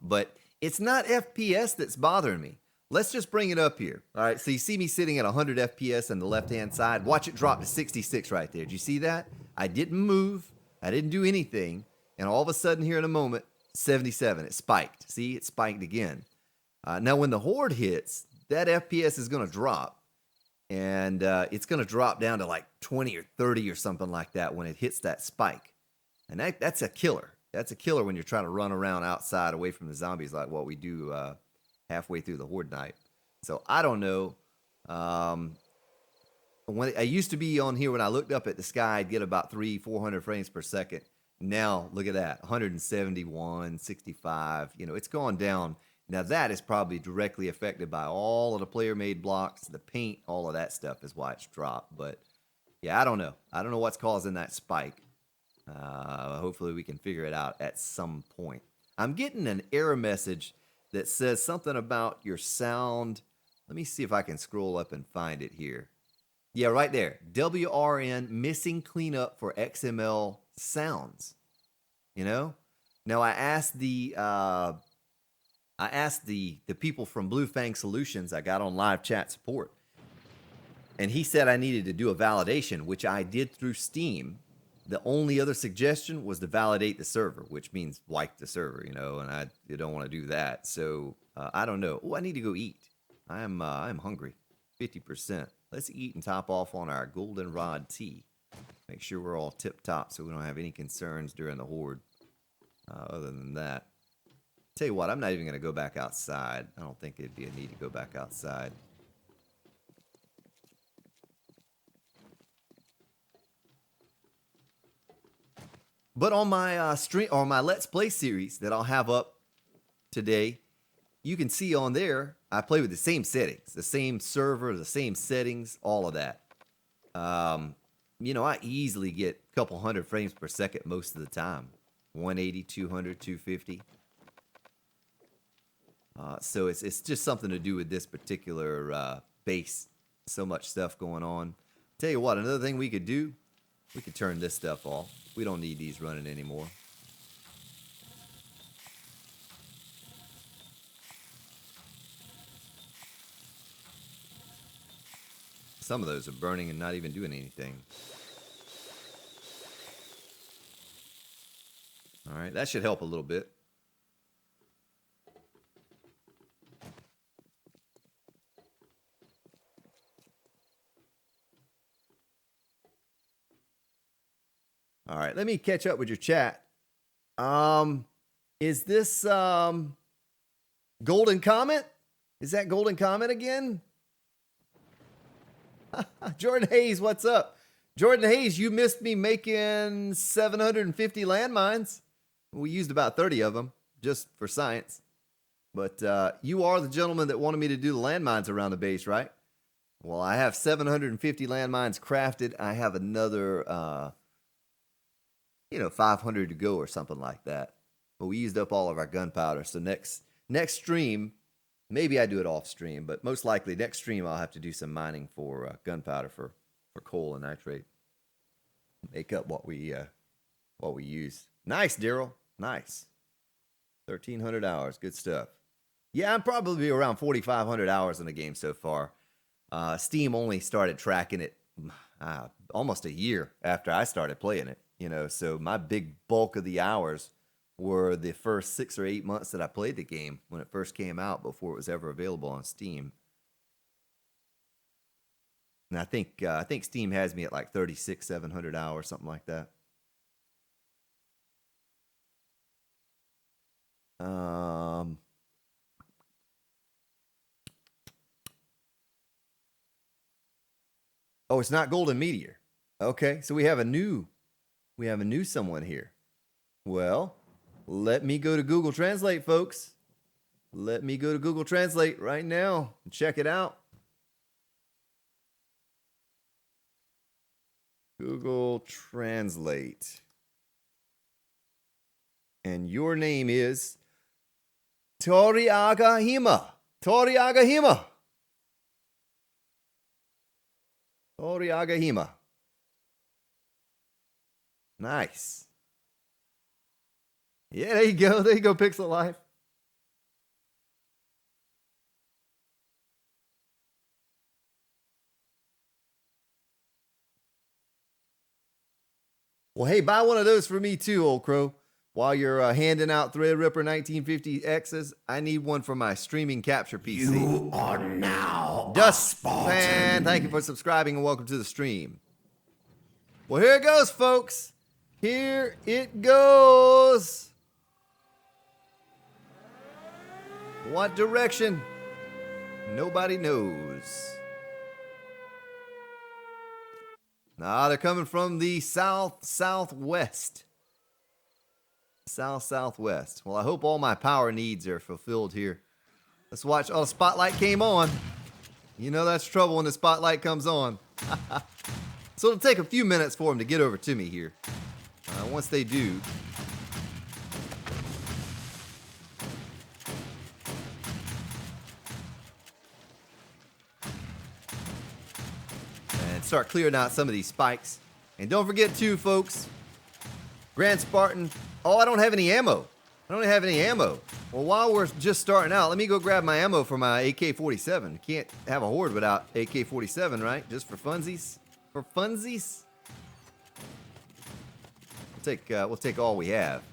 But it's not FPS that's bothering me. Let's just bring it up here. All right, so you see me sitting at 100 FPS on the left-hand side. Watch it drop to 66 right there. Did you see that? I didn't move. I didn't do anything. And all of a sudden here in a moment, 77. It spiked. See, it spiked again. Now, when the Horde hits, that FPS is going to drop. And it's going to drop down to like 20 or 30 or something like that when it hits that spike. And that's a killer. That's a killer when you're trying to run around outside away from the zombies like what we do halfway through the Horde night. So I don't know. When I used to be on here, when I looked up at the sky, I'd get about 300-400 frames per second. Now look at that, 171, 65. You know, it's gone down. Now that is probably directly affected by all of the player-made blocks, the paint, all of that stuff is why it's dropped. But yeah, I don't know. I don't know what's causing that spike. Hopefully we can figure it out at some point. I'm getting an error message that says something about your sound. Let me see if I can scroll up and find it here. Yeah, right there. WRN missing cleanup for XML sounds. You know? Now I asked the people from Blue Fang Solutions I got on live chat support. And he said I needed to do a validation, which I did through Steam. The only other suggestion was to validate the server, which means wipe the server, you know, and you don't want to do that. So I don't know. Oh, I need to go eat. I'm hungry. 50%. Let's eat and top off on our goldenrod tea. Make sure we're all tip top so we don't have any concerns during the Horde. Other than that, tell you what, I'm not even going to go back outside. I don't think it'd be a need to go back outside. But on my stream or my Let's Play series that I'll have up today, you can see on there I play with the same settings, the same server, the same settings, all of that. You know, I easily get a couple hundred frames per second most of the time. 180, 200, 250. So it's just something to do with this particular base. So much stuff going on. Tell you what, another thing we could do, we could turn this stuff off. We don't need these running anymore. Some of those are burning and not even doing anything. All right, that should help a little bit. All right, let me catch up with your chat. Is this Golden Comet? Is that Golden Comet again? Jordan Hayes, what's up? Jordan Hayes, you missed me making 750 landmines. We used about 30 of them just for science. But you are the gentleman that wanted me to do the landmines around the base, right? Well, I have 750 landmines crafted. I have another 500 to go or something like that. But we used up all of our gunpowder. So next stream, maybe I do it off stream, but most likely next stream I'll have to do some mining for gunpowder for coal and nitrate. Make up what we use. Nice, Daryl. Nice. 1,300 hours. Good stuff. Yeah, I'm probably around 4,500 hours in the game so far. Steam only started tracking it almost a year after I started playing it. So my big bulk of the hours were the first 6 or 8 months that I played the game when it first came out before it was ever available on Steam. And I think Steam has me at like 700 hours, something like that. Oh, it's not Golden Meteor. Okay, so we have a new someone here. Well, let me go to Google Translate, folks. Let me go to Google Translate right now and check it out. Google Translate. And your name is Toriagahima. Toriagahima. Toriagahima. Nice. Yeah, there you go. There you go, Pixel Life. Well, hey, buy one of those for me too, Old Crow. While you're handing out Threadripper 1950Xs, I need one for my streaming capture PC. You are now Dust Spartan. Fan, thank you for subscribing and welcome to the stream. Well, here it goes, folks. Here it goes. What direction? Nobody knows. Nah, they're coming from the southwest. Southwest. Well, I hope all my power needs are fulfilled here Let's watch. Oh, the spotlight came on. You know that's trouble when the spotlight comes on. So it'll take a few minutes for them to get over to me here. Once they do. And start clearing out some of these spikes. And don't forget too, folks, Grand Spartan. Oh, I don't have any ammo. I don't have any ammo. Well, while we're just starting out, let me go grab my ammo for my AK-47. Can't have a Horde without AK-47, right? Just for funsies? For funsies? We'll take all we have.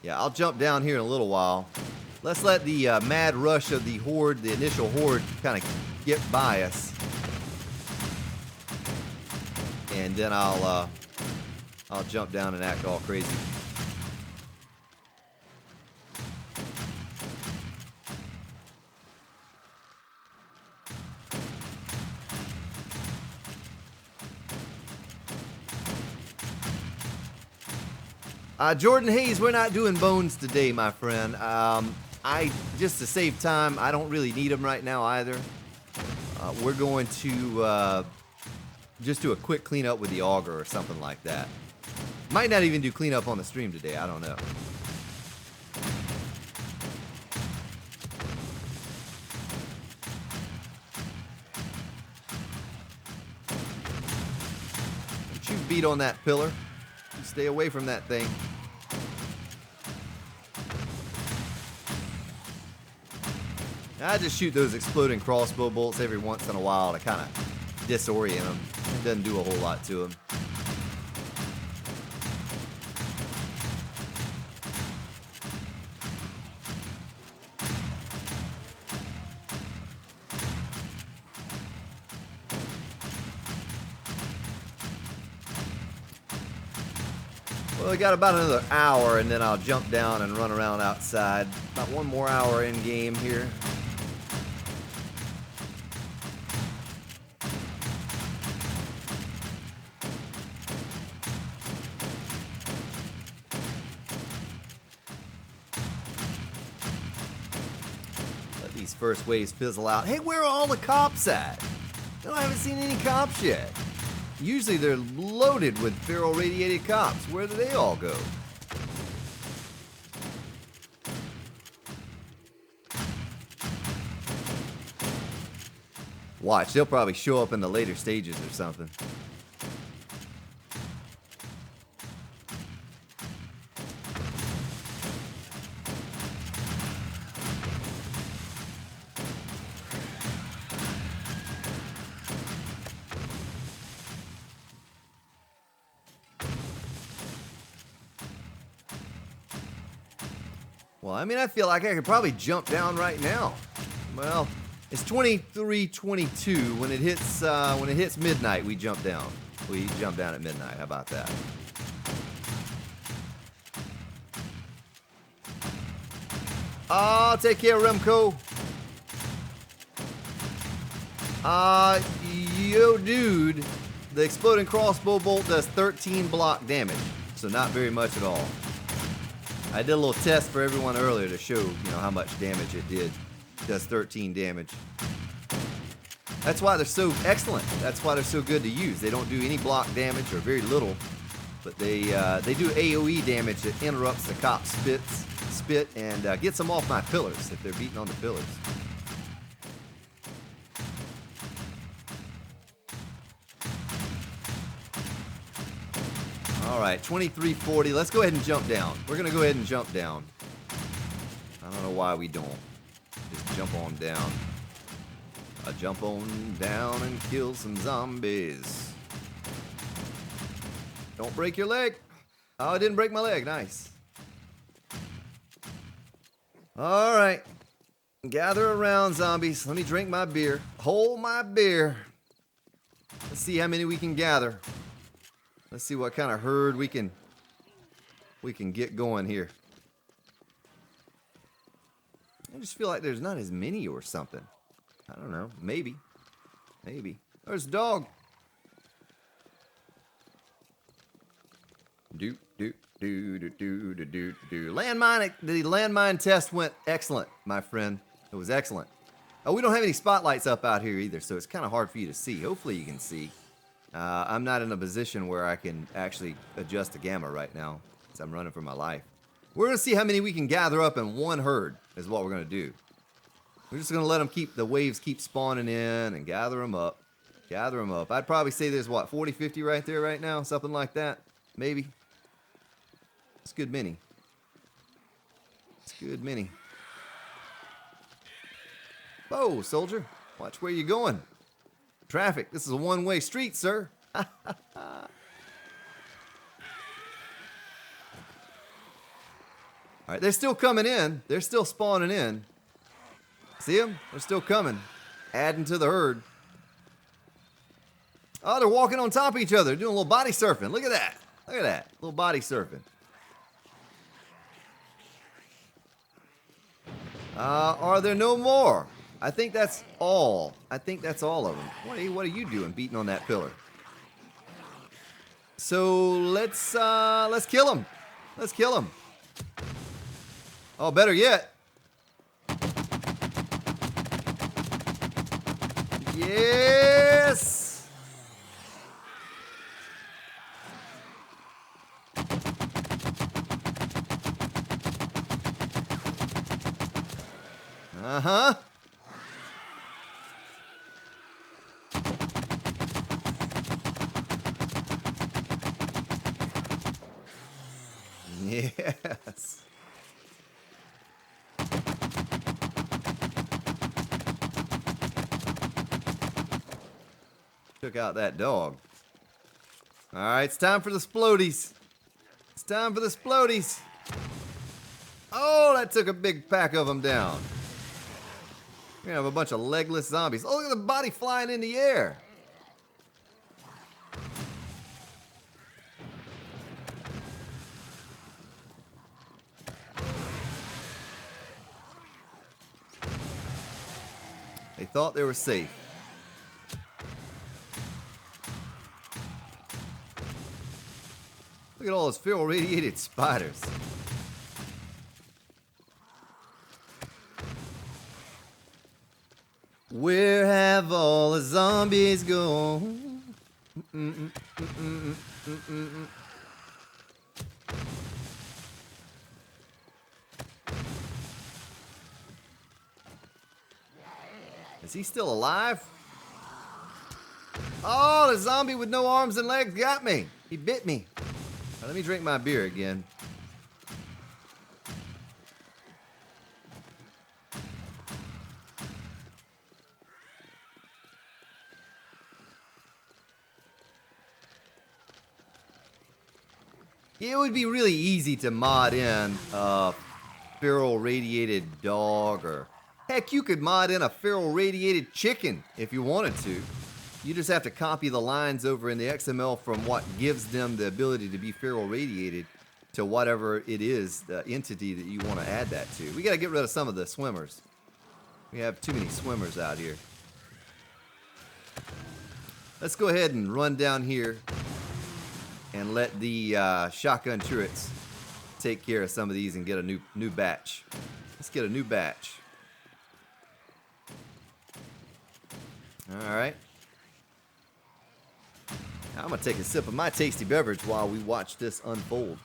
Yeah, I'll jump down here in a little while. Let's let the mad rush of the Horde, the initial Horde, kind of get by us. And then I'll jump down and act all crazy. Jordan Hayes, we're not doing bones today, my friend. Just to save time, I don't really need them right now either. We're going to just do a quick cleanup with the auger or something like that. Might not even do cleanup on the stream today, I don't know. Don't you beat on that pillar. You stay away from that thing. I just shoot those exploding crossbow bolts every once in a while to kind of disorient them. It doesn't do a whole lot to them. Well, we got about another hour, and then I'll jump down and run around outside. About one more hour in game here. Let these first waves fizzle out. Hey, where are all the cops at? No, I haven't seen any cops yet. Usually they're loaded with ferro-radiated cops. Where do they all go? Watch, they'll probably show up in the later stages or something. Well, I mean, I feel like I could probably jump down right now. Well, it's 23:22. When it hits midnight, we jump down. We jump down at midnight. How about that? Take care, Remco. Yo, dude, the exploding crossbow bolt does 13 block damage, so not very much at all. I did a little test for everyone earlier to show, how much damage it did. It does 13 damage. That's why they're so excellent. That's why they're so good to use. They don't do any block damage or very little, but they do AOE damage that interrupts the cop's spit and gets them off my pillars if they're beating on the pillars. All right, 23:40. Let's go ahead and jump down. We're going to go ahead and jump down. I don't know why we don't. Just jump on down. Jump on down and kill some zombies. Don't break your leg. Oh, I didn't break my leg. Nice. All right. Gather around, zombies. Let me drink my beer. Hold my beer. Let's see how many we can gather. Let's see what kind of herd we can get going here. I just feel like there's not as many or something. I don't know. Maybe. Maybe. There's a dog. Do, do, do, do, do, do, do, do. Landmine, the landmine test went excellent, my friend. It was excellent. Oh, we don't have any spotlights up out here either, so it's kind of hard for you to see. Hopefully you can see. I'm not in a position where I can actually adjust the gamma right now, because I'm running for my life. We're going to see how many we can gather up in one herd, is what we're going to do. We're just going to let them the waves keep spawning in and gather them up. Gather them up. I'd probably say there's, what, 40, 50 right there right now? Something like that. Maybe. It's a good many. It's a good many. Whoa, soldier. Watch where you're going. Traffic. This is a one-way street, sir. All right, they're still coming in. They're still spawning in. See them? They're still coming. Adding to the herd. Oh, they're walking on top of each other. Doing a little body surfing. Look at that. Look at that. A little body surfing. Are there no more? I think that's all. I think that's all of them. What are you doing beating on that pillar? So let's kill them. Let's kill them. Oh, better yet. Yes. Uh-huh. Yes. Took out that dog. All right, it's time for the splodies. It's time for the splodies. Oh, that took a big pack of them down. We're gonna have a bunch of legless zombies. Oh, look at the body flying in the air. They thought they were safe. Look at all those ferro-radiated spiders. Where have all the zombies gone? Is he still alive? Oh, the zombie with no arms and legs got me. He bit me. Now, let me drink my beer again. It would be really easy to mod in a ferro-radiated dog, or heck, you could mod in a ferro-radiated chicken if you wanted to. You just have to copy the lines over in the XML from what gives them the ability to be ferro-radiated to whatever it is, the entity that you want to add that to. We got to get rid of some of the swimmers. We have too many swimmers out here. Let's go ahead and run down here and let the shotgun turrets take care of some of these and get a new batch. Let's get a new batch. All right. Now I'm gonna take a sip of my tasty beverage while we watch this unfold.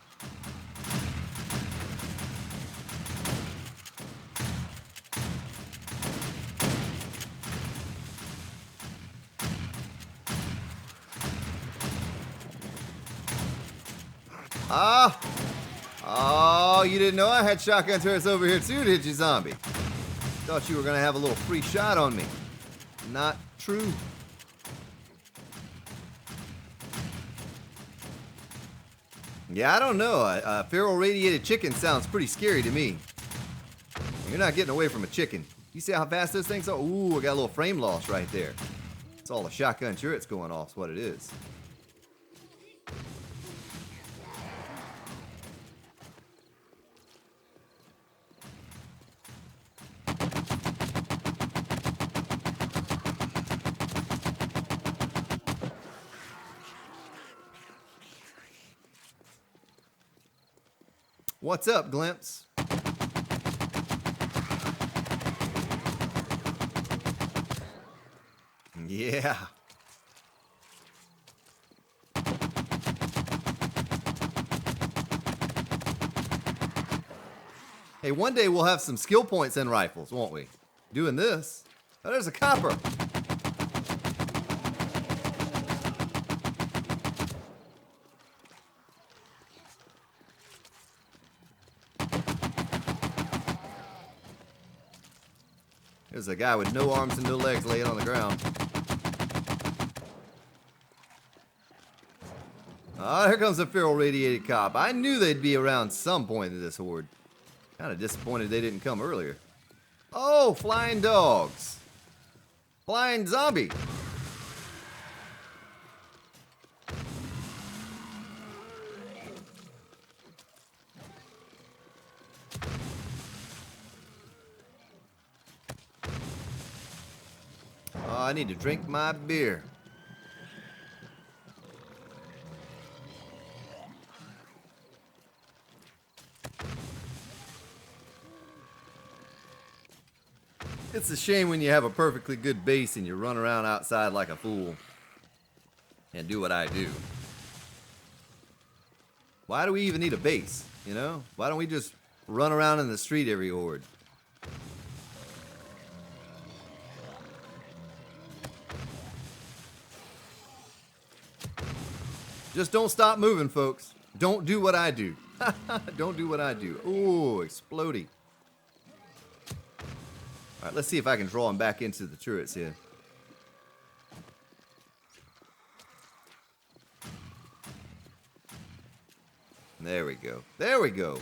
Oh, you didn't know I had shotgun turrets over here too, did you, zombie? Thought you were gonna have a little free shot on me. Not true. Yeah, I don't know. A ferro-radiated chicken sounds pretty scary to me. You're not getting away from a chicken. You see how fast those things are? Ooh, I got a little frame loss right there. It's all the shotgun turrets going off is what it is. What's up, Glimpse? Yeah. Hey, one day we'll have some skill points in rifles, won't we? Doing this. Oh, there's a copper. There's a guy with no arms and no legs laying on the ground. Ah, here comes a feral radiated cop. I knew they'd be around some point in this horde. Kind of disappointed they didn't come earlier. Oh, flying dogs. Flying zombie. Oh, I need to drink my beer. It's a shame when you have a perfectly good base and you run around outside like a fool and do what I do. Why do we even need a base, you know? Why don't we just run around in the street every horde? Just don't stop moving, folks. Don't do what I do. Don't do what I do. Ooh, exploding. All right, let's see if I can draw him back into the turrets here. There we go. There we go.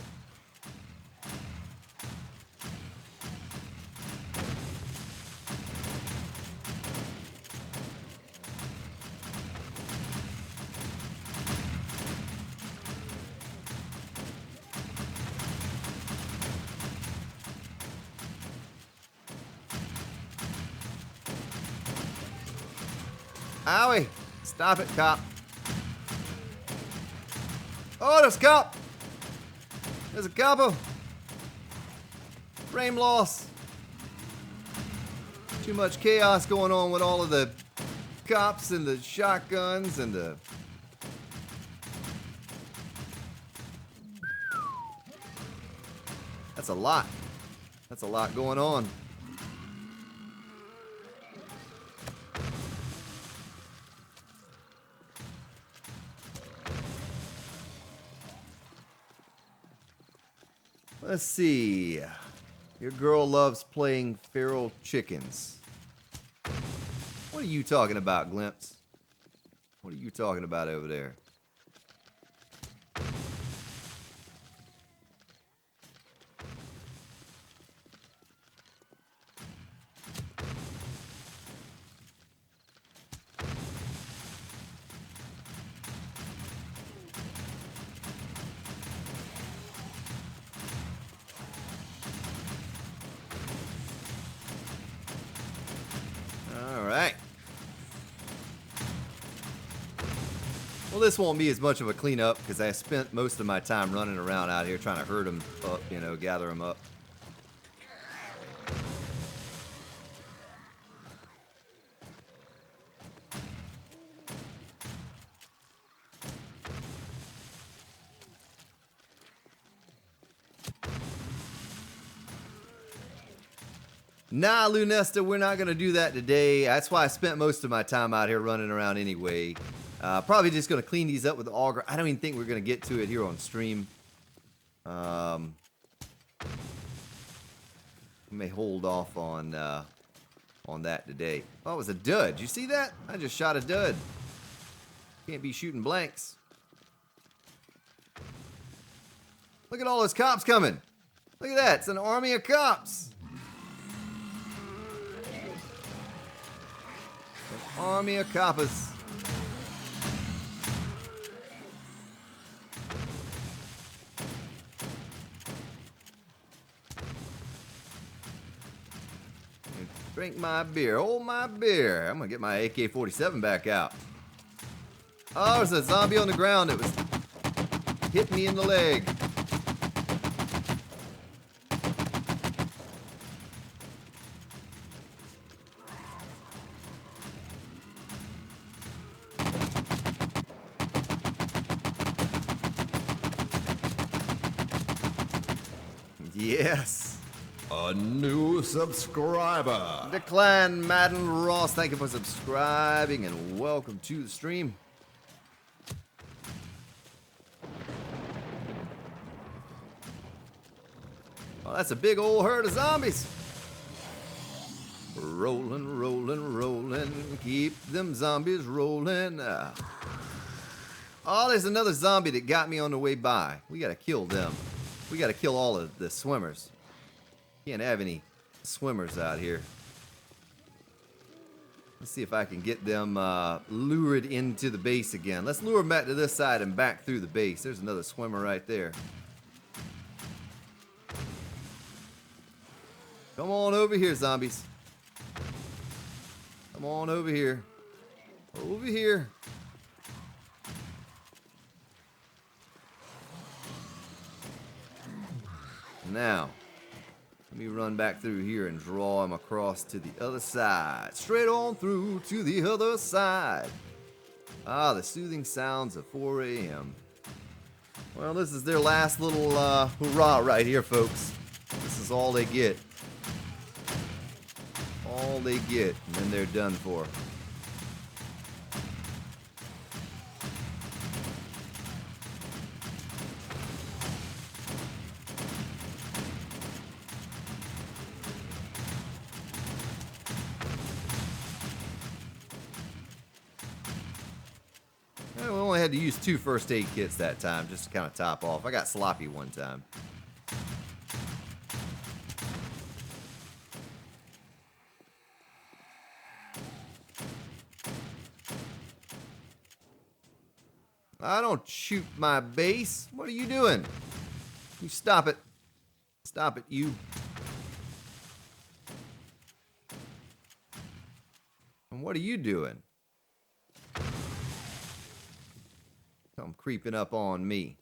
Owie! Stop it, cop. Oh, there's a cop! There's a capo. Frame loss. Too much chaos going on with all of the cops and the shotguns and the... That's a lot. That's a lot going on. Let's see. Your girl loves playing feral chickens. What are you talking about, Glimpse? What are you talking about over there? Well, this won't be as much of a cleanup because I spent most of my time running around out here trying to herd them up, you know, gather them up. Nah, Lunesta, we're not going to do that today. That's why I spent most of my time out here running around anyway. Probably just going to clean these up with the auger. I don't even think we're going to get to it here on stream. We may hold off on that today. Oh, it was a dud. You see that? I just shot a dud. Can't be shooting blanks. Look at all those cops coming. Look at that. It's an army of cops. An army of coppers. Drink my beer. Hold my beer. I'm going to get my AK-47 back out. Oh, there's a zombie on the ground that was hitting me in the leg. Yes. A new subscriber. Declan Madden Ross, thank you for subscribing and welcome to the stream. Oh, that's a big old herd of zombies. Rolling, rolling, rolling. Keep them zombies rolling. Oh, there's another zombie that got me on the way by. We gotta kill them. We gotta kill all of the swimmers. Can't have any swimmers out here. Let's see if I can get them lured into the base again. Let's lure them back to this side and back through the base. There's another swimmer right there. Come on over here, zombies. Come on over here. Over here. Now, let me run back through here and draw them across to the other side. Straight on through to the other side. Ah, the soothing sounds of 4 a.m. Well, this is their last little hurrah right here, folks. This is all they get. All they get, and then they're done for. We only had to use 2 first aid kits that time, just to kind of top off. I got sloppy one time. I don't shoot my base. What are you doing? You stop it. Stop it, you. And what are you doing? Come creeping up on me.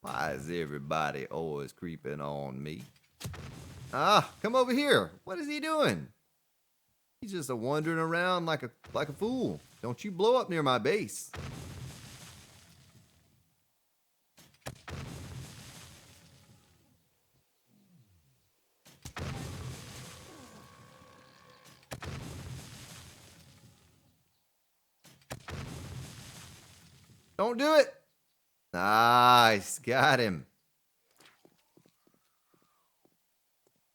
Why is everybody always creeping on me? Ah, come over here. What is he doing? He's just wandering around like a fool. Don't you blow up near my base. Don't do it. Nice. Got him.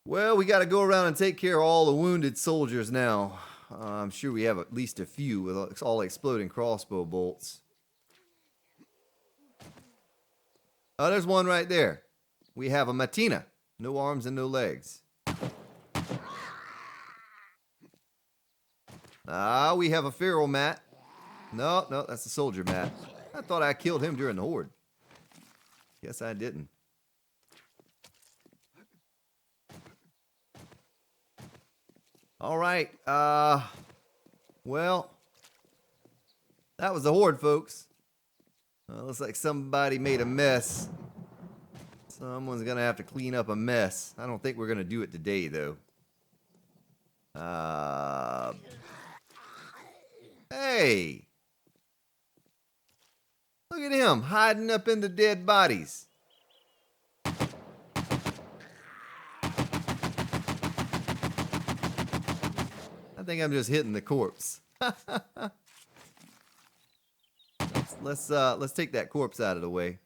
Well, we got to go around and take care of all the wounded soldiers now. I'm sure we have at least a few with all exploding crossbow bolts. Oh, there's one right there. We have a Matina. No arms and no legs. Ah, we have a feral mat. No, that's a soldier mat. I thought I killed him during the Horde. Guess I didn't. All right. Well, that was the Horde, folks. Looks like somebody made a mess. Someone's going to have to clean up a mess. I don't think we're going to do it today, though. Hey! Look at him, hiding up in the dead bodies. I think I'm just hitting the corpse. Let's take that corpse out of the way.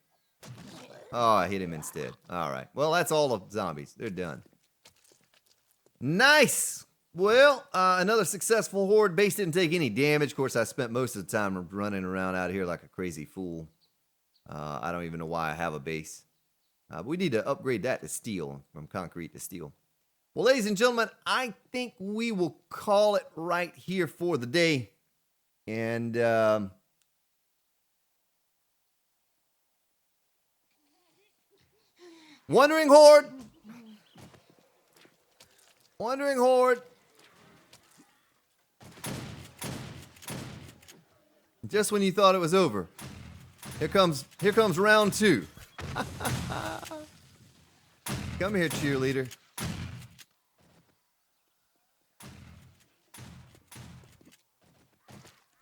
Oh, I hit him instead. All right. Well, that's all the zombies. They're done. Nice. Well, another successful Horde. Base didn't take any damage. Of course, I spent most of the time running around out here like a crazy fool. I don't even know why I have a base. But we need to upgrade that to steel, from concrete to steel. Well, ladies and gentlemen, I think we will call it right here for the day. And Wandering Horde. Wandering Horde. Just when you thought it was over. Here comes round 2. Come here, cheerleader.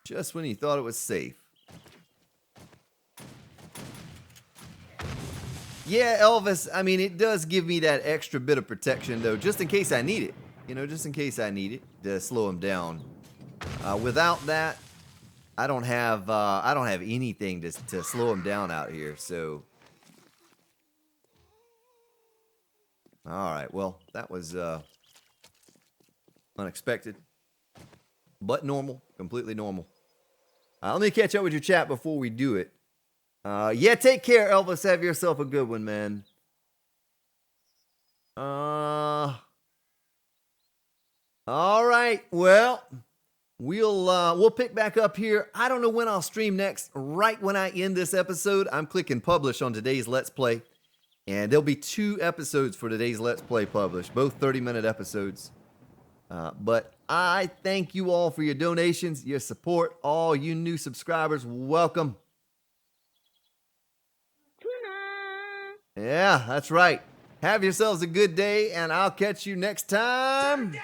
Just when you thought it was safe. Yeah, Elvis, I mean, it does give me that extra bit of protection, though, just in case I need it. You know, just in case I need it to slow him down. Without that, I don't have anything to slow him down out here, so. All right, well, that was unexpected, but normal, completely normal. Let me catch up with your chat before we do it. Yeah, take care, Elvis. Have yourself a good one, man. All right. Well, we'll pick back up here. I don't know when I'll stream next. Right when I end this episode, I'm clicking publish on today's Let's Play, and there'll be 2 episodes for today's Let's Play published, both 30-minute episodes. But I thank you all for your donations, your support. All you new subscribers, welcome. Yeah, that's right. Have yourselves a good day, and I'll catch you next time.